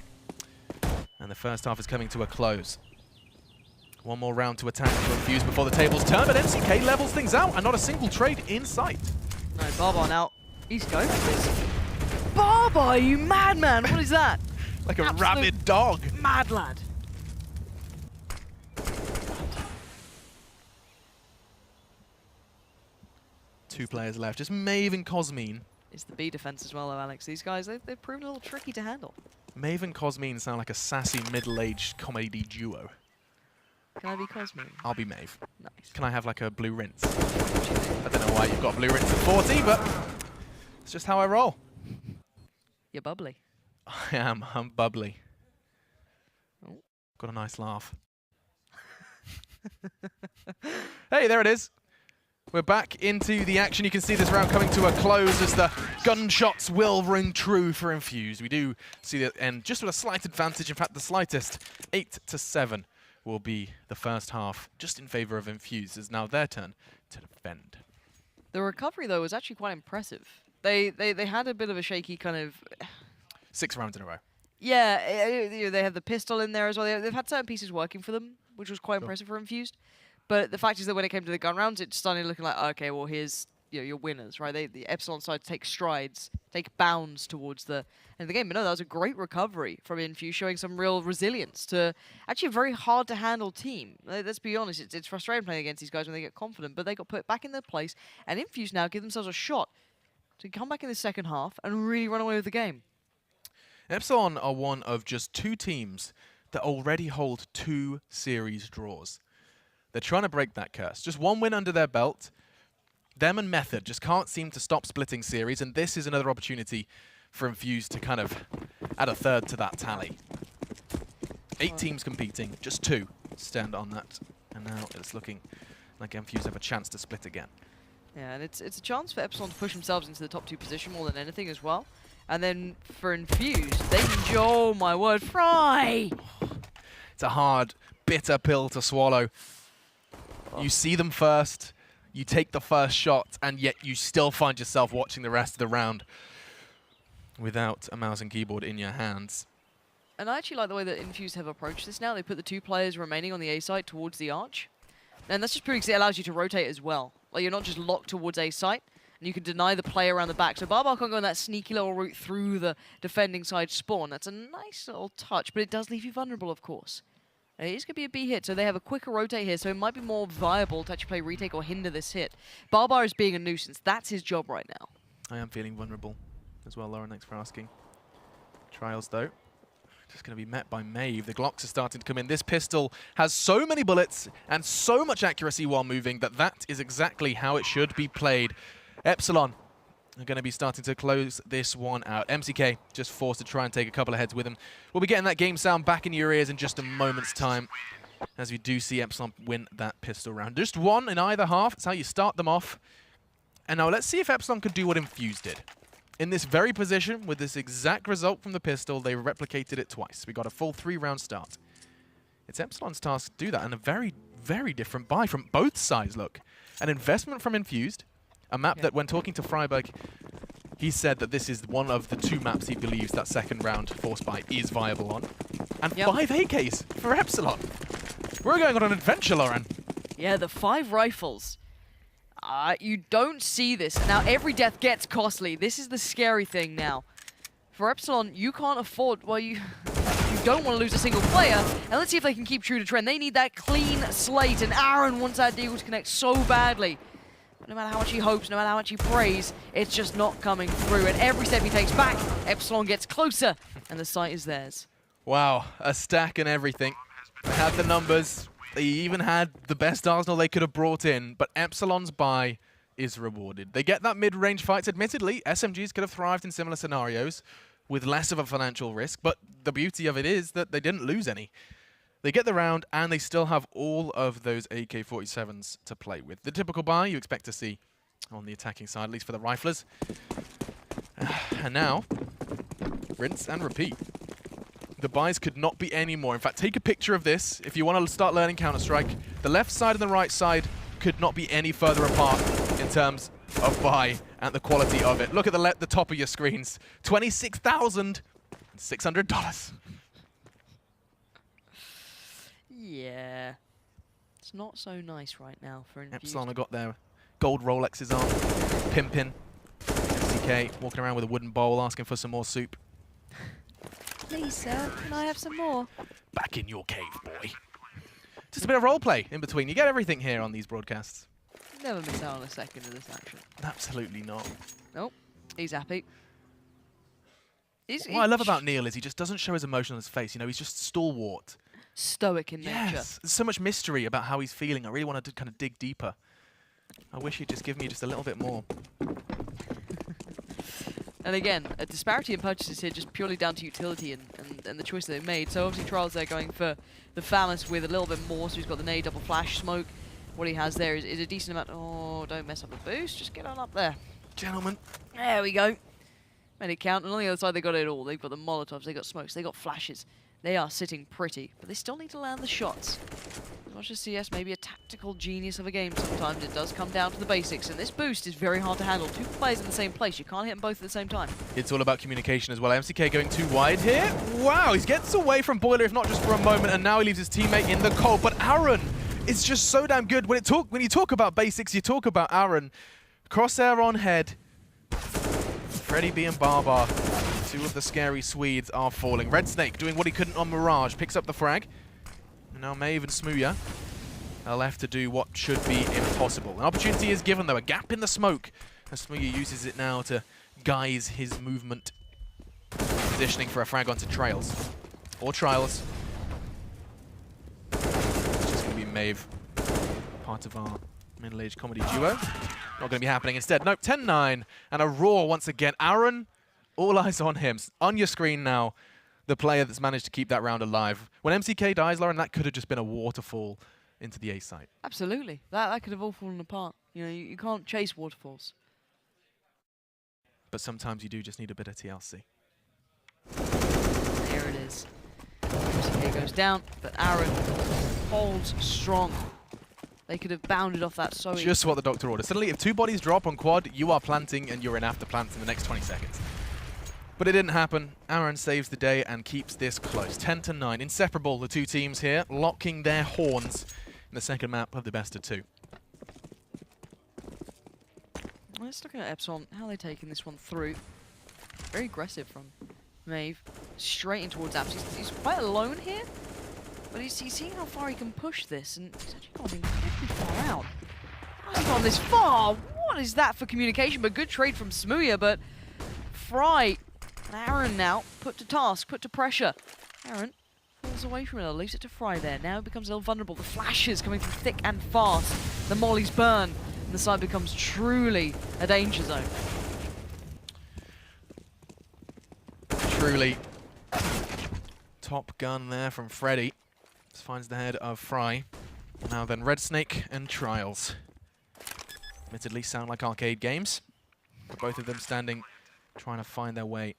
[SPEAKER 2] And the first half is coming to a close. One more round to attack to Infuse before the tables turn, but MCK levels things out and not a single trade in sight.
[SPEAKER 3] No, Barbar now. He's going for this. Barbar, you madman! What is that?
[SPEAKER 2] Like a
[SPEAKER 3] Absolute
[SPEAKER 2] rabid dog.
[SPEAKER 3] Mad lad.
[SPEAKER 2] Two players left, just Maeve and Cosmine.
[SPEAKER 3] It's the B defense as well, though, Alex. These guys, they've proven a little tricky to handle.
[SPEAKER 2] Maeve and Cosmine sound like a sassy middle-aged comedy duo.
[SPEAKER 3] Can I be Cosmo?
[SPEAKER 2] I'll be Maeve.
[SPEAKER 3] Nice.
[SPEAKER 2] Can I have like a blue rinse? I don't know why you've got blue rinse at 40, but it's just how I roll.
[SPEAKER 3] You're bubbly.
[SPEAKER 2] I am. I'm bubbly.
[SPEAKER 3] Oh.
[SPEAKER 2] Got a nice laugh. Hey, there it is. We're back into the action. You can see this round coming to a close as the gunshots will ring true for Infused. We do see the end just with a slight advantage. In fact, the slightest, 8-7. Will be the first half just in favor of Infused. It's now their turn to defend.
[SPEAKER 3] The recovery, though, was actually quite impressive. They had a bit of a shaky kind of...
[SPEAKER 2] 6 rounds in a row.
[SPEAKER 3] Yeah, they have the pistol in there as well. They've had certain pieces working for them, which was quite impressive for Infused. But the fact is that when it came to the gun rounds, it started looking like, okay, well, here's your winners, right? The Epsilon side take strides, take bounds towards the end of the game. But no, that was a great recovery from Infused, showing some real resilience to actually a very hard-to-handle team. Let's be honest, it's frustrating playing against these guys when they get confident, but they got put back in their place, and Infused now give themselves a shot to come back in the second half and really run away with the game.
[SPEAKER 2] Epsilon are one of just 2 teams that already hold 2 series draws. They're trying to break that curse. Just 1 win under their belt. Them and Method just can't seem to stop splitting series, and this is another opportunity for Infused to kind of add a third to that tally. 8 teams competing, just 2 stand on that. And now it's looking like Infused have a chance to split again.
[SPEAKER 3] Yeah, and it's a chance for Epsilon to push themselves into the top 2 position more than anything as well. And then for Infused, they can, oh my word, Fry!
[SPEAKER 2] It's a hard, bitter pill to swallow.
[SPEAKER 3] Oh.
[SPEAKER 2] You see them first, you take the first shot, and yet you still find yourself watching the rest of the round without a mouse and keyboard in your hands.
[SPEAKER 3] And I actually like the way that Infused have approached this now. They put the 2 players remaining on the A site towards the arch. And that's just pretty because it allows you to rotate as well. Like, you're not just locked towards A site, and you can deny the player around the back. So Barbar can't go on that sneaky little route through the defending side spawn. That's a nice little touch, but it does leave you vulnerable, of course. It is going to be a B hit, so they have a quicker rotate here, so it might be more viable to actually play retake or hinder this hit. Barbar is being a nuisance. That's his job right now.
[SPEAKER 2] I am feeling vulnerable as well, Lauren. Thanks for asking. Trials, though, Just going to be met by Maeve. The Glocks are starting to come in. This pistol has so many bullets and so much accuracy while moving that is exactly how it should be played. Epsilon are going to be starting to close this one out. MCK just forced to try and take a couple of heads with him. We'll be getting that game sound back in your ears in just a moment's time, as we do see Epsilon win that pistol round. Just one in either half. That's how you start them off. And now let's see if Epsilon could do what Infused did. In this very position, with this exact result from the pistol, they replicated it twice. We got a full 3-round start. It's Epsilon's task to do that, and a very, very different buy from both sides, look. An investment from Infused, a map that when talking to Freiburg, he said that this is one of the 2 maps he believes that second round force buy is viable on. And 5 AKs for Epsilon. We're going on an adventure, Lauren.
[SPEAKER 3] Yeah, the 5 rifles. You don't see this. Now, every death gets costly. This is the scary thing now. For Epsilon, you can't afford... Well, you don't want to lose a single player. And let's see if they can keep true to trend. They need that clean slate, and Aaron wants that deagle to connect so badly. But no matter how much he hopes, no matter how much he prays, it's just not coming through. And every step he takes back, Epsilon gets closer, and the site is theirs.
[SPEAKER 2] Wow, a stack and everything. They had the numbers. They even had the best arsenal they could have brought in, but Epsilon's buy is rewarded. They get that mid-range fights. Admittedly, SMGs could have thrived in similar scenarios with less of a financial risk, but the beauty of it is that they didn't lose any. They get the round, and they still have all of those AK-47s to play with. The typical buy you expect to see on the attacking side, at least for the riflers. And now, rinse and repeat. The buys could not be any more. In fact, take a picture of this if you want to start learning Counter-Strike. The left side and the right side could not be any further apart in terms of buy and the quality of it. Look at the top of your screens. $26,600.
[SPEAKER 3] Yeah. It's not so nice right now for Infused.
[SPEAKER 2] Epsilon have got their gold Rolexes on, pimping. MCK walking around with a wooden bowl asking for some more soup.
[SPEAKER 3] Please, sir, can I have some more?
[SPEAKER 2] Back in your cave, boy. Just a bit of roleplay in between. You get everything here on these broadcasts.
[SPEAKER 3] Never miss out on a second of this action.
[SPEAKER 2] Absolutely not.
[SPEAKER 3] Nope. He's happy.
[SPEAKER 2] What I love about Neil is he just doesn't show his emotion on his face. You know, he's just stalwart.
[SPEAKER 3] Stoic in nature.
[SPEAKER 2] Yes. There's so much mystery about how he's feeling. I really want to kind of dig deeper. I wish he'd just give me just a little bit more.
[SPEAKER 3] And again, a disparity in purchases here just purely down to utility and the choice that they made. So obviously Trials there going for the Famous with a little bit more, so he's got the nade, double flash, smoke. What he has there is a decent amount. Oh, don't mess up the boost, just get on up there.
[SPEAKER 2] Gentlemen.
[SPEAKER 3] There we go. Made it count, and on the other side they got it all. They've got the Molotovs, they got smokes, they got flashes. They are sitting pretty, but they still need to land the shots. As much as CS may be a tactical genius of a game sometimes, it does come down to the basics, and this boost is very hard to handle. 2 players in the same place, you can't hit them both at the same time.
[SPEAKER 2] It's all about communication as well. MCK going too wide here. Wow, he gets away from Boiler, if not just for a moment, and now he leaves his teammate in the cold. But Aaron is just so damn good. When you talk about basics, you talk about Aaron. Crosshair on head. Freddy B and Barbar, 2 of the scary Swedes are falling. Red Snake doing what he couldn't on Mirage, picks up the frag. And now Maeve and Smooya are left to do what should be impossible. An opportunity is given, though, a gap in the smoke, as Smooya uses it now to guise his movement. Positioning for a frag onto Trails. Or Trials. It's just going to be Maeve, part of our middle-aged comedy duo. Not going to be happening instead. Nope, 10-9, and a roar once again. Aaron, all eyes on him. On your screen now, the player that's managed to keep that round alive. When MCK dies, Lauren, that could have just been a waterfall into the A site.
[SPEAKER 3] Absolutely. That could have all fallen apart. You know, you can't chase waterfalls.
[SPEAKER 2] But sometimes you do just need a bit of TLC.
[SPEAKER 3] There it is. MCK goes down, but Aaron holds strong. They could have bounded off that so easily.
[SPEAKER 2] Just what the doctor ordered. Suddenly, if 2 bodies drop on quad, you are planting and you're in after plants in the next 20 seconds. But it didn't happen. Aaron saves the day and keeps this close. 10-9. Inseparable, the 2 teams here, locking their horns in the second map of the best of 2.
[SPEAKER 3] Let's look at Epsilon, how they're taking this one through. Very aggressive from Maeve. Straight in towards Abs. He's quite alone here. But he's seeing how far he can push this, and he's actually gone incredibly far out. How's he gone this far? What is that for communication? But good trade from Smooya, but Fry and Aaron now put to task, put to pressure. Aaron falls away from it, leaves it to Fry there. Now it becomes a little vulnerable. The flashes coming from thick and fast. The mollies burn, and the side becomes truly a danger zone.
[SPEAKER 2] Truly. Top gun there from Freddy. Just finds the head of Fry. Now then, Red Snake and Trials. Admittedly sound like arcade games, but both of them standing, trying to find their way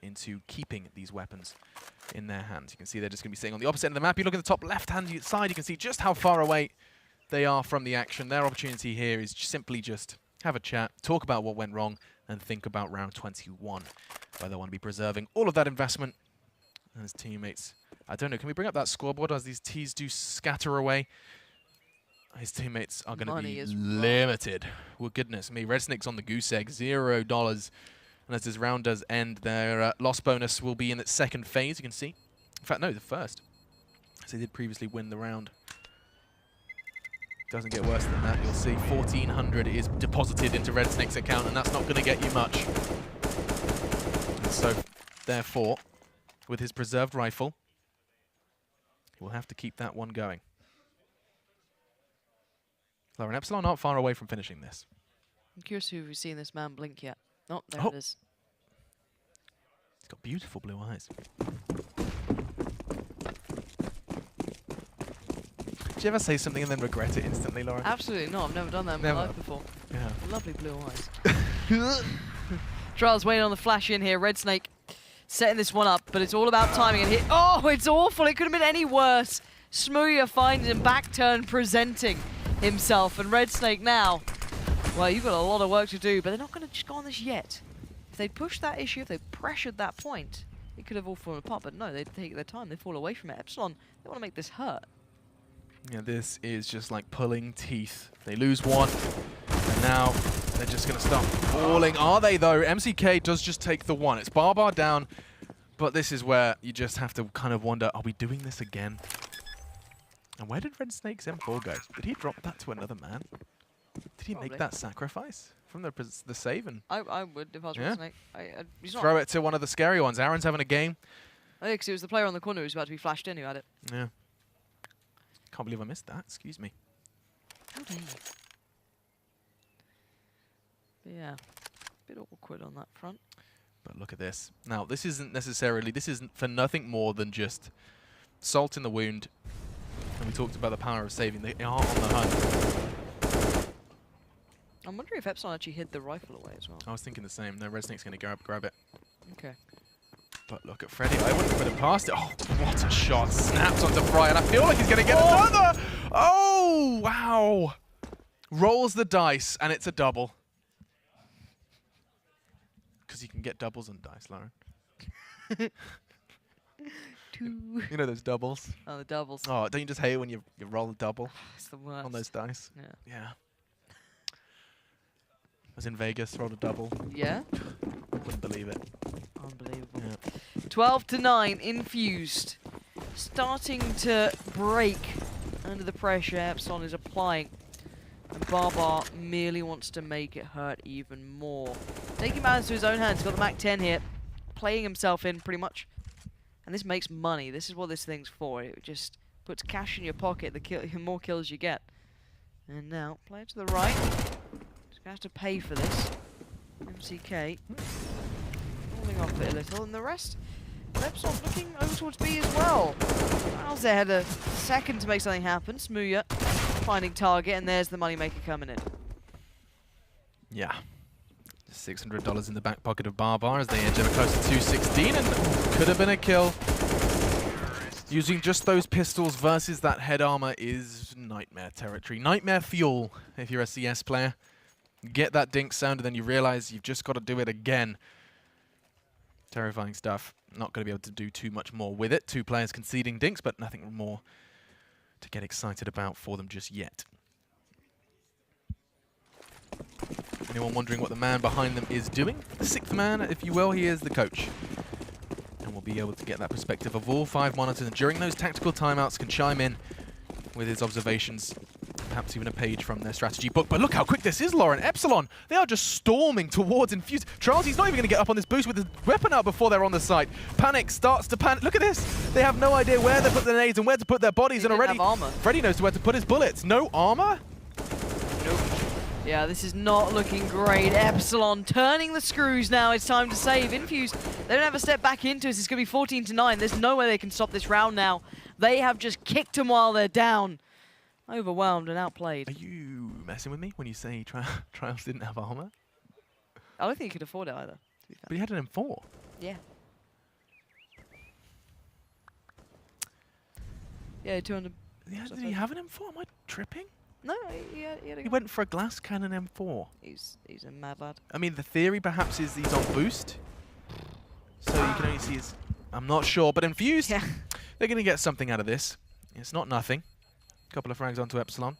[SPEAKER 2] into keeping these weapons in their hands. You can see they're just going to be sitting on the opposite end of the map. You look at the top left-hand side, you can see just how far away they are from the action. Their opportunity here is simply just have a chat, talk about what went wrong, and think about round 21, where they want to be preserving all of that investment. And his teammates, I don't know, can we bring up that scoreboard as these T's do scatter away? His teammates are going to be limited. Well, goodness me. Red Snake's on the goose egg, $0. And as this round does end, their loss bonus will be in its second phase, you can see. In fact, no, the first. So they did previously win the round. Doesn't get worse than that. You'll see 1,400 is deposited into Red Snake's account, and that's not going to get you much. And so, therefore, with his preserved rifle, he will have to keep that one going. Lauren, Epsilon aren't far away from finishing this.
[SPEAKER 3] I'm curious who we've seen this man blink yet. Oh, there it is.
[SPEAKER 2] He's got beautiful blue eyes. Did you ever say something and then regret it instantly, Lauren?
[SPEAKER 3] Absolutely not. I've never done that in my life before.
[SPEAKER 2] Yeah.
[SPEAKER 3] Lovely blue eyes. Trials waiting on the flash in here. Red Snake setting this one up, but it's all about timing and hit. Oh, it's awful. It could have been any worse. Smooya finds him back turn presenting himself, and Red Snake now, well, you've got a lot of work to do, but they're not going to just go on this yet. If they pushed that issue, if they pressured that point, it could have all fallen apart, but no, they take their time, they fall away from it. Epsilon, they want to make this hurt.
[SPEAKER 2] Yeah, this is just like pulling teeth. They lose one, and now they're just going to start falling. Are they, though? MCK does just take the one. It's Barbar down, but this is where you just have to kind of wonder, are we doing this again? And where did Red Snake's M4 go? Did he drop that to another man? Did he make that sacrifice from the save? And
[SPEAKER 3] I would if I was Red Snake. He's not
[SPEAKER 2] throw it to one of the scary ones. Aaron's having a game.
[SPEAKER 3] Oh, yeah, because it was the player on the corner who was about to be flashed in who had it.
[SPEAKER 2] Yeah. Can't believe I missed that. Excuse me.
[SPEAKER 3] How dare you? But yeah, a bit awkward on that front.
[SPEAKER 2] But look at this. Now, this isn't for nothing more than just salt in the wound. And we talked about the power of saving. They are on the hunt.
[SPEAKER 3] I'm wondering if Epsilon actually hid the rifle away as well.
[SPEAKER 2] I was thinking the same. No, Red Snake's going to grab it.
[SPEAKER 3] Okay.
[SPEAKER 2] But look at Freddy. I wouldn't put him past it. Oh, what a shot. Snaps onto Fry, and I feel like he's going to get another. Oh, wow. Rolls the dice, and it's a double. Because you can get doubles on dice, Lauren. You know those doubles?
[SPEAKER 3] Oh, the doubles.
[SPEAKER 2] Oh, don't you just hate it when you roll a double
[SPEAKER 3] It's the worst.
[SPEAKER 2] on those dice?
[SPEAKER 3] Yeah.
[SPEAKER 2] Yeah. I was in Vegas, rolled a double.
[SPEAKER 3] Yeah?
[SPEAKER 2] Wouldn't believe it.
[SPEAKER 3] Unbelievable.
[SPEAKER 2] Yeah.
[SPEAKER 3] 12-9, Infused. Starting to break under the pressure Epsilon is applying. And Barbar merely wants to make it hurt even more. Taking matters to his own hands. He's got the MAC-10 here. Playing himself in pretty much. And this makes money. This is what this thing's for. It just puts cash in your pocket the more kills you get. And now, player to the right. Just going to have to pay for this. MCK. Holding off it a little. And the rest, Epsilon's looking over towards B as well. Miles there had a second to make something happen. Smooya finding target. And there's the moneymaker coming in.
[SPEAKER 2] Yeah. $600 in the back pocket of Barbar as they edge ever close to 216, and could have been a kill. Using just those pistols versus that head armor is nightmare territory. Nightmare fuel if you're a CS player. Get that dink sound and then you realize you've just got to do it again. Terrifying stuff. Not going to be able to do too much more with it. Two players conceding dinks, but nothing more to get excited about for them just yet. Anyone wondering what the man behind them is doing? The sixth man, if you will, he is the coach. And we'll be able to get that perspective of all 5 monitors, and during those tactical timeouts can chime in with his observations perhaps even a page from their strategy book. But look how quick this is, Lauren. Epsilon, they are just storming towards Infused. Charles, he's not even going to get up on this boost with his weapon out before they're on the site. Panic starts to panic. Look at this. They have no idea where to put their nades and where to put their bodies. And already, Freddy knows where to put his bullets. No armor?
[SPEAKER 3] Nope. Yeah, this is not looking great. Epsilon turning the screws now. It's time to save. Infused, they don't have a step back into it. It's going to be 14-9. There's no way they can stop this round now. They have just kicked them while they're down. Overwhelmed and outplayed.
[SPEAKER 2] Are you messing with me when you say Trials didn't have armor?
[SPEAKER 3] I don't think he could afford it either, to be fair.
[SPEAKER 2] But he had an M4.
[SPEAKER 3] Yeah. Yeah, 200.
[SPEAKER 2] Yeah, did he have an M4? Am I tripping?
[SPEAKER 3] No, he had a...
[SPEAKER 2] He went for a glass cannon M4.
[SPEAKER 3] He's a mad lad.
[SPEAKER 2] I mean, the theory perhaps is he's on boost. So you can only see his... I'm not sure, but Infused,
[SPEAKER 3] Yeah.
[SPEAKER 2] they're going to get something out of this. It's not nothing. A couple of frags onto Epsilon.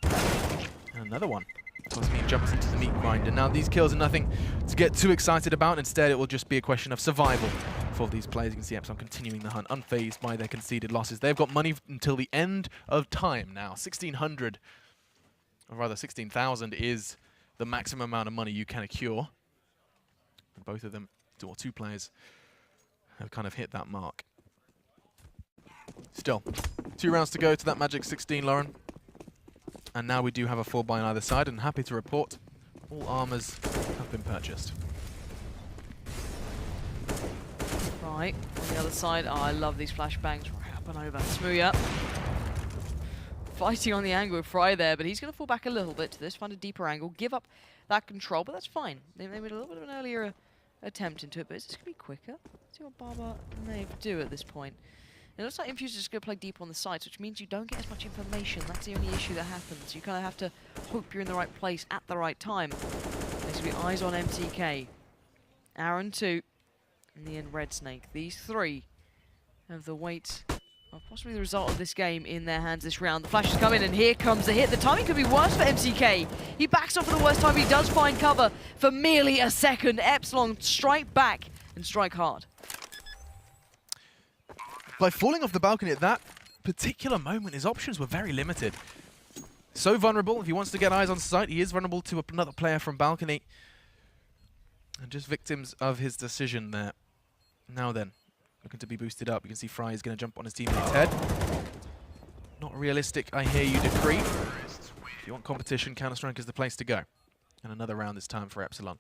[SPEAKER 2] And another one. Cosmine jumps into the meat grinder. Now, these kills are nothing to get too excited about. Instead, it will just be a question of survival for these players. You can see Epsilon continuing the hunt, unfazed by their conceded losses. They've got money until the end of time now. 1,600, or rather 16,000 is the maximum amount of money you can accrue. And both of them, or two players, have kind of hit that mark. Still, 2 rounds to go to that magic 16, Lauren. And now we do have a 4 buy on either side, and happy to report all armors have been purchased.
[SPEAKER 3] Right, on the other side, oh, I love these flashbangs. Up and over. Smooya fighting on the angle with Fry there, but he's going to fall back a little bit to this, find a deeper angle, give up that control, but that's fine. They made a little bit of an earlier attempt into it, but is this going to be quicker? Let's see what Barber may do at this point. It looks like Infused is just going to play deep on the sides, which means you don't get as much information. That's the only issue that happens. You kind of have to hope you're in the right place at the right time. There's going to be eyes on MTK. Aaron 2. In the end, Red Snake. These 3 have the weight of possibly the result of this game in their hands this round. The flashes come in, and here comes the hit. The timing could be worse for MTK. He backs off at the worst time. He does find cover for merely a second. Epsilon strike back and strike hard.
[SPEAKER 2] By falling off the balcony at that particular moment, his options were very limited. So vulnerable. If he wants to get eyes on sight, he is vulnerable to another player from balcony. And just victims of his decision there. Now then, looking to be boosted up. You can see Fry is going to jump on his teammate's head. Not realistic, I hear you, Decree. If you want competition, Counter-Strike is the place to go. And another round this time for Epsilon.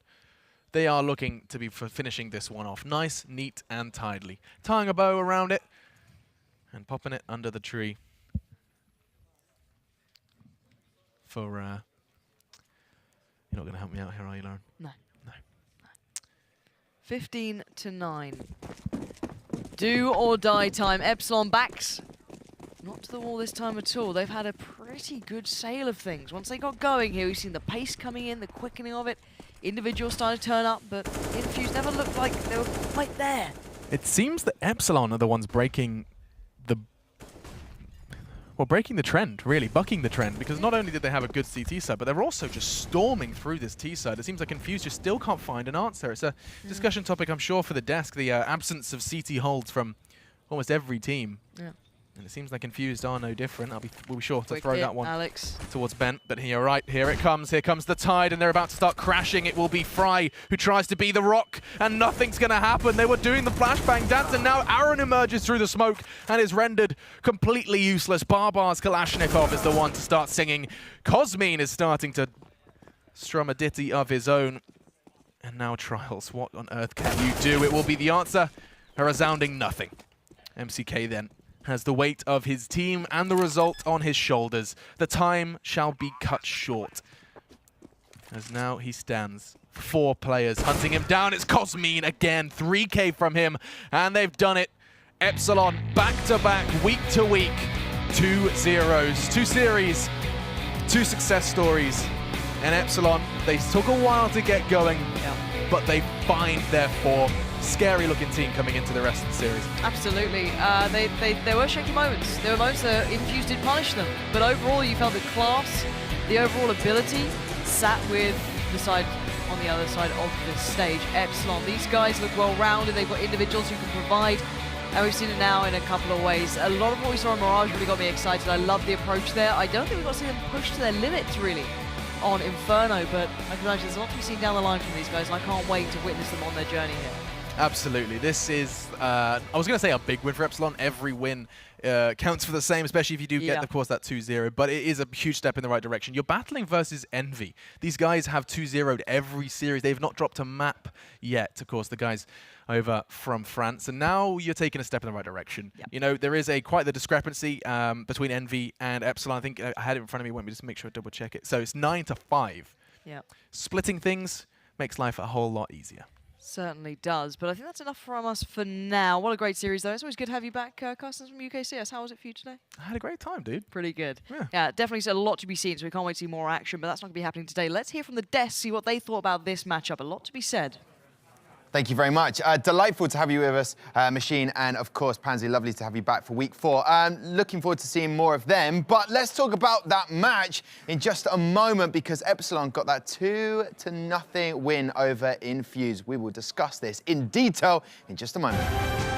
[SPEAKER 2] They are looking to be finishing this one off. Nice, neat, and tidily. Tying a bow around it. And popping it under the tree for, you're not going to help me out here, are you, Lauren?
[SPEAKER 3] No.
[SPEAKER 2] No.
[SPEAKER 3] 15-9. Do or die time. Epsilon backs. Not to the wall this time at all. They've had a pretty good sail of things. Once they got going here, we've seen the pace coming in, the quickening of it. Individuals started to turn up, but Infused never looked like they were quite there.
[SPEAKER 2] It seems that Epsilon are the ones breaking the trend, really, bucking the trend, because not only did they have a good CT side, but they were also just storming through this T side. It seems like Infused just still can't find an answer. It's a discussion topic, I'm sure, for the desk, the absence of CT holds from almost every team.
[SPEAKER 3] Yeah.
[SPEAKER 2] And it seems like Infused are no different. We'll be sure to
[SPEAKER 3] Quick
[SPEAKER 2] throw
[SPEAKER 3] hit,
[SPEAKER 2] that one
[SPEAKER 3] Alex.
[SPEAKER 2] towards Bent. But here, right, here it comes. Here comes the tide, and they're about to start crashing. It will be Fry who tries to be the rock, and nothing's going to happen. They were doing the flashbang dance, and now Aaron emerges through the smoke and is rendered completely useless. Barbar's Kalashnikov is the one to start singing. Cosmine is starting to strum a ditty of his own. And now Trials, what on earth can you do? It will be the answer, a resounding nothing. MCK then has the weight of his team and the result on his shoulders. The time shall be cut short. As now he stands. 4 players hunting him down. It's Cosmine again. 3K from him. And they've done it. Epsilon back-to-back, week-to-week. 2 zeros. 2 series. 2 success stories. And Epsilon, they took a while to get going, but they find their form. Scary-looking team coming into the rest of the series.
[SPEAKER 3] Absolutely. There were shaky moments. There were moments that Infused did punish them. But overall, you felt the class, the overall ability, sat with the side on the other side of the stage. Epsilon, these guys look well-rounded. They've got individuals who can provide And we've seen it now in a couple of ways. A lot of what we saw in Mirage really got me excited. I love the approach there. I don't think we got to see them push to their limits, really, on Inferno, but I can imagine there's a lot to be seen down the line from these guys, and I can't wait to witness them on their journey here.
[SPEAKER 2] Absolutely. This is, I was going to say a big win for Epsilon. Every win counts for the same, especially if you do get, of course, that 2-0. But it is a huge step in the right direction. You're battling versus Envy. These guys have 2-0'd every series. They've not dropped a map yet, of course, the guys over from France. And now you're taking a step in the right direction.
[SPEAKER 3] Yep.
[SPEAKER 2] You know, there is quite the discrepancy between Envy and Epsilon. I think I had it in front of me. Let me just make sure I double check it. So it's 9-5.
[SPEAKER 3] Yeah.
[SPEAKER 2] Splitting things makes life a whole lot easier.
[SPEAKER 3] Certainly does, but I think that's enough from us for now. What a great series, though. It's always good to have you back, Carsten, from UKCS. How was it for you today?
[SPEAKER 2] I had a great time, dude.
[SPEAKER 3] Pretty good.
[SPEAKER 2] Yeah.
[SPEAKER 3] Definitely a lot to be seen, so we can't wait to see more action, but that's not going to be happening today. Let's hear from the desk, see what they thought about this matchup. A lot to be said.
[SPEAKER 1] Thank you very much. Delightful to have you with us, Machine, and of course, Pansy, lovely to have you back for week 4. Looking forward to seeing more of them, but let's talk about that match in just a moment because Epsilon got that 2-0 win over Infused. We will discuss this in detail in just a moment.